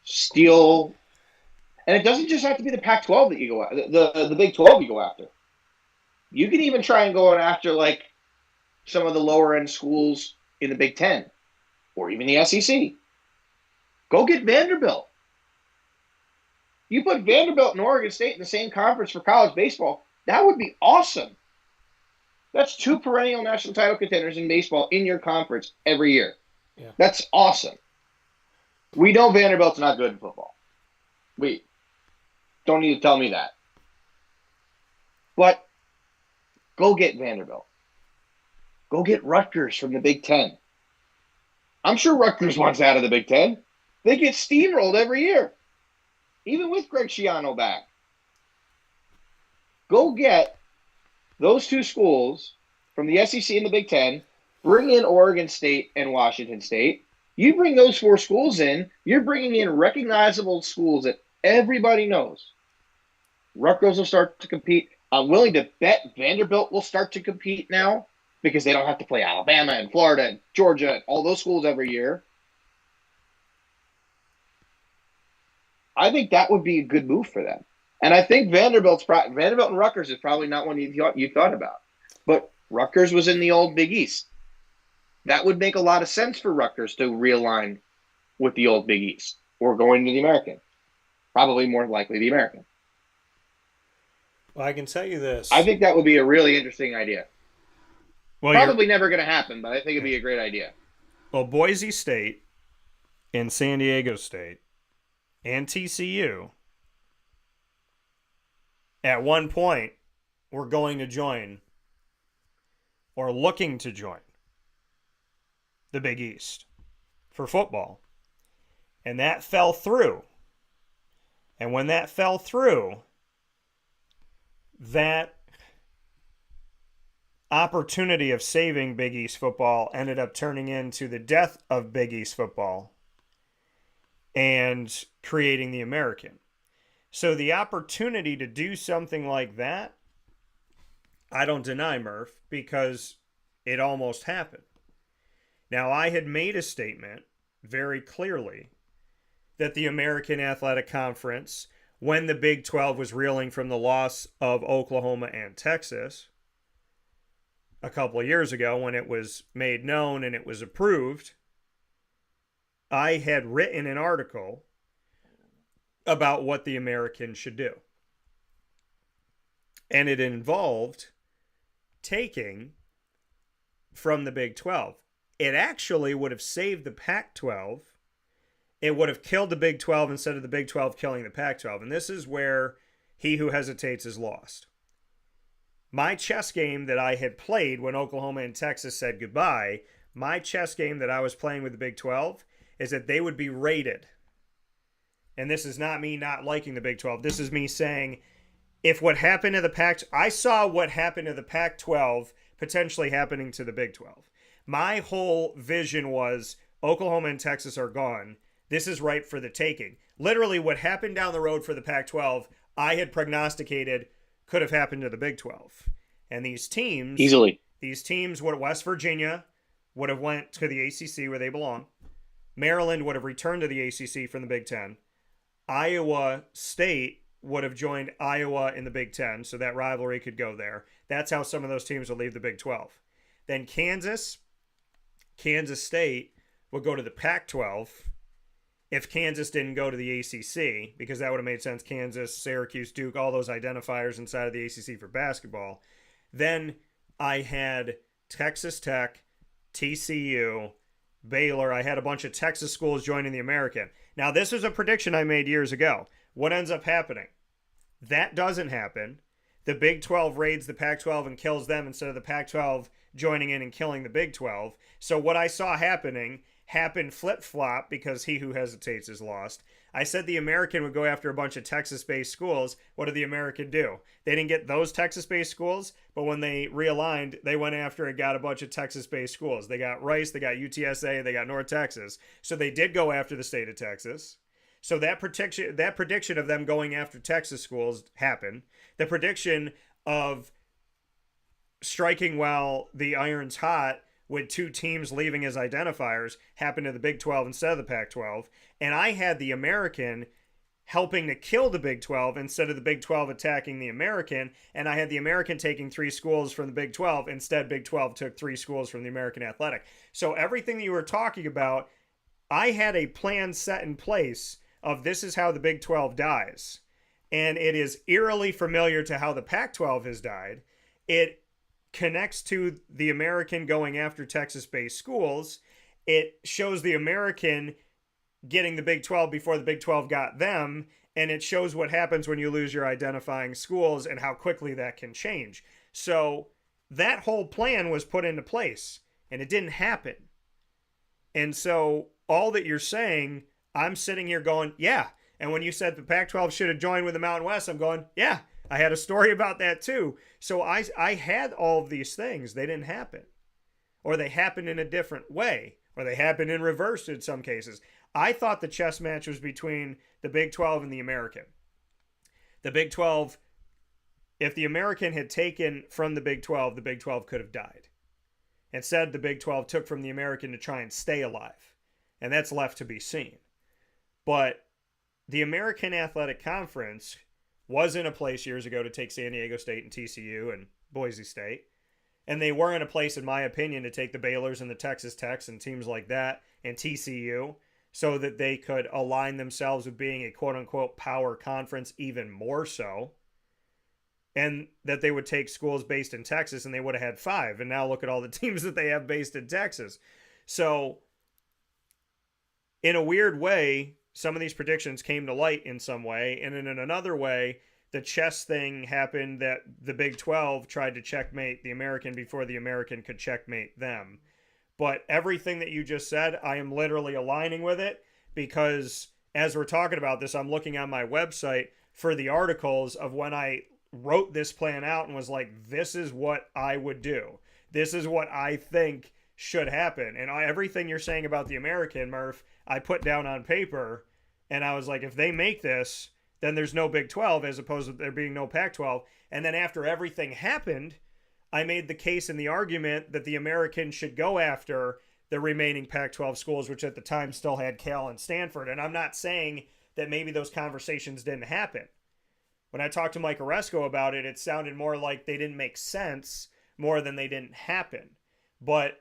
Steal, and it doesn't just have to be the Pac-12 that you go after, the Big 12 you go after. You can even try and go after like some of the lower end schools in the Big 10 or even the SEC. Go get Vanderbilt. You put Vanderbilt and Oregon State in the same conference for college baseball, that would be awesome. That's 2 perennial national title contenders in baseball in your conference every year. Yeah. That's awesome. We know Vanderbilt's not good in football. We don't need to tell me that. But go get Vanderbilt. Go get Rutgers from the Big 10. I'm sure Rutgers wants out of the Big 10. They get steamrolled every year, even with Greg Schiano back. Go get those 2 schools from the SEC and the Big 10, bring in Oregon State and Washington State. You bring those 4 schools in, you're bringing in recognizable schools that everybody knows. Rutgers will start to compete. I'm willing to bet Vanderbilt will start to compete now because they don't have to play Alabama and Florida and Georgia and all those schools every year. I think that would be a good move for them. And I think Vanderbilt and Rutgers is probably not one you thought about. But Rutgers was in the old Big East. That would make a lot of sense for Rutgers to realign with the old Big East or going to the American. Probably more likely the American. Well, I can tell you this. I think that would be a really interesting idea. Well, probably never going to happen, but I think it'd be a great idea. Well, Boise State and San Diego State and TCU at one point were going to join or looking to join the Big East for football. And that fell through. And when that fell through, that opportunity of saving Big East football ended up turning into the death of Big East football and creating the American. So the opportunity to do something like that, I don't deny, Murph, because it almost happened. Now, I had made a statement very clearly that the American Athletic Conference, when the Big 12 was reeling from the loss of Oklahoma and Texas a couple of years ago when it was made known and it was approved, I had written an article about what the American should do. And it involved taking from the Big 12. It actually would have saved the Pac-12. It would have killed the Big 12 instead of the Big 12 killing the Pac-12. And this is where he who hesitates is lost. My chess game that I had played when Oklahoma and Texas said goodbye, my chess game that I was playing with the Big 12 is that they would be rated. And this is not me not liking the Big 12. This is me saying, if what happened to the I saw what happened to the Pac-12 potentially happening to the Big 12. My whole vision was Oklahoma and Texas are gone. This is ripe for the taking. Literally what happened down the road for the Pac-12, I had prognosticated could have happened to the Big 12. And these teams, West Virginia would have went to the ACC where they belong. Maryland would have returned to the ACC from the Big 10. Iowa State would have joined Iowa in the Big 10, so that rivalry could go there. That's how some of those teams would leave the Big 12. Then Kansas Kansas State would go to the Pac-12 if Kansas didn't go to the ACC, because that would have made sense. Kansas, Syracuse, Duke, all those identifiers inside of the ACC for basketball. Then I had Texas Tech, TCU, Baylor. I had a bunch of Texas schools joining the American. Now, this is a prediction I made years ago. What ends up happening? That doesn't happen. The Big 12 raids the Pac-12 and kills them instead of the Pac-12 joining in and killing the Big 12. So what I saw happened flip-flop, because he who hesitates is lost. I said the American would go after a bunch of Texas-based schools. What did the American do? They didn't get those Texas-based schools, but when they realigned, they went after and got a bunch of Texas-based schools. They got Rice, they got UTSA, they got North Texas. So they did go after the state of Texas. So that prediction of them going after Texas schools happened. The prediction of striking while the iron's hot with two teams leaving as identifiers happened to the Big 12 instead of the Pac-12. And I had the American helping to kill the Big 12 instead of the Big 12 attacking the American. And I had the American taking 3 schools from the Big 12. Instead, Big 12 took 3 schools from the American Athletic. So everything that you were talking about, I had a plan set in place of this is how the Big 12 dies. And it is eerily familiar to how the Pac-12 has died. It connects to the American going after Texas-based schools. It shows the American getting the Big 12 before the Big 12 got them. And it shows what happens when you lose your identifying schools and how quickly that can change. So that whole plan was put into place, and it didn't happen. And so all that you're saying, I'm sitting here going, yeah. And when you said the Pac-12 should have joined with the Mountain West, I'm going, yeah, I had a story about that too. So I had all of these things. They didn't happen. Or they happened in a different way. Or they happened in reverse in some cases. I thought the chess match was between the Big 12 and the American. The Big 12, if the American had taken from the Big 12 could have died. Instead, the Big 12 took from the American to try and stay alive. And that's left to be seen. But the American Athletic Conference was in a place years ago to take San Diego State and TCU and Boise State. And they were in a place, in my opinion, to take the Baylors and the Texas Techs and teams like that and TCU so that they could align themselves with being a quote-unquote power conference even more so. And that they would take schools based in Texas and they would have had 5. And now look at all the teams that they have based in Texas. So in a weird way, some of these predictions came to light in some way. And in another way, the chess thing happened that the Big 12 tried to checkmate the American before the American could checkmate them. But everything that you just said, I am literally aligning with it, because as we're talking about this, I'm looking on my website for the articles of when I wrote this plan out and was like, this is what I would do. This is what I think should happen. And everything you're saying about the American, Murph, I put down on paper, and I was like, if they make this, then there's no Big 12 as opposed to there being no Pac-12. And then after everything happened, I made the case and the argument that the American should go after the remaining Pac-12 schools, which at the time still had Cal and Stanford. And I'm not saying that maybe those conversations didn't happen. When I talked to Mike Oresco about it, it sounded more like they didn't make sense more than they didn't happen. But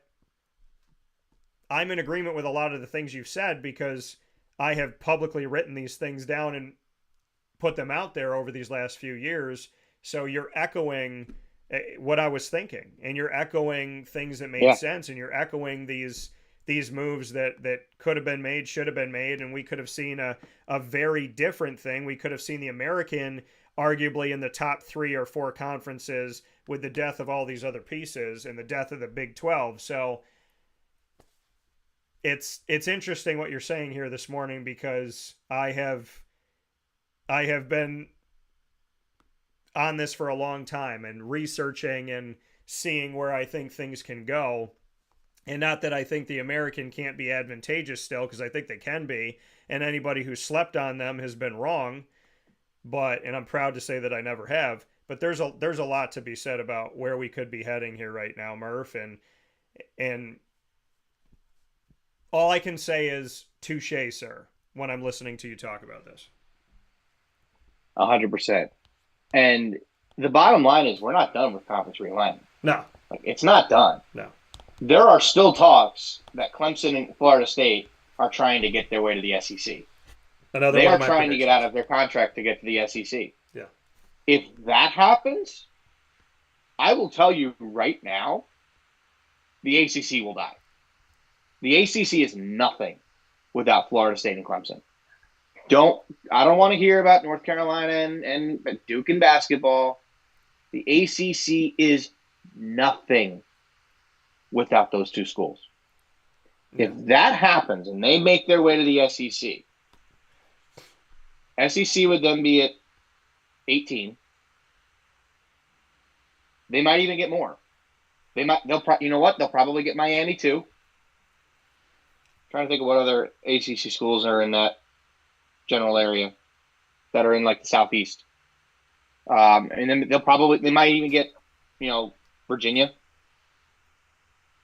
I'm in agreement with a lot of the things you've said, because I have publicly written these things down and put them out there over these last few years. So you're echoing what I was thinking, and you're echoing things that made sense, and you're echoing these moves that could have been made, should have been made, and we could have seen a very different thing. We could have seen the American arguably in the top 3 or 4 conferences with the death of all these other pieces and the death of the Big 12. So it's interesting what you're saying here this morning, because I have been on this for a long time and researching and seeing where I think things can go. And not that I think the American can't be advantageous still, because I think they can be, and anybody who slept on them has been wrong. And I'm proud to say that I never have. But there's a lot to be said about where we could be heading here right now, Murph, and all I can say is touche, sir, when I'm listening to you talk about this. 100%. And the bottom line is we're not done with conference realignment. No. It's not done. No. there are still talks that Clemson and Florida State are trying to get their way to the SEC. Another They one are of my trying to get predictions. out of their contract to get to the SEC. Yeah. If that happens, I will tell you right now, the ACC will die. The ACC is nothing without Florida State and Clemson. I don't want to hear about North Carolina and Duke in basketball. The ACC is nothing without those two schools. Yeah. If that happens and they make their way to the SEC, SEC would then be at 18. They might even get more. You know what? They'll probably get Miami too. Trying to think of what other ACC schools are in that general area that are in like the Southeast. And then they might even get, Virginia.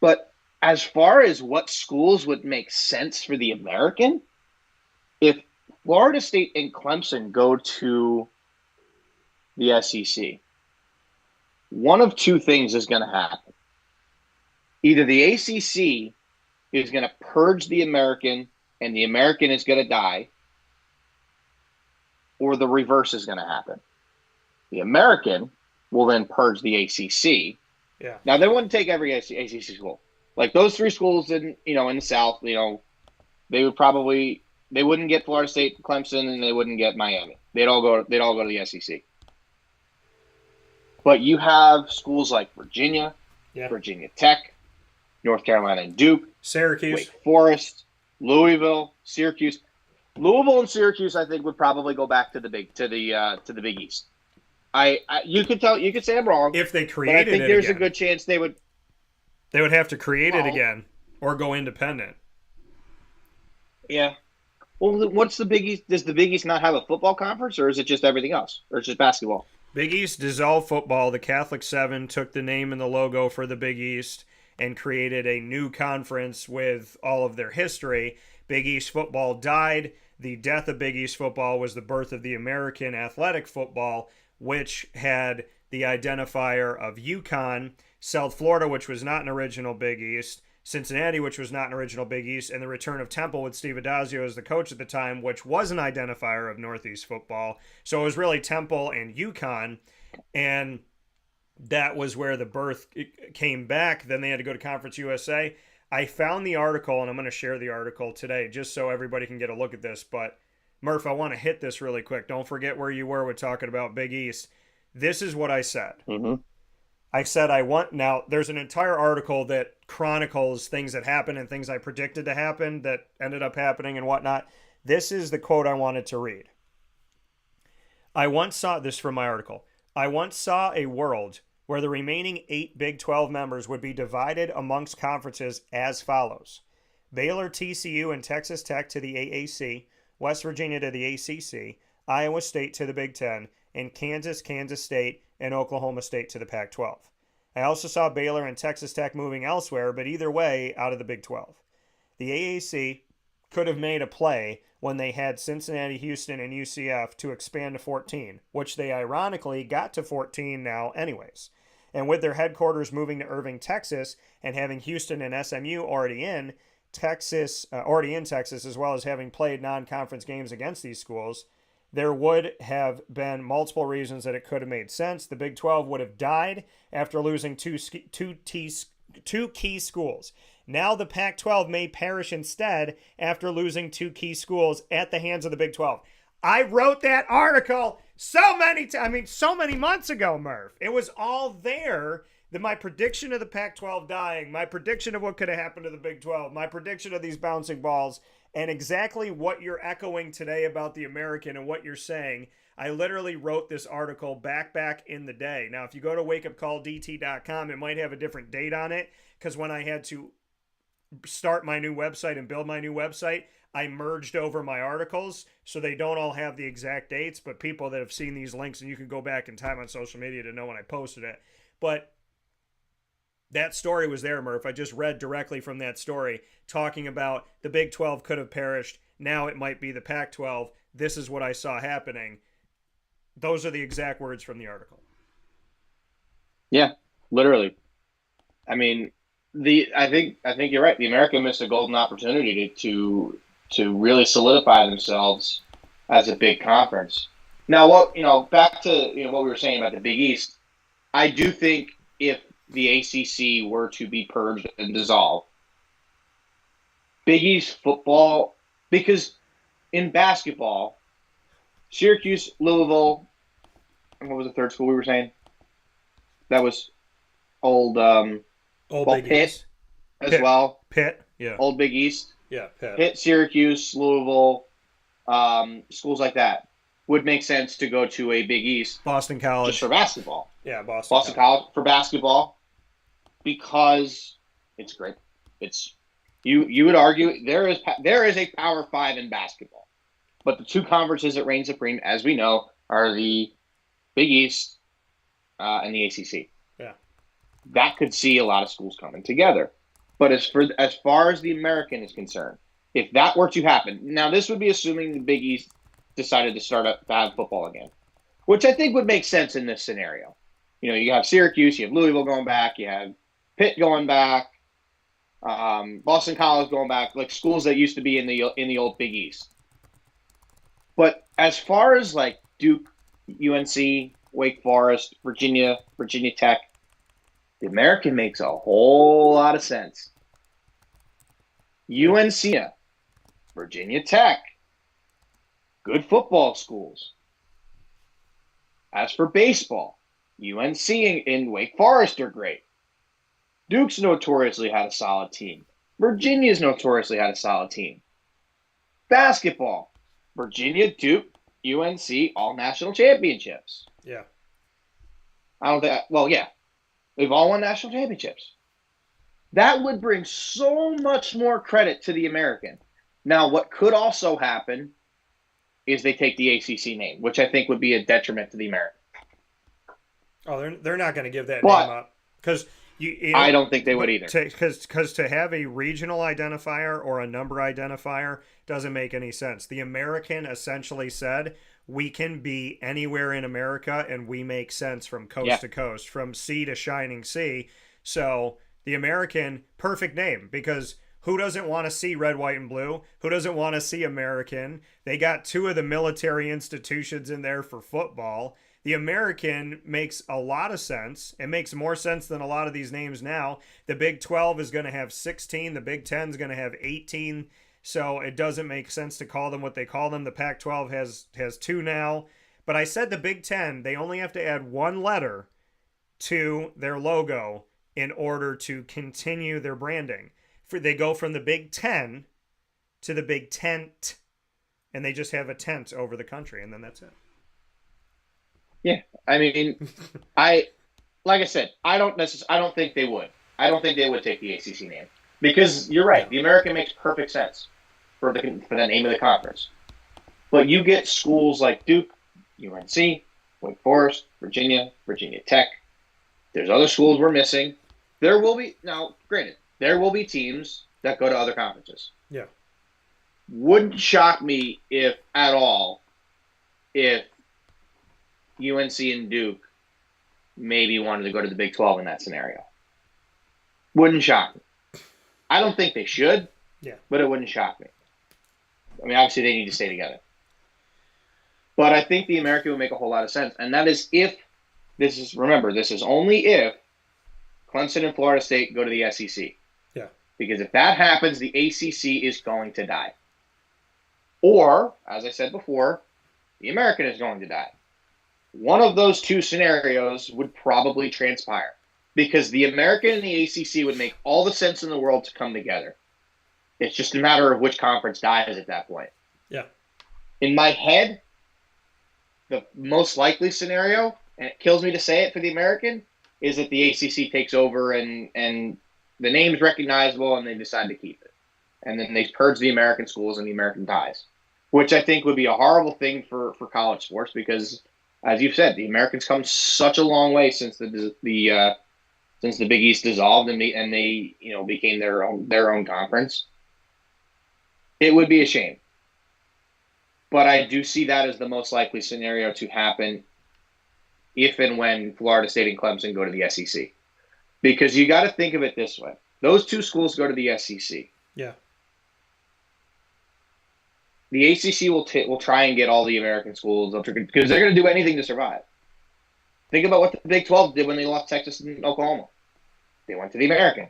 But as far as what schools would make sense for the American, if Florida State and Clemson go to the SEC, one of two things is going to happen. Either the ACC is going to purge the American and the American is going to die, or the reverse is going to happen. The American will then purge the ACC. Yeah. Now, they wouldn't take every ACC school. Like those three schools in the South, they wouldn't get Florida State, Clemson, and they wouldn't get Miami. They'd all go to the SEC. But you have schools like Virginia, Virginia Tech, North Carolina and Duke, Syracuse, Wake Forest, Louisville, Syracuse. Louisville and Syracuse, I think, would probably go back to the Big East. You could say I'm wrong. if they But I created think it there's again. a good chance they would. They would have to create it Well- again or go independent. Yeah. Well, what's the Big East? Does the Big East not have a football conference, or is it just everything else, or it's just basketball? Big East dissolved football. The Catholic Seven took the name and the logo for the Big East and created a new conference with all of their history. Big East football died. The death of Big East football was the birth of the American athletic football, which had the identifier of UConn, South Florida, which was not an original Big East, Cincinnati, which was not an original Big East, and the return of Temple with Steve Adazio as the coach at the time, which was an identifier of Northeast football. So it was really Temple and UConn, and that was where the birth came back. Then they had to go to Conference USA. I found the article, and I'm going to share the article today just so everybody can get a look at this. But, Murph, I want to hit this really quick. Don't forget where you were with talking about Big East. This is what I said. Mm-hmm. I said now there's an entire article that chronicles things that happened and things I predicted to happen that ended up happening and whatnot. This is the quote I wanted to read. I once saw this from my article. I once saw a world where the remaining 8 Big 12 members would be divided amongst conferences as follows. Baylor, TCU, and Texas Tech to the AAC, West Virginia to the ACC, Iowa State to the Big Ten, and Kansas State, and Oklahoma State to the Pac-12. I also saw Baylor and Texas Tech moving elsewhere, but either way, out of the Big 12. The AAC could have made a play when they had Cincinnati, Houston, and UCF to expand to 14, which they ironically got to 14 now anyways. And with their headquarters moving to Irving, Texas, and having Houston and SMU already in Texas, as well as having played non-conference games against these schools, there would have been multiple reasons that it could have made sense. The Big 12 would have died after losing two key schools. Now the Pac-12 may perish instead after losing 2 key schools at the hands of the Big 12. I wrote that article so many months ago, Murph. It was all there. My prediction of the Pac-12 dying, my prediction of what could have happened to the Big 12, my prediction of these bouncing balls, and exactly what you're echoing today about the American and what you're saying. I literally wrote this article back in the day. Now, if you go to wakeupcalldt.com, it might have a different date on it, because when I had to start my new website and build my new website, I merged over my articles so they don't all have the exact dates, but people that have seen these links, and you can go back in time on social media to know when I posted it. But that story was there, Murph. I just read directly from that story talking about the Big 12 could have perished. Now it might be the Pac-12. This is what I saw happening. Those are the exact words from the article. Yeah, literally. I mean, I think you're right. The American missed a golden opportunity to really solidify themselves as a big conference. Now, back to what we were saying about the Big East. I do think if the ACC were to be purged and dissolved, Big East football, because in basketball, Syracuse, Louisville, and what was the third school we were saying? That was old. Old Well, Big Pitt East. as well. Pitt. Yeah. Old Big East. Yeah. Pitt. Pitt, Syracuse, Louisville, schools like that would make sense to go to a Big East Boston College. just for basketball. Yeah, Boston College for basketball because it's great. It's you would argue there is a Power 5 in basketball, but the two conferences that reign supreme, as we know, are the Big East and the ACC. Yeah, that could see a lot of schools coming together. But as far as the American is concerned, if that were to happen, now this would be assuming the Big East decided to to have football again, which I think would make sense in this scenario. You have Syracuse, you have Louisville going back, you have Pitt going back, Boston College going back, like schools that used to be in the old Big East. But as far as like Duke, UNC, Wake Forest, Virginia Tech, the American makes a whole lot of sense. UNC, Virginia Tech, good football schools. As for baseball, UNC and Wake Forest are great. Duke's notoriously had a solid team. Virginia's notoriously had a solid team. Basketball, Virginia, Duke, UNC, all national championships. Yeah. They've all won national championships. That would bring so much more credit to the American. Now, what could also happen is they take the ACC name, which I think would be a detriment to the American. Oh, they're not going to give that name up because I don't think they would either. Because to have a regional identifier or a number identifier doesn't make any sense. The American essentially said we can be anywhere in America and we make sense from coast to coast, from sea to shining sea. So the American, perfect name, because who doesn't want to see red, white, and blue? Who doesn't want to see American? They got two of the military institutions in there for football. The American makes a lot of sense. It makes more sense than a lot of these names now. The Big 12 is going to have 16. The Big 10 is going to have 18. So it doesn't make sense to call them what they call them. The Pac-12 has 2 now. But I said the Big 10, they only have to add 1 letter to their logo in order to continue their branding. They go from the Big 10 to the Big Tent, and they just have a tent over the country, and then that's it. Yeah, I mean, like I said, I don't think they would. I don't think they would take the ACC name because you're right. The American makes perfect sense for the name of the conference. But you get schools like Duke, UNC, Wake Forest, Virginia Tech. There's other schools we're missing. There will be there will be teams that go to other conferences. Yeah, wouldn't shock me if UNC and Duke maybe wanted to go to the Big 12 in that scenario. Wouldn't shock me. I don't think they should, but it wouldn't shock me. I mean, obviously they need to stay together. But I think the American would make a whole lot of sense. And that is this is only if Clemson and Florida State go to the SEC. Yeah. Because if that happens, the ACC is going to die. Or, as I said before, the American is going to die. One of those two scenarios would probably transpire because the American and the ACC would make all the sense in the world to come together. It's just a matter of which conference dies at that point. Yeah. In my head, the most likely scenario, and it kills me to say it for the American, is that the ACC takes over and the name's recognizable and they decide to keep it. And then they purge the American schools and the American dies, which I think would be a horrible thing for college sports because, as you've said, the Americans come such a long way since the Big East dissolved and they became their own conference. It would be a shame, but I do see that as the most likely scenario to happen if and when Florida State and Clemson go to the SEC, because you got to think of it this way: Those two schools go to the SEC. Yeah. The ACC will try and get all the American schools because they're going to do anything to survive. Think about what the Big 12 did when they lost Texas and Oklahoma. They went to the American.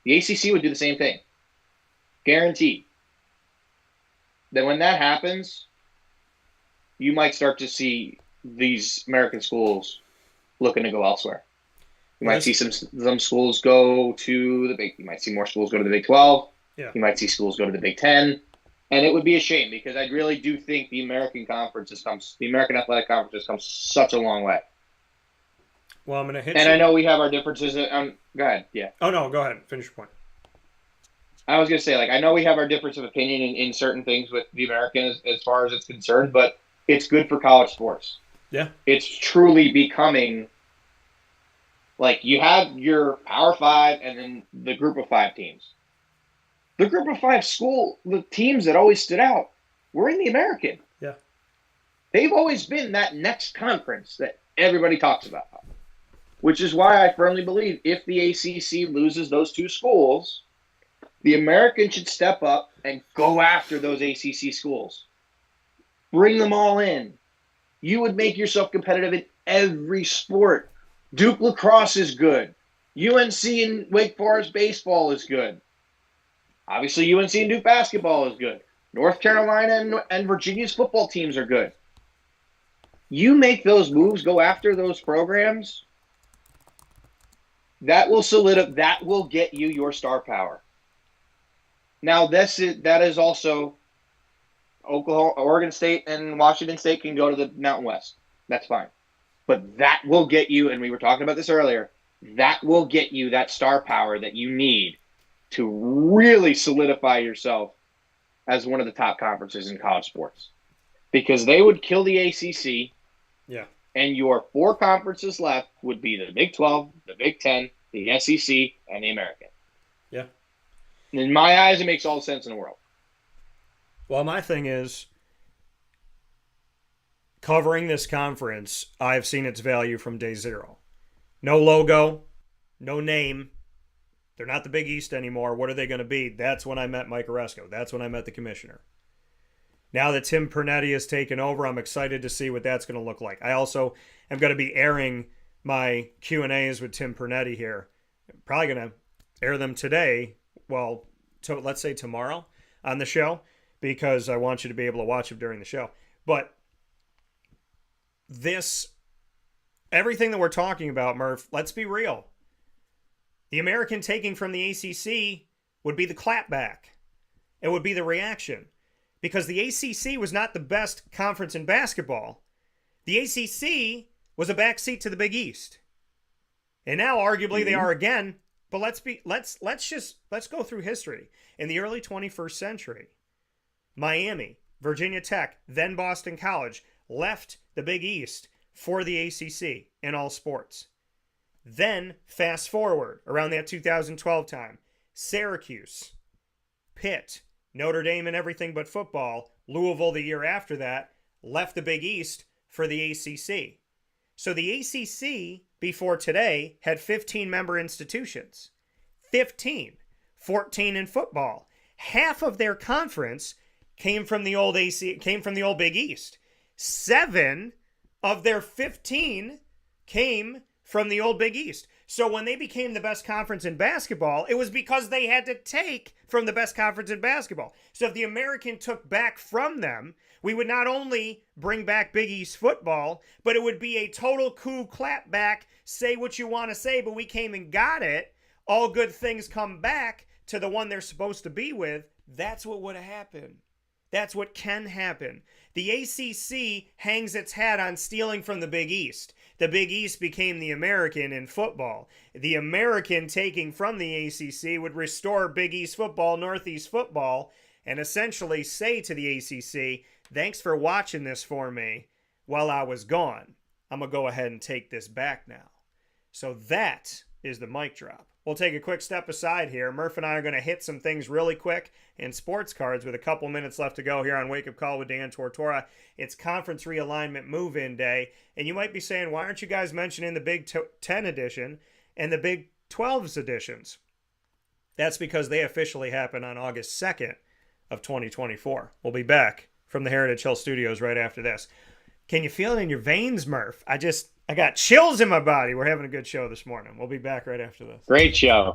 The ACC would do the same thing. Guaranteed. Then when that happens, you might start to see these American schools looking to go elsewhere. You might see some schools go to the Big. You might see more schools go to the Big 12. Yeah. You might see schools go to the Big 10, and it would be a shame because I really do think the American Athletic Conference has come such a long way. Well, I'm going to hit. And you. I know we have our differences. Go ahead. Yeah. Oh no, go ahead. Finish your point. I was going to say, I know we have our difference of opinion in certain things with the American as far as it's concerned, but it's good for college sports. Yeah. It's truly becoming. You have your Power 5 and then the Group of 5 teams. The Group of 5 the teams that always stood out were in the American. Yeah. They've always been that next conference that everybody talks about, which is why I firmly believe if the ACC loses those two schools, the American should step up and go after those ACC schools. Bring them all in. You would make yourself competitive in every sport. Duke lacrosse is good. UNC and Wake Forest baseball is good. Obviously, UNC and Duke basketball is good. North Carolina and Virginia's football teams are good. You make those moves, go after those programs, that will get you your star power. Now, that is also Oregon State and Washington State can go to the Mountain West. That's fine. But that will get you, and we were talking about this earlier, that will get you that star power that you need to really solidify yourself as one of the top conferences in college sports. Because they would kill the ACC, yeah, and your 4 conferences left would be the Big 12, the Big 10, the SEC, and the American. Yeah. In my eyes, it makes all the sense in the world. Well, my thing is, covering this conference, I've seen its value from day zero. No logo, no name. They're not the Big East anymore. What are they going to be? That's when I met Mike Oresco. That's when I met the commissioner. Now that Tim Pernetti has taken over, I'm excited to see what that's going to look like. I also am going to be airing my Q&As with Tim Pernetti here. Probably going to air them today, let's say tomorrow on the show, because I want you to be able to watch them during the show. But everything that we're talking about, Murph, let's be real. The American taking from the ACC would be the clapback. It would be the reaction. Because the ACC was not the best conference in basketball. The ACC was a backseat to the Big East. And now arguably they are again, but let's go through history. In the early 21st century, Miami, Virginia Tech, then Boston College left the Big East for the ACC in all sports. Then, fast forward, around that 2012 time, Syracuse, Pitt, Notre Dame in everything but football, Louisville the year after that, left the Big East for the ACC. So the ACC, before today, had 15 member institutions. 15. 14 in football. Half of their conference came from the old Big East. 7 of their 15 came from the old Big East. So when they became the best conference in basketball, it was because they had to take from the best conference in basketball. So if the American took back from them, we would not only bring back Big East football, but it would be a total coup clapback, say what you want to say, but we came and got it. All good things come back to the one they're supposed to be with. That's what would have happened. That's what can happen. The ACC hangs its hat on stealing from the Big East. The Big East became the American in football. The American taking from the ACC would restore Big East football, Northeast football, and essentially say to the ACC, thanks for watching this for me while I was gone. I'm going to go ahead and take this back now. So that is the mic drop. We'll take a quick step aside here. Murph and I are going to hit some things really quick in sports cards with a couple minutes left to go here on Wake Up Call with Dan Tortora. It's Conference Realignment Move-In Day. And you might be saying, why aren't you guys mentioning the Big 10 edition and the Big 12's editions? That's because they officially happen on August 2nd of 2024. We'll be back from the Heritage Hill Studios right after this. Can you feel it in your veins, Murph? I got chills in my body. We're having a good show this morning. We'll be back right after this. Great show.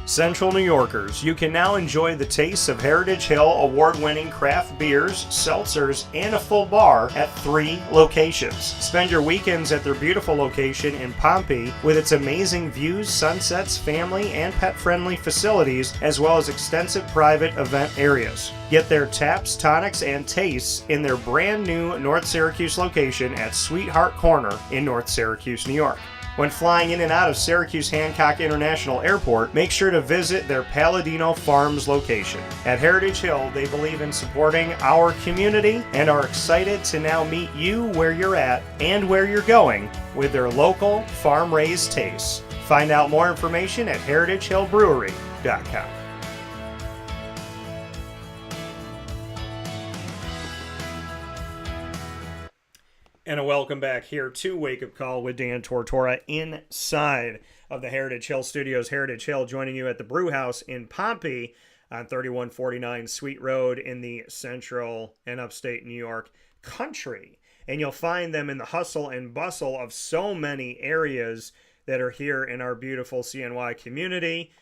Central New Yorkers, you can now enjoy the taste of Heritage Hill award-winning craft beers, seltzers, and a full bar at 3 locations. Spend your weekends at their beautiful location in Pompey with its amazing views, sunsets, family, and pet-friendly facilities, as well as extensive private event areas. Get their taps, tonics, and tastes in their brand new North Syracuse location at Sweetheart Corner in North Syracuse, New York. When flying in and out of Syracuse Hancock International Airport, make sure to visit their Palladino Farms location. At Heritage Hill, they believe in supporting our community and are excited to now meet you where you're at and where you're going with their local farm-raised tastes. Find out more information at heritagehillbrewery.com. And a welcome back here to Wake Up Call with Dan Tortora inside of the Heritage Hill Studios. Heritage Hill joining you at the Brew House in Pompey on 3149 Sweet Road in the central and upstate New York country. And you'll find them in the hustle and bustle of so many areas that are here in our beautiful CNY community.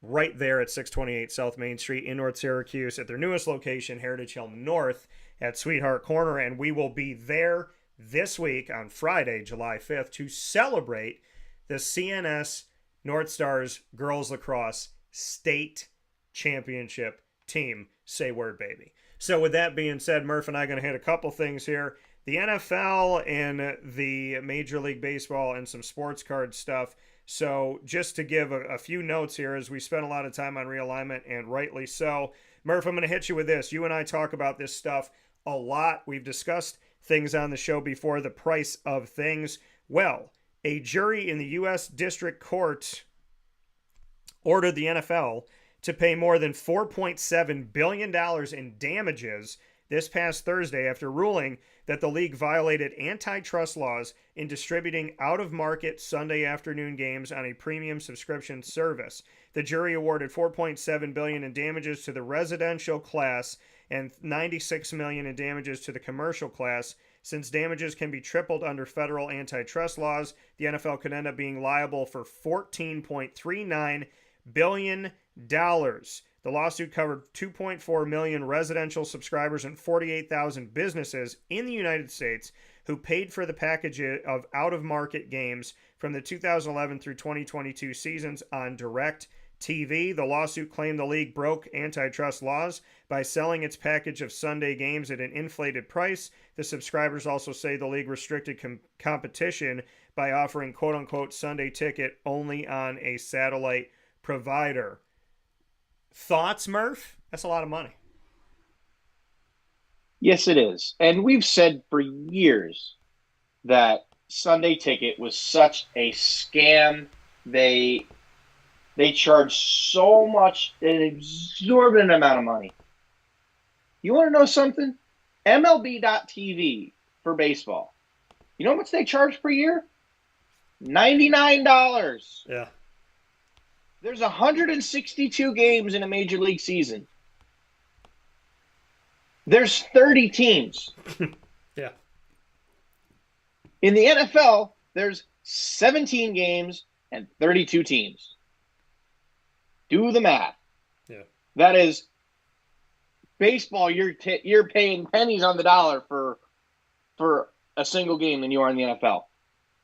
Right there at 628 South Main Street in North Syracuse at their newest location, Heritage Hill North at Sweetheart Corner. And we will be there this week on Friday, July 5th, to celebrate the CNS North Stars Girls Lacrosse State Championship team. Say word, baby. So with that being said, Murph and I are going to hit a couple things here. The NFL and the Major League Baseball and some sports card stuff. So just to give a few notes here, as we spent a lot of time on realignment, and rightly so. Murph, I'm going to hit you with this. You and I talk about this stuff a lot. We've discussed things on the show before, the price of things. Well, a jury in the U.S. District Court ordered the NFL to pay more than $4.7 billion in damages this past Thursday after ruling that the league violated antitrust laws in distributing out-of-market Sunday afternoon games on a premium subscription service. The jury awarded $4.7 billion in damages to the residential class and $96 million in damages to the commercial class. Since damages can be tripled under federal antitrust laws, the NFL could end up being liable for $14.39 billion. The lawsuit covered 2.4 million residential subscribers and 48,000 businesses in the United States who paid for the package of out-of-market games from the 2011 through 2022 seasons on direct TV. The lawsuit claimed the league broke antitrust laws by selling its package of Sunday games at an inflated price. The subscribers also say the league restricted competition by offering quote-unquote Sunday ticket only on a satellite provider. Thoughts, Murph? That's a lot of money. Yes, it is. And we've said for years that Sunday ticket was such a scam. They charge so much, an exorbitant amount of money. You want to know something? MLB.TV for baseball. You know how much they charge per year? $99. Yeah. There's 162 games in a major league season. There's 30 teams. Yeah. In the NFL, there's 17 games and 32 teams. Do the math. Yeah. That is baseball. You're paying pennies on the dollar for a single game than you are in the NFL.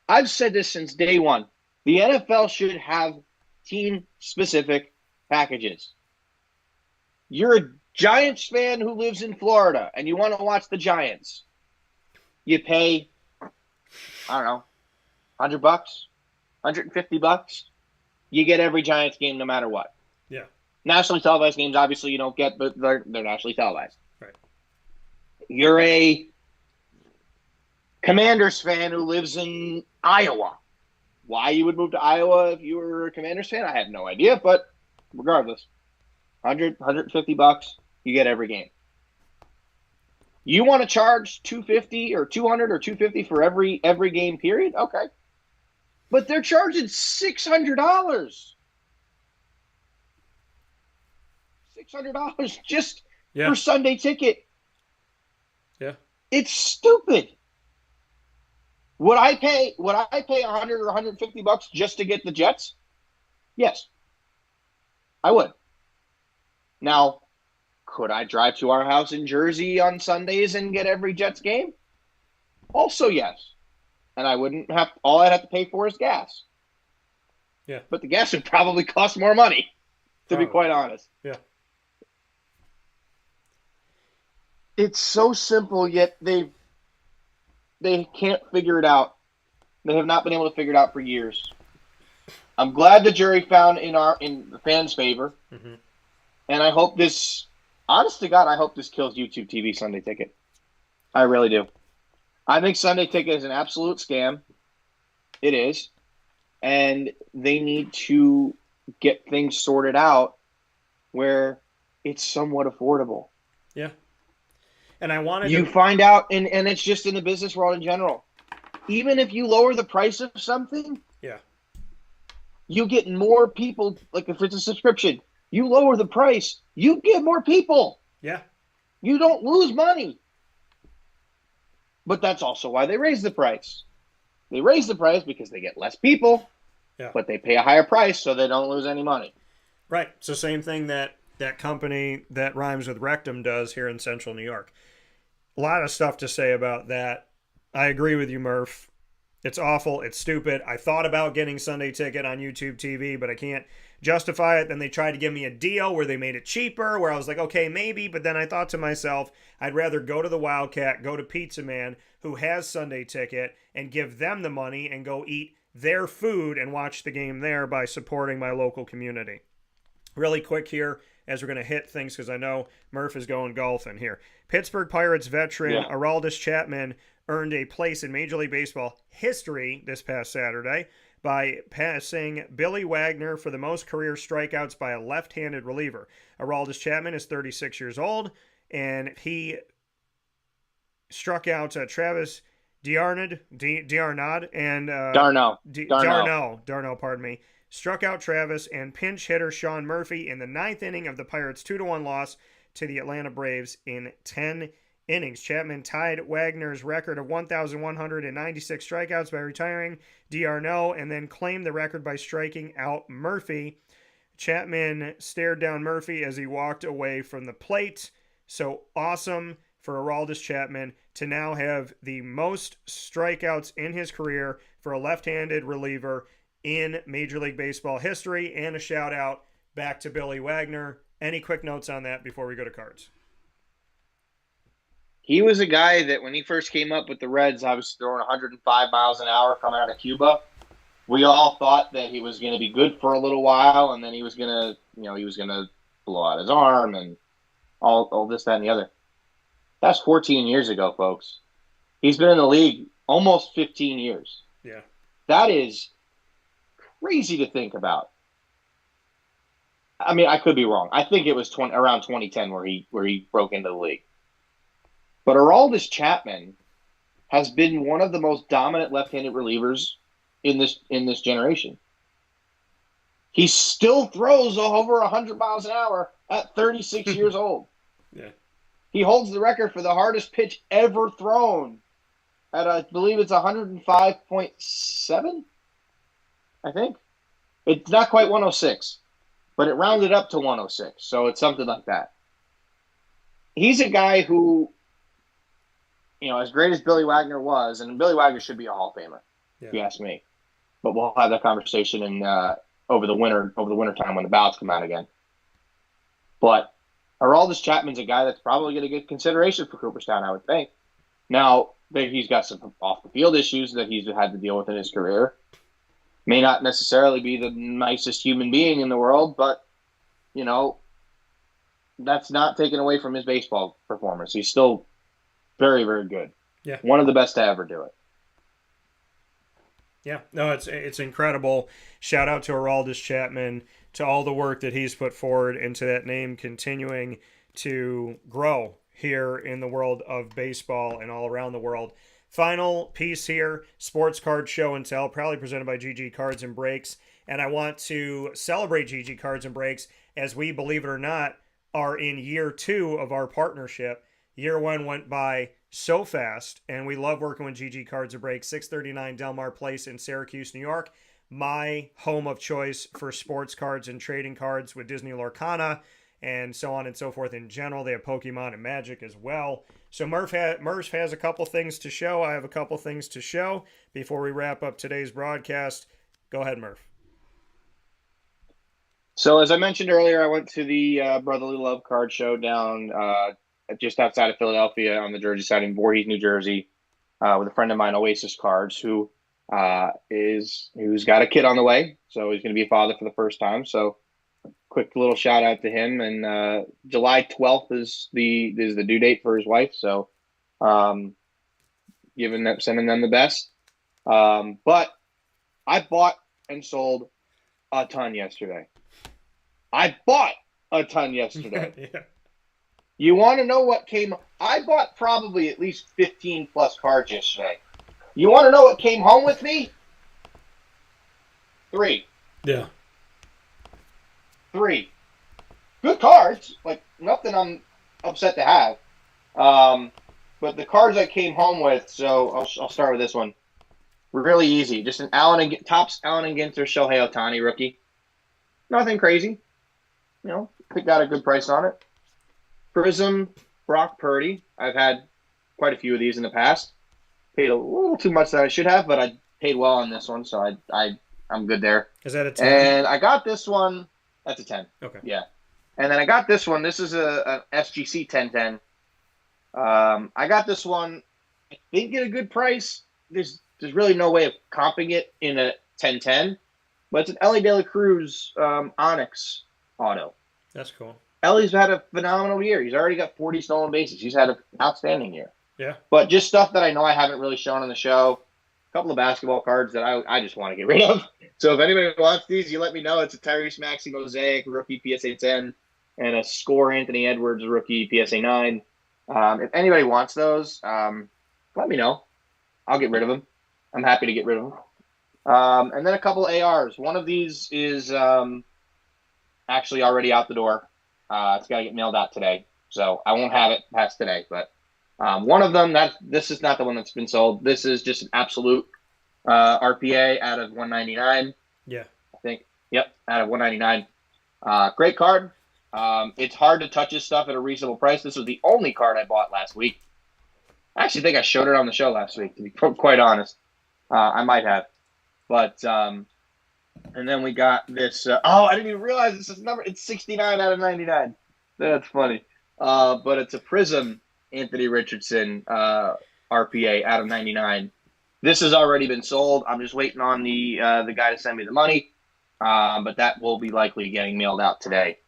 I've said this since day one. The NFL should have team-specific packages. You're a Giants fan who lives in Florida and you want to watch the Giants. You pay, I don't know, $100, $150. You get every Giants game no matter what. Yeah. Nationally televised games, obviously, you don't get, but they're nationally televised. Right. You're a Commanders fan who lives in Iowa. Why you would move to Iowa if you were a Commanders fan, I have no idea. But regardless, $150, you get every game. You want to charge $250 or $200 or $250 for every game period? Okay. But they're charging $600. $600 just for Sunday ticket. Yeah. It's stupid. Would I pay $100 or $150 just to get the Jets? Yes. I would. Now, could I drive to our house in Jersey on Sundays and get every Jets game? Also, yes. And I wouldn't have, all I'd have to pay for is gas. Yeah. But the gas would probably cost more money, to be quite honest. Yeah. It's so simple, yet they can't figure it out. They have not been able to figure it out for years. I'm glad the jury found in the fans' favor. Mm-hmm. And I hope this, honest to God, I hope this kills YouTube TV Sunday Ticket. I really do. I think Sunday Ticket is an absolute scam. It is. And they need to get things sorted out where it's somewhat affordable. Yeah. And I wanted You find out, and it's just in the business world in general. Even if you lower the price of something, you get more people. Like if it's a subscription, you lower the price, you get more people. Yeah. You don't lose money. But that's also why they raise the price. They raise the price because they get less people, but they pay a higher price so they don't lose any money. Right. So same thing that company that rhymes with rectum does here in Central New York. A lot of stuff to say about that. I agree with you, Murph. It's awful. It's stupid. I thought about getting Sunday Ticket on YouTube TV, but I can't justify it. Then they tried to give me a deal where they made it cheaper, where I was like, okay, maybe. But then I thought to myself, I'd rather go to the Wildcat, go to Pizza Man, who has Sunday Ticket, and give them the money and go eat their food and watch the game there by supporting my local community. Really quick here, as we're going to hit things, because I know Murph is going golfing here. Pittsburgh Pirates veteran Aroldis Chapman earned a place in Major League Baseball history this past Saturday by passing Billy Wagner for the most career strikeouts by a left-handed reliever. Aroldis Chapman is 36 years old, and he struck out Travis D'Arnaud and D'Arnaud, pardon me. Struck out Travis and pinch hitter Sean Murphy in the ninth inning of the Pirates' 2-1 loss to the Atlanta Braves in 10 innings. Chapman tied Wagner's record of 1,196 strikeouts by retiring D'Arnaud and then claimed the record by striking out Murphy. Chapman stared down Murphy as he walked away from the plate. So awesome for Aroldis Chapman to now have the most strikeouts in his career for a left-handed reliever in Major League Baseball history, and a shout out back to Billy Wagner. Any quick notes on that before we go to cards? He was a guy that when he first came up with the Reds, I was throwing 105 miles an hour coming out of Cuba. We all thought that he was going to be good for a little while, and then he was going to, blow out his arm and all this, that, and the other. That's 14 years ago, folks. He's been in the league almost 15 years. Yeah. That is crazy to think about. I mean, I could be wrong. I think it was around 2010 where he broke into the league. But Aroldis Chapman has been one of the most dominant left-handed relievers in this generation. He still throws over 100 miles an hour at 36 years old. Yeah. He holds the record for the hardest pitch ever thrown at, I believe it's 105.7, I think. It's not quite 106, but it rounded up to 106, so it's something like that. He's a guy who, as great as Billy Wagner was, and Billy Wagner should be a Hall of Famer, if you ask me. But we'll have that conversation over the winter time when the ballots come out again. But Aroldis Chapman's a guy that's probably going to get consideration for Cooperstown, I would think. Now, he's got some off-the-field issues that he's had to deal with in his career. May not necessarily be the nicest human being in the world, but, that's not taken away from his baseball performance. He's still very, very good. Yeah. One of the best to ever do it. Yeah. No, it's incredible. Shout out to Aroldis Chapman, to all the work that he's put forward into that name continuing to grow here in the world of baseball and all around the world. Final piece here, Sports Card Show and Tell, proudly presented by GG Cards and Breaks. And I want to celebrate GG Cards and Breaks as we, believe it or not, are in year 2 of our partnership. Year 1 went by so fast, and we love working with GG Cards and Breaks, 639 Delmar Place in Syracuse, New York. My home of choice for sports cards and trading cards with Disney Lorcana and so on and so forth in general. They have Pokemon and Magic as well. So Murph has a couple things to show. I have a couple things to show before we wrap up today's broadcast. Go ahead, Murph. So as I mentioned earlier, I went to the Brotherly Love Card Show down just outside of Philadelphia on the Jersey side in Voorhees, New Jersey, with a friend of mine, Oasis Cards, who's got a kid on the way. So he's going to be a father for the first time. So quick little shout out to him. And July 12th is the due date for his wife. So sending them the best. But I bought and sold a ton yesterday. Yeah. You want to know what came? I bought probably at least 15 plus cards yesterday. You want to know what came home with me? 3. Yeah. 3. Good cards. Like, nothing I'm upset to have. But the cards I came home with, so I'll start with this one. Really easy. Just an Topps Allen and Ginter Shohei Ohtani rookie. Nothing crazy. You know, got a good price on it. Prism Brock Purdy. I've had quite a few of these in the past. Paid a little too much that I should have, but I paid well on this one, so I'm good there. Is that a 10? And I got this one. That's a 10. Okay. Yeah. And then I got this one. This is an SGC 1010. I got this one, I think, at a good price. There's really no way of comping it in a 1010, but it's an Ellie De La Cruz Onyx auto. That's cool. Ellie's had a phenomenal year. He's already got 40 stolen bases. He's had an outstanding year. Yeah. But just stuff that I know I haven't really shown on the show. A couple of basketball cards that I just want to get rid of. So if anybody wants these, you let me know. It's a Tyrese Maxey Mosaic rookie PSA 10 and a Score Anthony Edwards rookie PSA 9. If anybody wants those, let me know. I'll get rid of them. I'm happy to get rid of them. And then a couple of ARs. One of these is actually already out the door. It's got to get mailed out today. So I won't have it past today. But one of them, this is not the one that's been sold. This is just an absolute RPA out of 199. Yeah. I think. Yep, out of 199. Great card. It's hard to touch his stuff at a reasonable price. This was the only card I bought last week. I actually think I showed it on the show last week, to be quite honest. I might have. But, and then we got this. I didn't even realize this is number. It's 69 out of 99. That's funny. But it's a Prism Anthony Richardson RPA out of 99. This has already been sold. I'm just waiting on the guy to send me the money. But that will be likely getting mailed out today.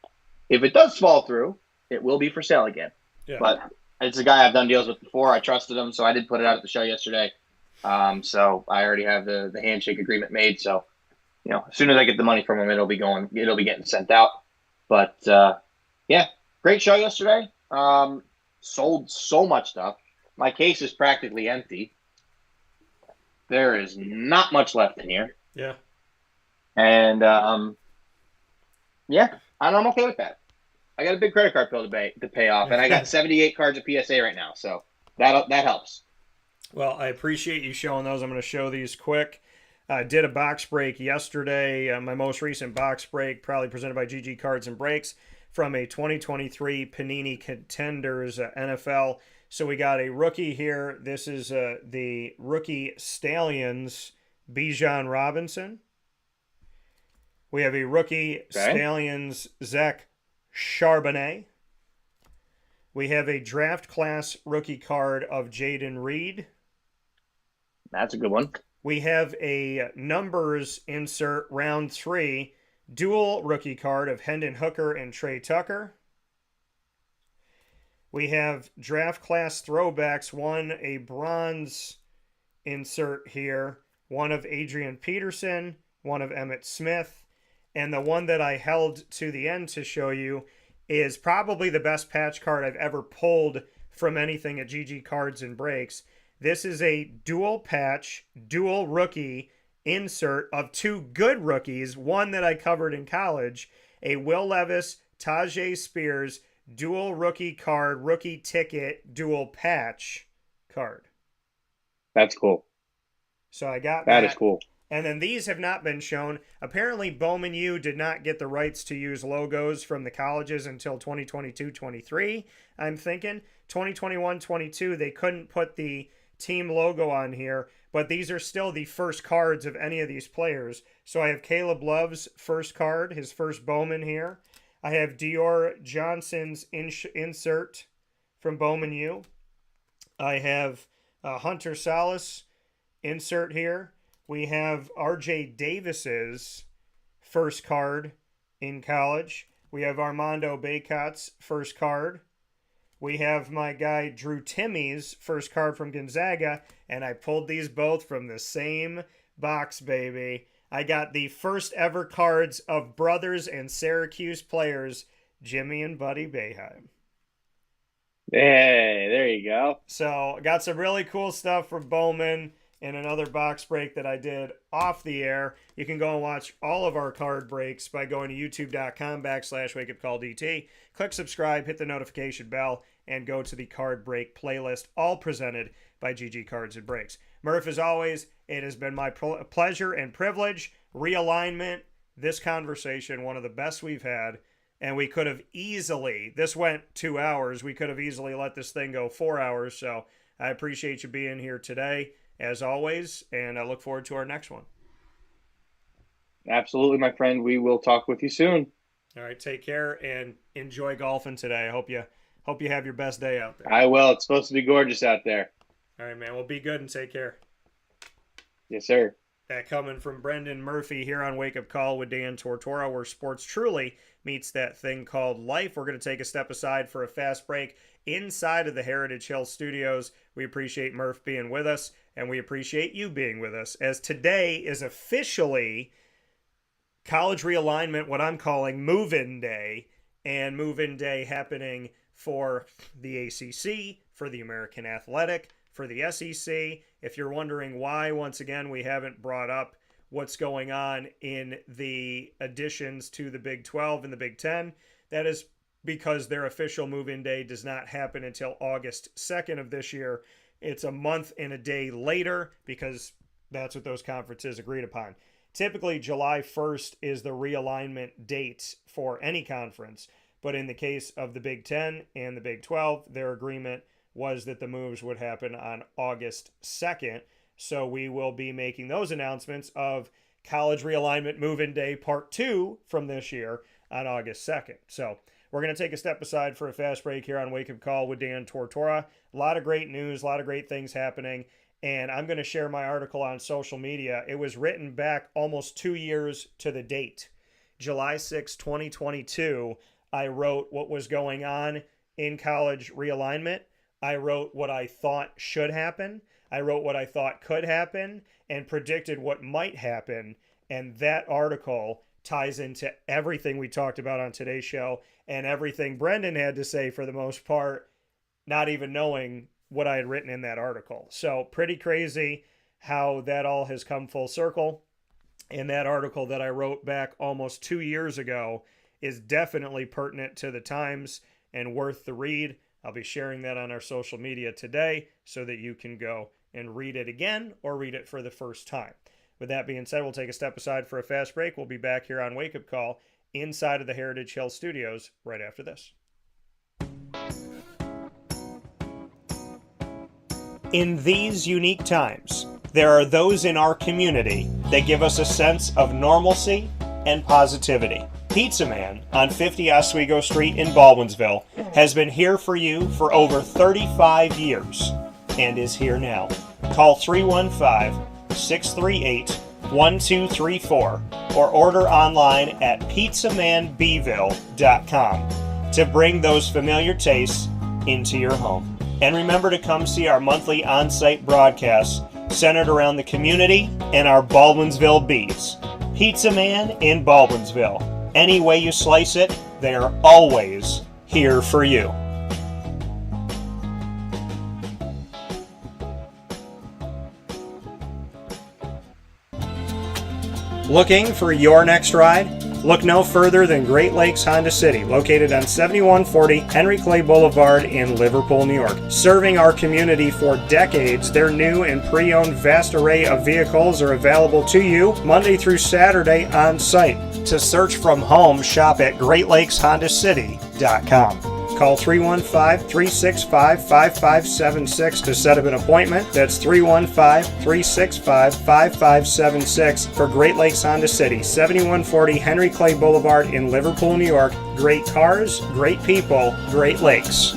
If it does fall through, it will be for sale again. Yeah. But it's a guy I've done deals with before. I trusted him, so I did put it out at the show yesterday. So I already have the handshake agreement made. So, as soon as I get the money from him, it'll be getting sent out. But yeah, great show yesterday. Sold so much stuff. My case is practically empty. There is not much left in here. Yeah. And yeah, I'm okay with that. I got a big credit card bill to pay off, and I got 78 cards of PSA right now, so that helps. Well, I appreciate you showing those. I'm going to show these quick. I did a box break yesterday, my most recent box break, proudly presented by GG Cards and Breaks, from a 2023 Panini Contenders NFL. So we got a rookie here. This is the rookie Stallions, Bijan Robinson. We have a rookie Stallions, Zach Charbonnet. We have a draft class rookie card of Jaden Reed. That's a good one. We have a numbers insert round 3 dual rookie card of Hendon Hooker and Trey Tucker. We have draft class throwbacks, one a bronze insert here, one of Adrian Peterson, one of Emmitt Smith, and the one that I held to the end to show you is probably the best patch card I've ever pulled from anything at GG Cards and Breaks. This is a dual patch, dual rookie insert of two good rookies, one that I covered in college, a Will Levis, Tajay Spears, dual rookie card, rookie ticket, dual patch card. That's cool. So I got that. That is cool. And then these have not been shown. Apparently, Bowman U did not get the rights to use logos from the colleges until 2022-23. I'm thinking 2021-22, they couldn't put the team logo on here, but these are still the first cards of any of these players. So I have Caleb Love's first card, his first Bowman here. I have Dior Johnson's insert from Bowman U. I have Hunter Salas insert here. We have RJ Davis's first card in college. We have Armando Bacot's first card. We have my guy Drew Timmy's first card from Gonzaga, and I pulled these both from the same box, baby. I got the first ever cards of brothers and Syracuse players, Jimmy and Buddy Boeheim. Hey, there you go. So, got some really cool stuff from Bowman in another box break that I did off the air. You can go and watch all of our card breaks by going to youtube.com/wakeupcalldt. Click subscribe, hit the notification bell, and go to the card break playlist, all presented by GG Cards and Breaks. Murph, as always, it has been my pleasure and privilege. Realignment, this conversation, one of the best we've had. And we could have easily, this went 2 hours, we could have easily let this thing go 4 hours. So I appreciate you being here today, as always, and I look forward to our next one. Absolutely, my friend. We will talk with you soon. All right, take care and enjoy golfing today. I hope you have your best day out there. I will. It's supposed to be gorgeous out there. All right, man. Well, be good and take care. Yes, sir. That coming from Brendan Murphy here on Wake Up Call with Dan Tortora, where sports truly meets that thing called life. We're going to take a step aside for a fast break inside of the Heritage Hill Studios. We appreciate Murph being with us, and we appreciate you being with us, as today is officially College Realignment, what I'm calling Move-In Day, and Move-In Day happening for the ACC, for the American Athletic, for the SEC. If you're wondering why, once again, we haven't brought up what's going on in the additions to the Big 12 and the Big 10, that is because their official move-in day does not happen until August 2nd of this year. It's a month and a day later because that's what those conferences agreed upon. Typically, July 1st is the realignment date for any conference, but in the case of the Big 10 and the Big 12, their agreement was that the moves would happen on August 2nd. So we will be making those announcements of College Realignment Move-In Day Part 2 from this year on August 2nd. So we're going to take a step aside for a fast break here on Wake Up Call with Dan Tortora. A lot of great news, a lot of great things happening, and I'm going to share my article on social media. It was written back almost 2 years to the date. July 6, 2022, I wrote what was going on in College Realignment. I wrote what I thought should happen. I wrote what I thought could happen and predicted what might happen. And that article ties into everything we talked about on today's show and everything Brendan had to say for the most part, not even knowing what I had written in that article. So pretty crazy how that all has come full circle. And that article that I wrote back almost 2 years ago is definitely pertinent to the times and worth the read. I'll be sharing that on our social media today so that you can go and read it again or read it for the first time. With that being said, we'll take a step aside for a fast break. We'll be back here on Wake Up Call inside of the Heritage Hill Studios right after this. In these unique times, there are those in our community that give us a sense of normalcy and positivity. Pizza Man on 50 Oswego Street in Baldwinsville has been here for you for over 35 years and is here now. Call 315-638-1234 or order online at pizzamanbville.com to bring those familiar tastes into your home. And remember to come see our monthly on-site broadcasts centered around the community and our Baldwinsville Bees. Pizza Man in Baldwinsville. Any way you slice it, they are always here for you. Looking for your next ride? Look no further than Great Lakes Honda City, located on 7140 Henry Clay Boulevard in Liverpool, New York. Serving our community for decades, their new and pre-owned vast array of vehicles are available to you Monday through Saturday on site. To search from home, shop at GreatLakesHondaCity.com. Call 315-365-5576 to set up an appointment. That's 315-365-5576 for Great Lakes Honda City, 7140 Henry Clay Boulevard in Liverpool, New York. Great cars, great people, Great Lakes.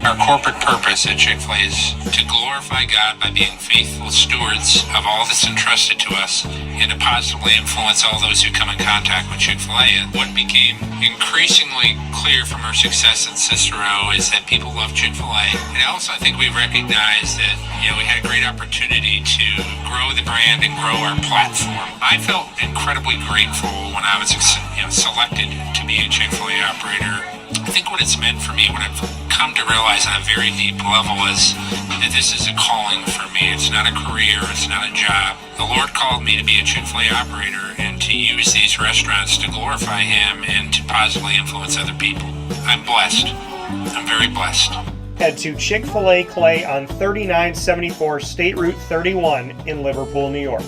Our corporate purpose at Chick-fil-A is to glorify God by being faithful stewards of all that's entrusted to us and to positively influence all those who come in contact with Chick-fil-A. And what became increasingly clear from our success in Cicero is that people love Chick-fil-A. And also I think we recognized that, we had a great opportunity to grow the brand and grow our platform. I felt incredibly grateful when I was selected to be a Chick-fil-A operator. I think what it's meant for me, what I've come to realize on a very deep level is that this is a calling for me. It's not a career, it's not a job. The Lord called me to be a Chick-fil-A operator and to use these restaurants to glorify Him and to positively influence other people. I'm blessed. I'm very blessed. Head to Chick-fil-A Clay on 3974 State Route 31 in Liverpool, New York.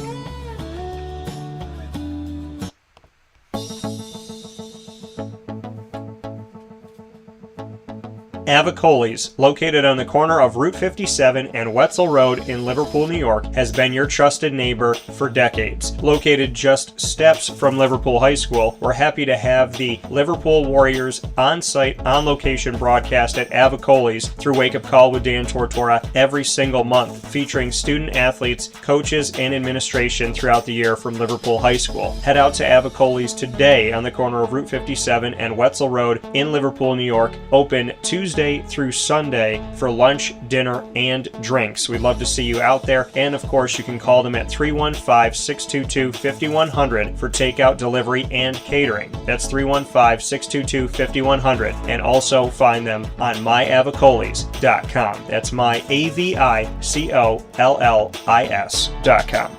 Avicoli's, located on the corner of Route 57 and Wetzel Road in Liverpool, New York, has been your trusted neighbor for decades. Located just steps from Liverpool High School, we're happy to have the Liverpool Warriors on-site, on-location broadcast at Avicoli's through Wake Up Call with Dan Tortora every single month, featuring student athletes, coaches, and administration throughout the year from Liverpool High School. Head out to Avicoli's today on the corner of Route 57 and Wetzel Road in Liverpool, New York, open Tuesday through Sunday for lunch, dinner, and drinks. We'd love to see you out there, and of course you can call them at 315-622-5100 for takeout, delivery, and catering. That's 315-622-5100, and also find them on myavicolis.com. That's myavicollis.com.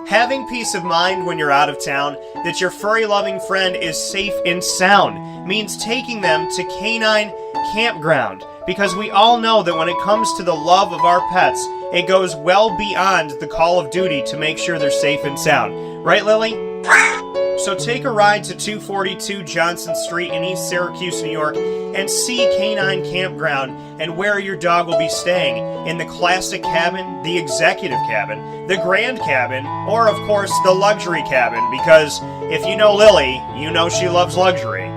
Having peace of mind when you're out of town that your furry-loving friend is safe and sound means taking them to Canine Campground, because we all know that when it comes to the love of our pets, it goes well beyond the call of duty to make sure they're safe and sound. Right, Lily? So take a ride to 242 Johnson Street in East Syracuse, New York, and see Canine Campground and where your dog will be staying, in the classic cabin, the executive cabin, the grand cabin, or of course the luxury cabin, because if you know Lily, you know she loves luxury.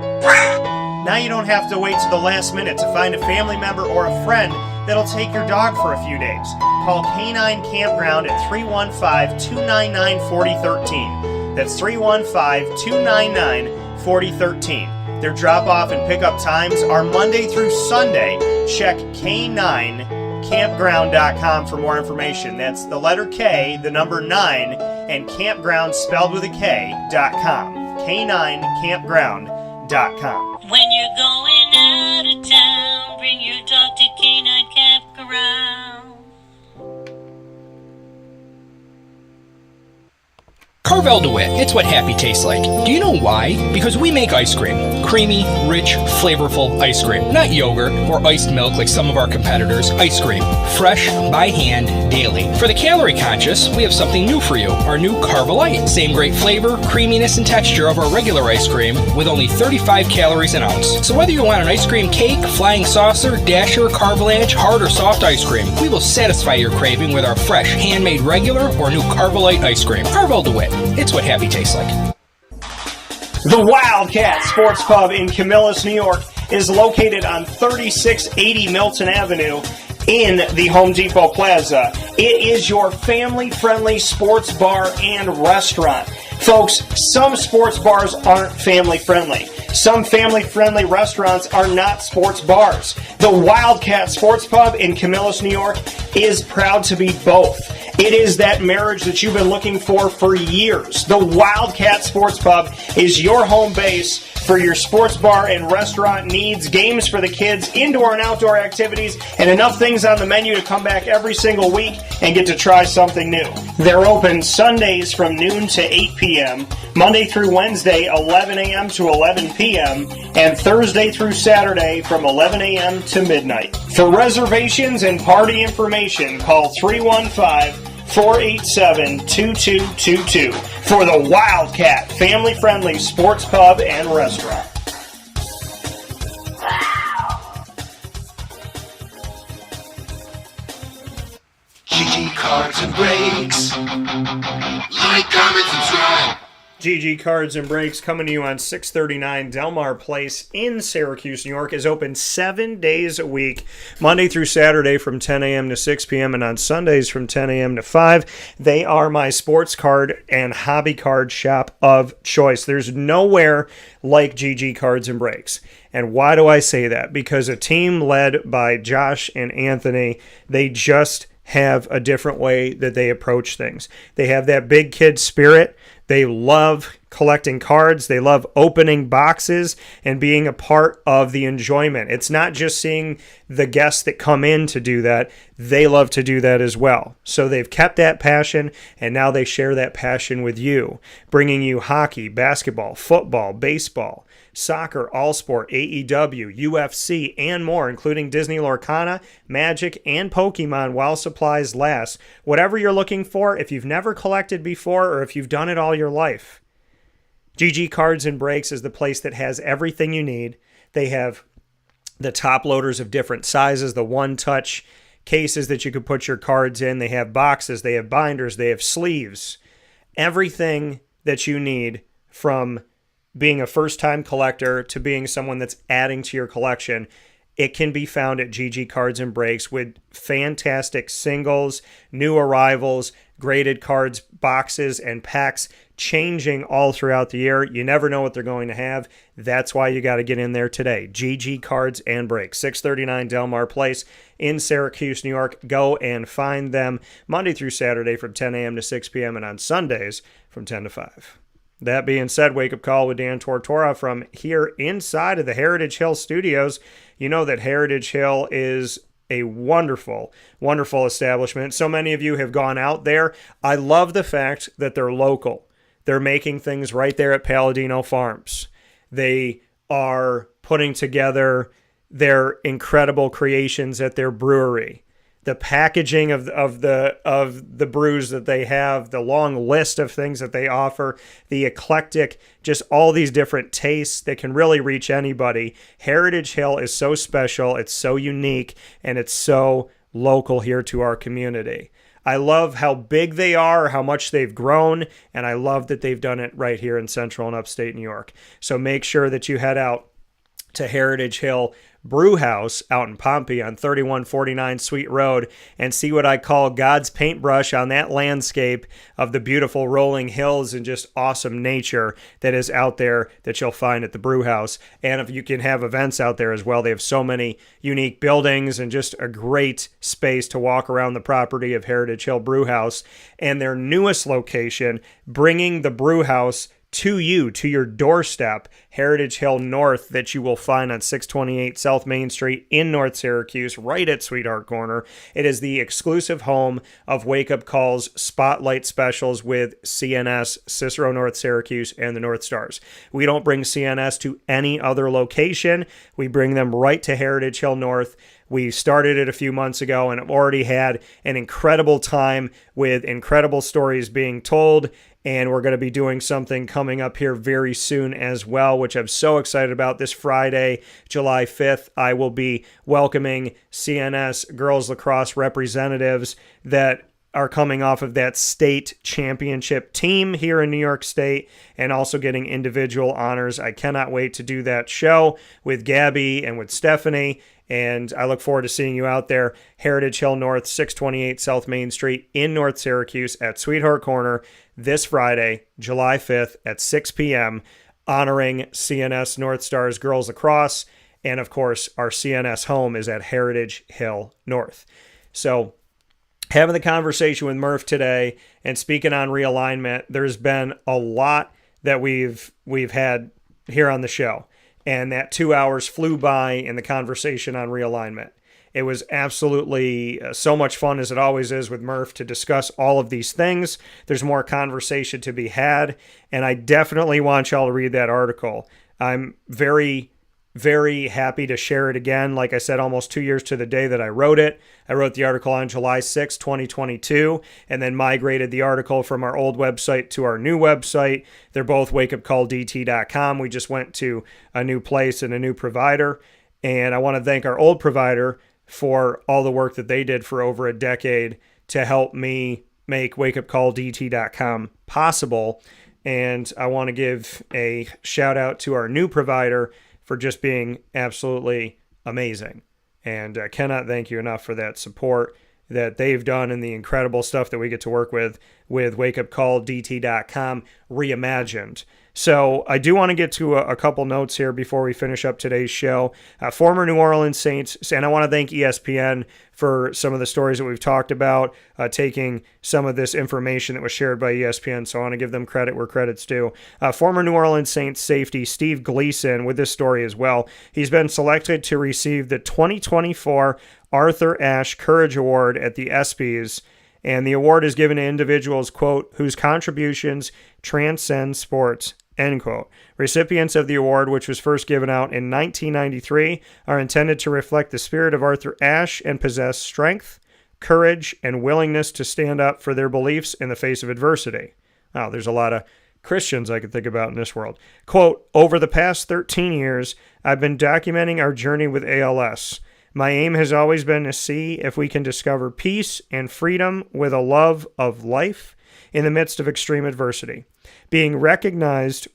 Now you don't have to wait to the last minute to find a family member or a friend that'll take your dog for a few days. Call Canine Campground at 315-299-4013. That's 315-299-4013. Their drop-off and pickup times are Monday through Sunday. Check K9campground.com for more information. That's the letter K, the number 9, and campground spelled with a K.com. K9campground.com. When you're going out of town, bring your dog to Canine Campground. Carvel DeWitt, it's what happy tastes like. Do you know why? Because we make ice cream. Creamy, rich, flavorful ice cream. Not yogurt or iced milk like some of our competitors. Ice cream. Fresh, by hand, daily. For the calorie conscious, we have something new for you. Our new Carvelite. Same great flavor, creaminess, and texture of our regular ice cream with only 35 calories an ounce. So whether you want an ice cream cake, flying saucer, dasher, carvalanche, hard or soft ice cream, we will satisfy your craving with our fresh, handmade regular or new Carvelite ice cream. Carvel DeWitt. It's what happy tastes like. The Wildcat Sports Pub in Camillus, New York is located on 3680 Milton Avenue in the Home Depot Plaza. It is your family-friendly sports bar and restaurant. Folks, some sports bars aren't family-friendly. Some family-friendly restaurants are not sports bars. The Wildcat Sports Pub in Camillus, New York is proud to be both. It is that marriage that you've been looking for years. The Wildcat Sports Pub is your home base for your sports bar and restaurant needs, games for the kids, indoor and outdoor activities, and enough things on the menu to come back every single week and get to try something new. They're open Sundays from noon to 8 p.m., Monday through Wednesday, 11 a.m. to 11 p.m., and Thursday through Saturday from 11 a.m. to midnight. For reservations and party information, call 315-487-2222 for the Wildcat family-friendly sports pub and restaurant. GG Cards and Breaks. Like, comment, subscribe. GG Cards and Breaks, coming to you on 639 Delmar Place in Syracuse, New York, is open 7 days a week, Monday through Saturday from 10 a.m. to 6 p.m. and on Sundays from 10 a.m. to 5. They are my sports card and hobby card shop of choice. There's nowhere like GG Cards and Breaks. And why do I say that? Because a team led by Josh and Anthony, they just have a different way that they approach things. They have that big kid spirit. They love collecting cards. They love opening boxes and being a part of the enjoyment. It's not just seeing the guests that come in to do that. They love to do that as well. So they've kept that passion, and now they share that passion with you, bringing you hockey, basketball, football, baseball, soccer, all sport, AEW, UFC, and more, including Disney Lorcana, Magic, and Pokemon while supplies last. Whatever you're looking for, if you've never collected before or if you've done it all your life, GG Cards and Breaks is the place that has everything you need. They have the top loaders of different sizes, the one-touch cases that you could put your cards in. They have boxes, they have binders, they have sleeves. Everything that you need, from being a first-time collector to being someone that's adding to your collection, it can be found at GG Cards and Breaks with fantastic singles, new arrivals, graded cards, boxes, and packs changing all throughout the year. You never know what they're going to have. That's why you got to get in there today. GG Cards and Breaks, 639 Delmar Place in Syracuse, New York. Go and find them Monday through Saturday from 10 a.m. to 6 p.m. and on Sundays from 10 to 5. That being said, Wake Up Call with Dan Tortora from here inside of the Heritage Hill Studios. You know that Heritage Hill is a wonderful, wonderful establishment. So many of you have gone out there. I love the fact that they're local. They're making things right there at Palladino Farms. They are putting together their incredible creations at their brewery. The packaging of the brews that they have, the long list of things that they offer, the eclectic, just all these different tastes that can really reach anybody. Heritage Hill is so special, it's so unique, and it's so local here to our community. I love how big they are, how much they've grown, and I love that they've done it right here in Central and Upstate New York. So make sure that you head out to Heritage Hill Brew House out in Pompey on 3149 Sweet Road and see what I call God's paintbrush on that landscape of the beautiful rolling hills and just awesome nature that is out there that you'll find at the Brew House. And if you can have events out there as well, they have so many unique buildings and just a great space to walk around the property of Heritage Hill Brew House. And their newest location, bringing the Brew House to you, to your doorstep, Heritage Hill North, that you will find on 628 South Main Street in North Syracuse, right at Sweetheart Corner. It is the exclusive home of Wake Up Call's Spotlight Specials with CNS, Cicero North Syracuse, and the North Stars. We don't bring CNS to any other location. We bring them right to Heritage Hill North. We started it a few months ago and have already had an incredible time with incredible stories being told. And we're going to be doing something coming up here very soon as well, which I'm so excited about. This Friday, July 5th, I will be welcoming CNS girls lacrosse representatives that are coming off of that state championship team here in New York State and also getting individual honors. I cannot wait to do that show with Gabby and with Stephanie. And I look forward to seeing you out there. Heritage Hill North, 628 South Main Street in North Syracuse at Sweetheart Corner this Friday, July 5th at 6 p.m. honoring CNS North Stars girls lacrosse. And of course, our CNS home is at Heritage Hill North. So having the conversation with Murph today and speaking on realignment, there's been a lot that we've had here on the show. And that 2 hours flew by in the conversation on realignment. It was absolutely so much fun, as it always is with Murph, to discuss all of these things. There's more conversation to be had, and I definitely want y'all to read that article. I'm very, very happy to share it again. Like I said, almost 2 years to the day that I wrote it. I wrote the article on July 6, 2022, and then migrated the article from our old website to our new website. They're both wakeupcalldt.com. We just went to a new place and a new provider, and I want to thank our old provider for all the work that they did for over a decade to help me make wakeupcalldt.com possible. And I want to give a shout out to our new provider for just being absolutely amazing. And I cannot thank you enough for that support that they've done and the incredible stuff that we get to work with wakeupcalldt.com reimagined. So I do want to get to a couple notes here before we finish up today's show. Former New Orleans Saints, and I want to thank ESPN for some of the stories that we've talked about, taking some of this information that was shared by ESPN. So I want to give them credit where credit's due. Former New Orleans Saints safety Steve Gleason with this story as well. He's been selected to receive the 2024 Arthur Ashe Courage Award at the ESPYs. And the award is given to individuals, quote, whose contributions transcend sports, end quote. Recipients of the award, which was first given out in 1993, are intended to reflect the spirit of Arthur Ashe and possess strength, courage, and willingness to stand up for their beliefs in the face of adversity. Wow, there's a lot of Christians I could think about in this world. Quote, over the past 13 years, I've been documenting our journey with ALS. My aim has always been to see if we can discover peace and freedom with a love of life in the midst of extreme adversity. Being recognized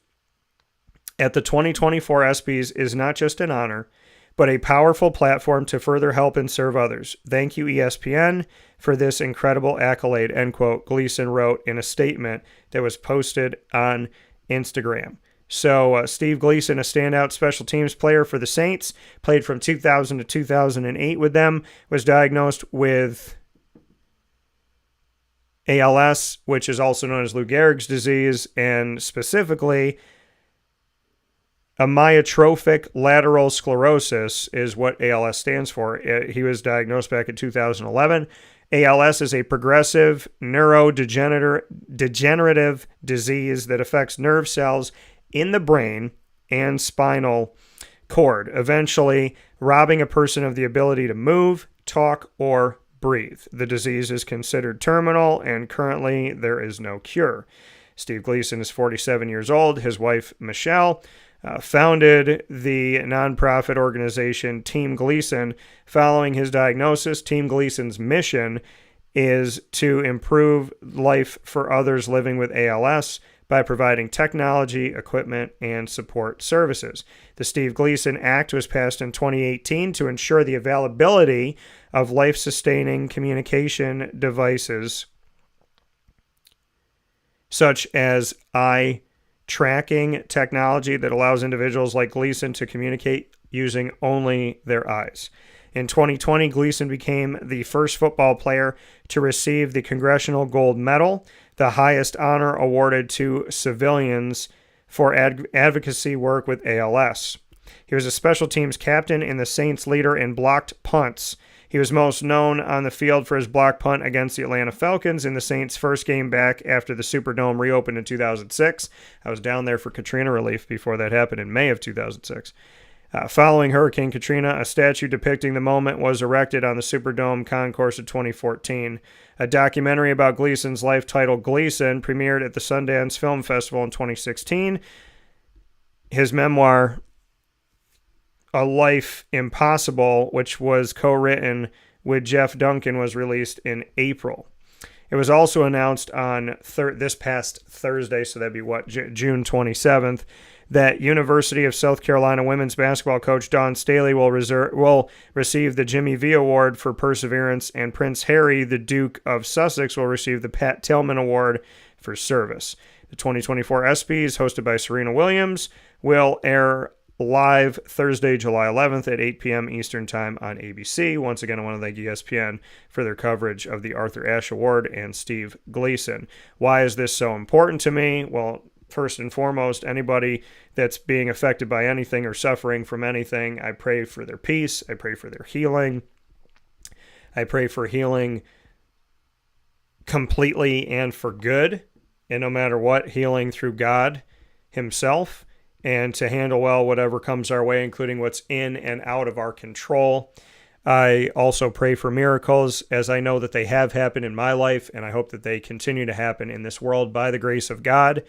at the 2024 ESPYs is not just an honor, but a powerful platform to further help and serve others. Thank you, ESPN, for this incredible accolade, end quote, Gleason wrote in a statement that was posted on Instagram. So Steve Gleason, a standout special teams player for the Saints, played from 2000 to 2008 with them, was diagnosed with ALS, which is also known as Lou Gehrig's disease, and specifically amyotrophic lateral sclerosis is what ALS stands for. He was diagnosed back in 2011. ALS is a progressive neurodegenerative disease that affects nerve cells in the brain and spinal cord, eventually robbing a person of the ability to move, talk, or breathe. The disease is considered terminal, and currently there is no cure. Steve Gleason is 47 years old. His wife, Michelle, founded the nonprofit organization Team Gleason. Following his diagnosis, Team Gleason's mission is to improve life for others living with ALS by providing technology, equipment, and support services. The Steve Gleason Act was passed in 2018 to ensure the availability of life-sustaining communication devices such as eye tracking technology that allows individuals like Gleason to communicate using only their eyes. In 2020, Gleason became the first football player to receive the Congressional Gold Medal, the highest honor awarded to civilians for advocacy work with ALS. He was a special teams captain and the Saints leader in blocked punts. He was most known on the field for his block punt against the Atlanta Falcons in the Saints' first game back after the Superdome reopened in 2006. I was down there for Katrina relief before that happened in May of 2006. Following Hurricane Katrina, a statue depicting the moment was erected on the Superdome concourse of 2014. A documentary about Gleason's life titled Gleason premiered at the Sundance Film Festival in 2016. His memoir, A Life Impossible, which was co-written with Jeff Duncan, was released in April. It was also announced on this past Thursday, so that'd be June 27th, that University of South Carolina women's basketball coach Dawn Staley will receive the Jimmy V Award for Perseverance, and Prince Harry, the Duke of Sussex, will receive the Pat Tillman Award for Service. The 2024 ESPYs, hosted by Serena Williams, will air live Thursday, July 11th at 8 p.m. Eastern Time on ABC. Once again, I want to thank ESPN for their coverage of the Arthur Ashe Award and Steve Gleason. Why is this so important to me? Well, first and foremost, anybody that's being affected by anything or suffering from anything, I pray for their peace. I pray for their healing. I pray for healing completely and for good. And no matter what, healing through God himself, and to handle well whatever comes our way, including what's in and out of our control. I also pray for miracles, as I know that they have happened in my life, and I hope that they continue to happen in this world by the grace of God.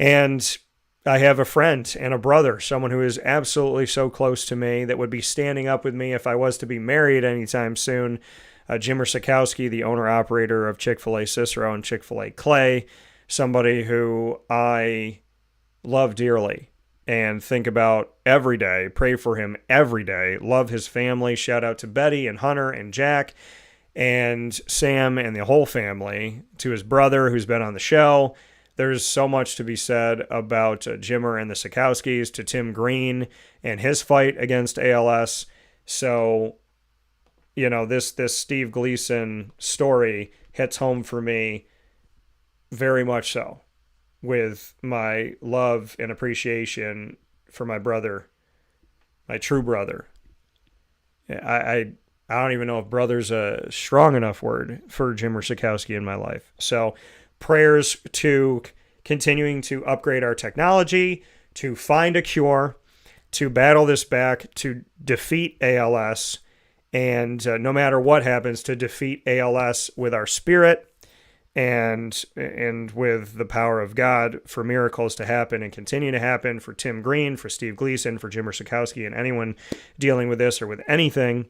And I have a friend and a brother, someone who is absolutely so close to me, that would be standing up with me if I was to be married anytime soon. Jim Sikowski, the owner-operator of Chick-fil-A Cicero and Chick-fil-A Clay, somebody who I love dearly and think about every day, pray for him every day, love his family. Shout out to Betty and Hunter and Jack and Sam and the whole family, to his brother who's been on the show. There's so much to be said about Jimmer and the Sikowskis, to Tim Green and his fight against ALS. So, you know, this Steve Gleason story hits home for me very much so, with my love and appreciation for my brother, my true brother. I don't even know if brother's a strong enough word for Jimmer Sikowski in my life. So prayers to continuing to upgrade our technology, to find a cure, to battle this back, to defeat ALS, and no matter what happens, to defeat ALS with our spirit, and with the power of God, for miracles to happen and continue to happen for Tim Green, for Steve Gleason, for Jimmer Sikowski, and anyone dealing with this or with anything.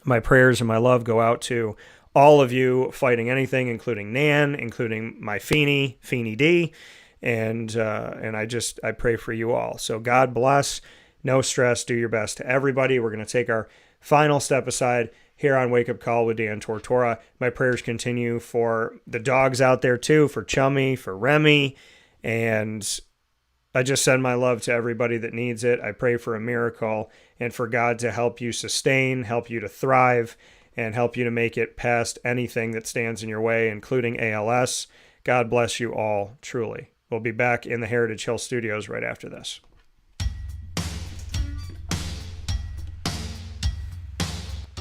My prayers and my love go out to all of you fighting anything, including Nan, including my Feeney D, and I pray for you all. So God bless, no stress, do your best to everybody. We're going to take our final step aside here on Wake Up Call with Dan Tortora. My prayers continue for the dogs out there too, for Chummy, for Remy, and I just send my love to everybody that needs it. I pray for a miracle and for God to help you sustain, help you to thrive, and help you to make it past anything that stands in your way, including ALS. God bless you all, truly. We'll be back in the Heritage Hill Studios right after this.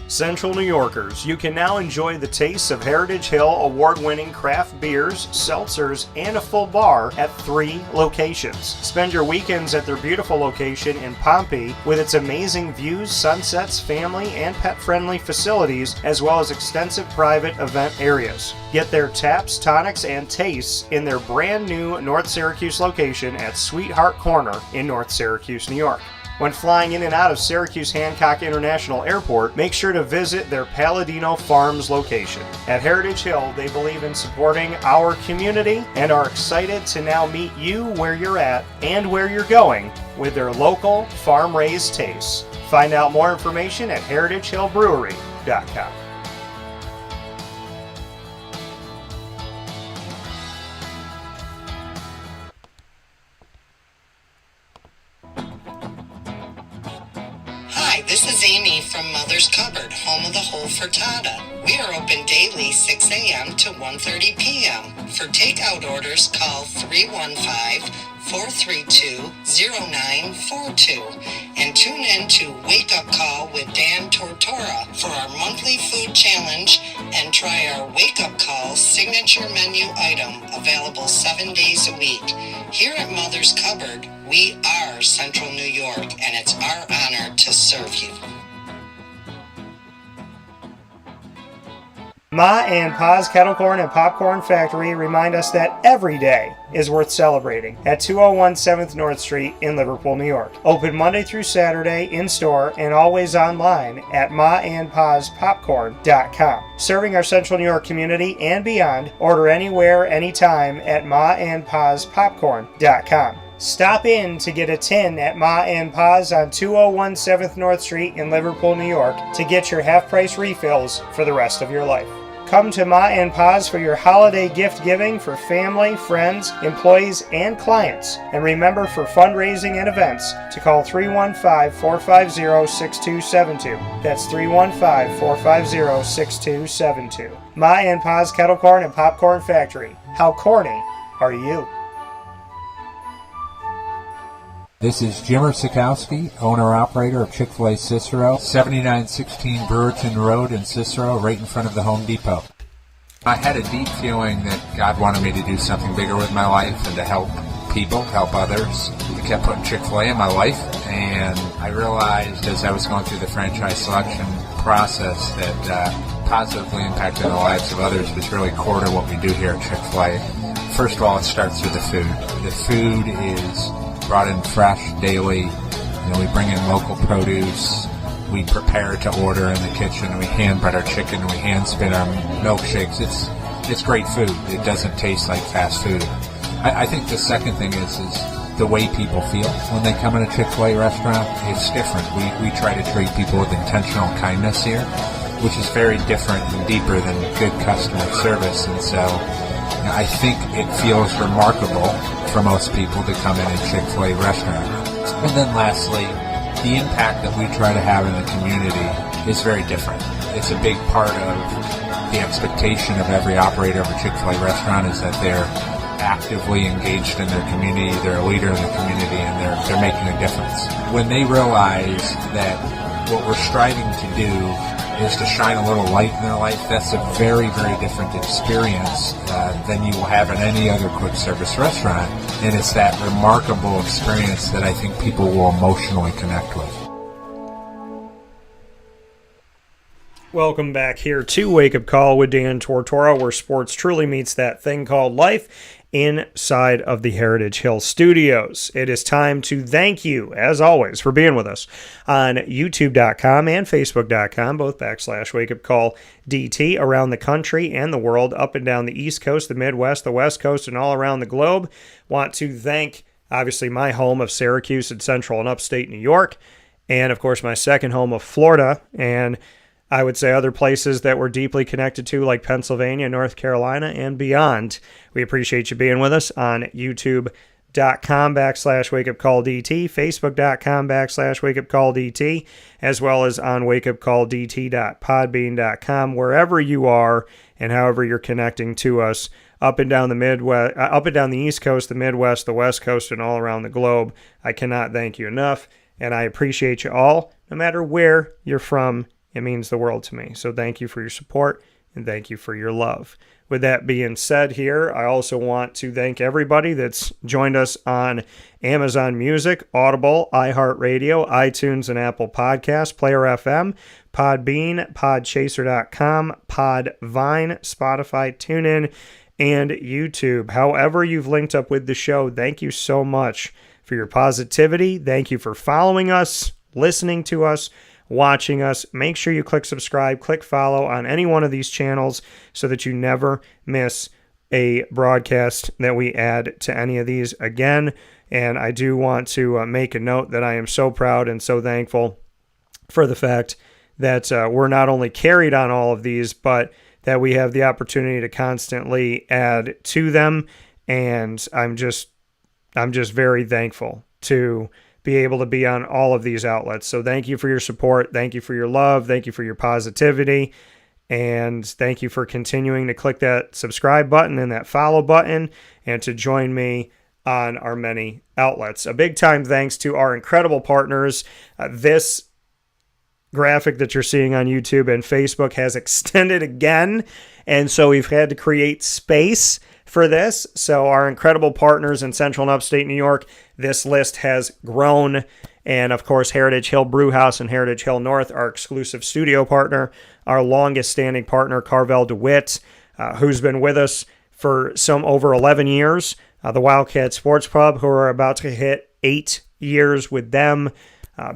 Central New Yorkers, you can now enjoy the tastes of Heritage Hill award-winning craft beers, seltzers, and a full bar at 3 locations. Spend your weekends at their beautiful location in Pompey with its amazing views, sunsets, family, and pet-friendly facilities, as well as extensive private event areas. Get their taps, tonics, and tastes in their brand new North Syracuse location at Sweetheart Corner in North Syracuse, New York. When flying in and out of Syracuse Hancock International Airport, make sure to visit their Palladino Farms location. At Heritage Hill, they believe in supporting our community and are excited to now meet you where you're at and where you're going with their local farm-raised tastes. Find out more information at heritagehillbrewery.com. Hi, this is Amy from Mother's Cupboard, home of the whole frittata. We are open daily 6 a.m. to 1:30 p.m. For takeout orders, call 315-432-0942 and tune in to Wake Up Call with Dan Tortora for our monthly food challenge and try our Wake Up Call signature menu item available 7 days a week. Here at Mother's Cupboard, we are Central New York, and it's our honor to serve you. Ma and Pa's Kettle Corn and Popcorn Factory remind us that every day is worth celebrating at 201 7th North Street in Liverpool, New York. Open Monday through Saturday in-store and always online at maandpaspopcorn.com. Serving our Central New York community and beyond, order anywhere, anytime at maandpaspopcorn.com. Stop in to get a tin at Ma and Pa's on 201 7th North Street in Liverpool, New York to get your half-price refills for the rest of your life. Come to Ma and Pa's for your holiday gift giving for family, friends, employees, and clients. And remember, for fundraising and events, to call 315-450-6272. That's 315-450-6272. Ma and Pa's Kettle Corn and Popcorn Factory. How corny are you? This is Jimmer Sikowski, owner-operator of Chick-fil-A Cicero, 7916 Brewerton Road in Cicero, right in front of the Home Depot. I had a deep feeling that God wanted me to do something bigger with my life and to help people, help others. He kept putting Chick-fil-A in my life, and I realized as I was going through the franchise selection process that positively impacting the lives of others was really core to what we do here at Chick-fil-A. First of all, it starts with the food. The food is brought in fresh daily. We bring in local produce. We prepare to order in the kitchen. We hand bread our chicken. We hand spin our milkshakes. It's great food. It doesn't taste like fast food. I think the second thing is the way people feel when they come in a Chick-fil-A restaurant. It's different. We try to treat people with intentional kindness here, which is very different and deeper than good customer service. And so I think it feels remarkable for most people to come in a Chick-fil-A restaurant. And then lastly, the impact that we try to have in the community is very different. It's a big part of the expectation of every operator of a Chick-fil-A restaurant is that they're actively engaged in their community, they're a leader in the community, and they're making a difference. When they realize that what we're striving to do is to shine a little light in their life, that's a very, very different experience than you will have in any other quick service restaurant. And it's that remarkable experience that I think people will emotionally connect with. Welcome back here to Wake Up Call with Dan Tortora, where sports truly meets that thing called life inside of the Heritage Hill Studios. It is time to thank you, as always, for being with us on YouTube.com and Facebook.com, both /WakeUpCallDT, around the country and the world, up and down the East Coast, the Midwest, the West Coast, and all around the globe. Want to thank, obviously, my home of Syracuse and Central and Upstate New York, and, of course, my second home of Florida, and I would say other places that we're deeply connected to, like Pennsylvania, North Carolina, and beyond. We appreciate you being with us on YouTube.com /WakeUpCallDT, Facebook.com /WakeUpCallDT, as well as on WakeUpCallDT.podbean.com, wherever you are and however you're connecting to us up and down the Midwest, up and down the East Coast, the Midwest, the West Coast, and all around the globe. I cannot thank you enough, and I appreciate you all, no matter where you're from. It means the world to me. So thank you for your support and thank you for your love. With that being said here, I also want to thank everybody that's joined us on Amazon Music, Audible, iHeartRadio, iTunes, and Apple Podcasts, Player FM, Podbean, Podchaser.com, Podvine, Spotify, TuneIn, and YouTube. However you've linked up with the show, thank you so much for your positivity. Thank you for following us, listening to us, watching us. Make sure you click subscribe, click follow on any one of these channels so that you never miss a broadcast that we add to any of these again. And I do want to make a note that I am so proud and so thankful for the fact that we're not only carried on all of these, but that we have the opportunity to constantly add to them. And I'm just very thankful to be able to be on all of these outlets. So thank you for your support. Thank you for your love. Thank you for your positivity. And thank you for continuing to click that subscribe button and that follow button and to join me on our many outlets. A big time thanks to our incredible partners. This graphic that you're seeing on YouTube and Facebook has extended again. And so we've had to create space for this. So our incredible partners in Central and Upstate New York, this list has grown. And of course, Heritage Hill Brewhouse and Heritage Hill North, our exclusive studio partner, our longest standing partner, Carvel DeWitt, who's been with us for some over 11 years. The Wildcat Sports Pub, who are about to hit 8 years with them.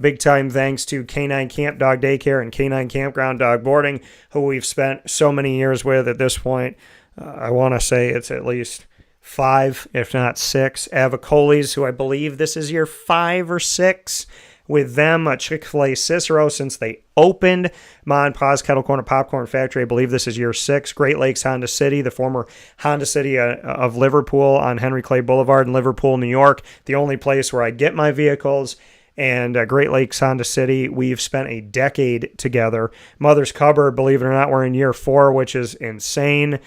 Big time thanks to Canine Camp Dog Daycare and Canine Campground Dog Boarding, who we've spent so many years with at this point. I want to say it's at least 5, if not 6. Avocolis, who I believe this is year 5 or 6. with them. Chick-fil-A Cicero, since they opened. Ma and Pa's Kettle Corn and Popcorn Factory, I believe this is year 6. Great Lakes Honda City, the former Honda City of Liverpool on Henry Clay Boulevard in Liverpool, New York, the only place where I get my vehicles. And Great Lakes Honda City, we've spent a decade together. Mother's Cupboard, believe it or not, we're in year 4, which is insane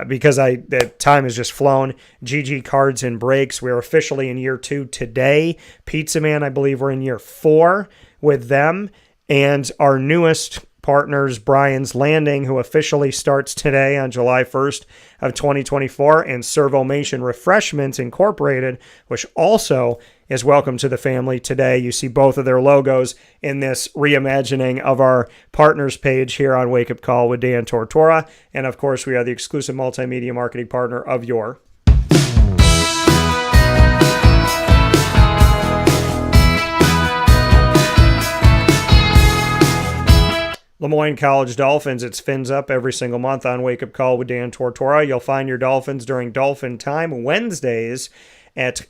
because the time has just flown. GG Cards and Breaks, we're officially in year 2 today. Pizza Man, I believe we're in year 4 with them. And our newest partners, Brian's Landing, who officially starts today on July 1st of 2024, and Servomation Refreshments Incorporated, which also is welcome to the family today. You see both of their logos in this reimagining of our partners page here on Wake Up Call with Dan Tortora. And of course, we are the exclusive multimedia marketing partner of your Lemoyne College Dolphins. It's Fins Up every single month on Wake Up Call with Dan Tortora. You'll find your Dolphins during Dolphin Time Wednesdays at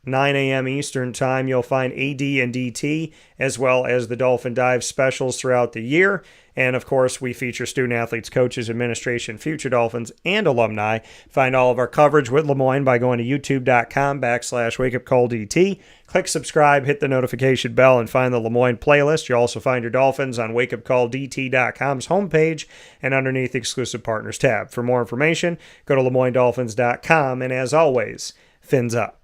9 a.m. Eastern Time. You'll find AD and DT as well as the Dolphin Dive specials throughout the year. And of course, we feature student athletes, coaches, administration, future Dolphins, and alumni. Find all of our coverage with Lemoyne by going to youtube.com/wakeupcalldt. Click subscribe, hit the notification bell, and find the Lemoyne playlist. You'll also find your Dolphins on wakeupcalldt.com's homepage and underneath the exclusive partners tab. For more information, go to lemoynedolphins.com. And as always, Fins Up.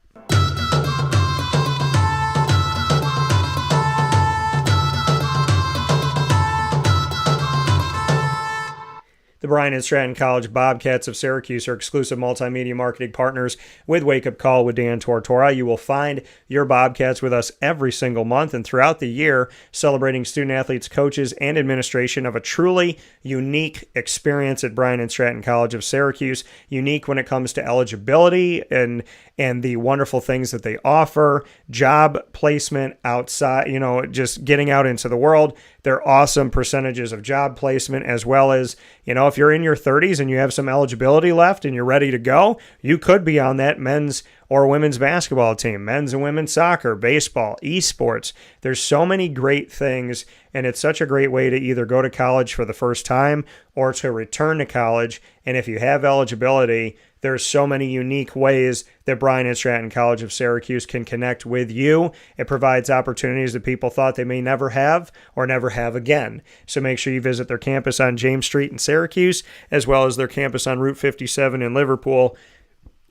The Bryan and Stratton College Bobcats of Syracuse are exclusive multimedia marketing partners with Wake Up Call with Dan Tortora. You will find your Bobcats with us every single month and throughout the year, celebrating student athletes, coaches, and administration of a truly unique experience at Bryan and Stratton College of Syracuse. Unique when it comes to eligibility and the wonderful things that they offer, job placement outside, just getting out into the world. They're awesome percentages of job placement, as well as, if you're in your 30s and you have some eligibility left and you're ready to go, you could be on that men's or women's basketball team, men's and women's soccer, baseball, esports. There's so many great things, and it's such a great way to either go to college for the first time or to return to college. And if you have eligibility, there's so many unique ways that Bryan and Stratton College of Syracuse can connect with you. It provides opportunities that people thought they may never have or never have again. So make sure you visit their campus on James Street in Syracuse, as well as their campus on Route 57 in Liverpool,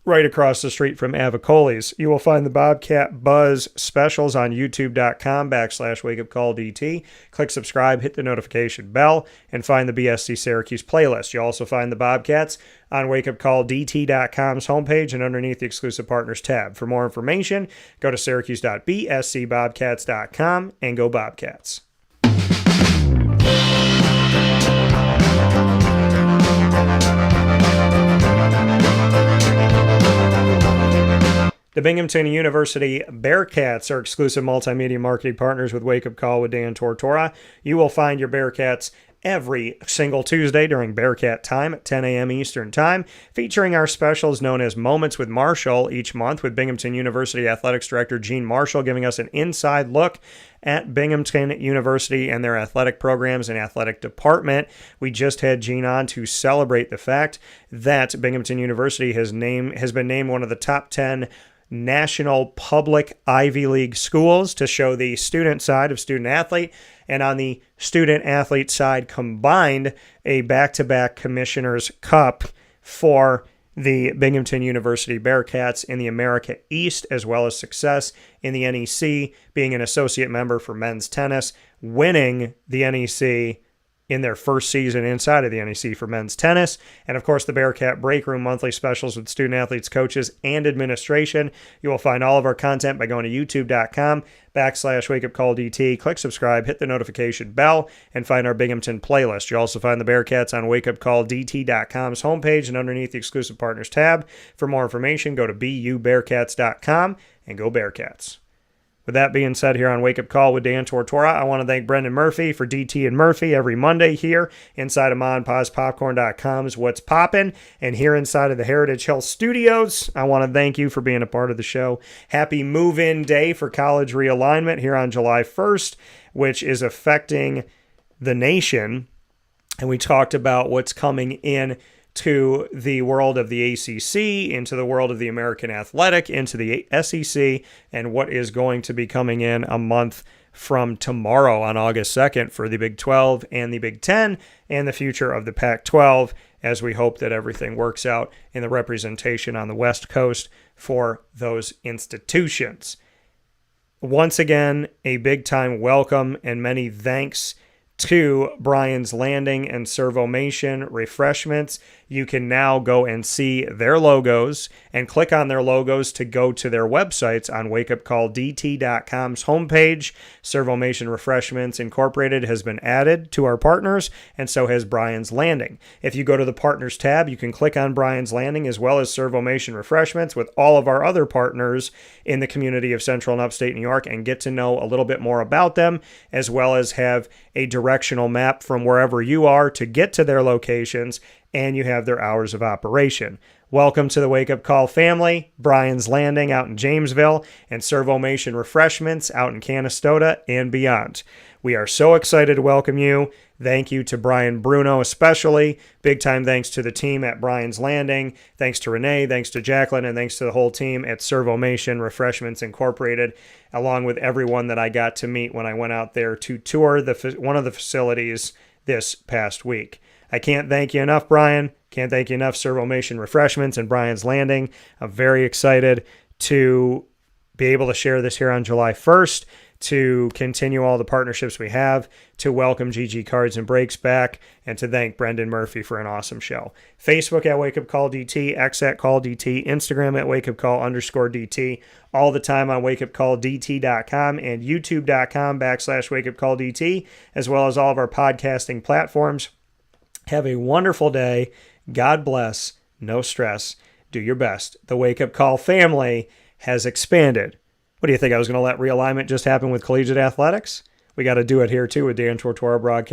right across the street from Avicoli's. You will find the Bobcat Buzz specials on youtube.com/wakeupcalldt. Click subscribe, hit the notification bell, and find the BSC Syracuse playlist. You'll also find the Bobcats on wakeupcalldt.com's homepage and underneath the exclusive partners tab. For more information, go to syracuse.bscbobcats.com and go Bobcats. The Binghamton University Bearcats are exclusive multimedia marketing partners with Wake Up Call with Dan Tortora. You will find your Bearcats every single Tuesday during Bearcat Time at 10 a.m. Eastern Time, featuring our specials known as Moments with Marshall each month, with Binghamton University Athletics Director Gene Marshall giving us an inside look at Binghamton University and their athletic programs and athletic department. We just had Gene on to celebrate the fact that Binghamton University has been named one of the top 10 national public Ivy League schools, to show the student side of student athlete, and on the student athlete side combined, a back-to-back Commissioner's Cup for the Binghamton University Bearcats in the America East, as well as success in the NEC, being an associate member for men's tennis, winning the NEC in their first season inside of the NEC for men's tennis. And of course, the Bearcat Break Room monthly specials with student athletes, coaches, and administration. You will find all of our content by going to youtube.com/wakeupcalldt. Click subscribe, hit the notification bell, and find our Binghamton playlist. You'll also find the Bearcats on wakeupcalldt.com's homepage and underneath the exclusive partners tab. For more information, go to bubearcats.com and go Bearcats. With that being said, here on Wake Up Call with Dan Tortora, I want to thank Brendan Murphy for DT and Murphy every Monday here inside of MonPazPopcorn.com's What's Poppin'. And here inside of the Heritage Health Studios, I want to thank you for being a part of the show. Happy move-in day for College Realignment here on July 1st, which is affecting the nation. And we talked about what's coming in to the world of the ACC, into the world of the American Athletic, into the SEC, and what is going to be coming in a month from tomorrow on August 2nd for the Big 12 and the Big 10 and the future of the Pac-12, as we hope that everything works out in the representation on the West Coast for those institutions. Once again, a big-time welcome and many thanks to Brian's Landing and Servomation Refreshments. You can now go and see their logos and click on their logos to go to their websites on wakeupcalldt.com's homepage. Servomation Refreshments Incorporated has been added to our partners, and so has Brian's Landing. If you go to the Partners tab, you can click on Brian's Landing as well as Servomation Refreshments with all of our other partners in the community of Central and Upstate New York and get to know a little bit more about them, as well as have a directional map from wherever you are to get to their locations, and you have their hours of operation. Welcome to the Wake Up Call family. Brian's Landing out in Jamesville and Servomation Refreshments out in Canastota and beyond. We are so excited to welcome you. Thank you to Brian Bruno especially. Big time thanks to the team at Brian's Landing. Thanks to Renee, thanks to Jacqueline, and thanks to the whole team at Servomation Refreshments Incorporated, along with everyone that I got to meet when I went out there to tour one of the facilities this past week. I can't thank you enough, Brian. Can't thank you enough, Servomation Refreshments and Brian's Landing. I'm very excited to be able to share this here on July 1st, to continue all the partnerships we have, to welcome GG Cards and Breaks back, and to thank Brendan Murphy for an awesome show. Facebook at Wake Up Call DT, X at Call DT, Instagram at Wake Up Call _DT, all the time on wakeupcalldt.com and youtube.com/Wake Up Call DT, as well as all of our podcasting platforms. Have a wonderful day. God bless. No stress. Do your best. The Wake Up Call family has expanded. What do you think? I was going to let realignment just happen with collegiate athletics? We got to do it here too with Dan Tortora Broadcast.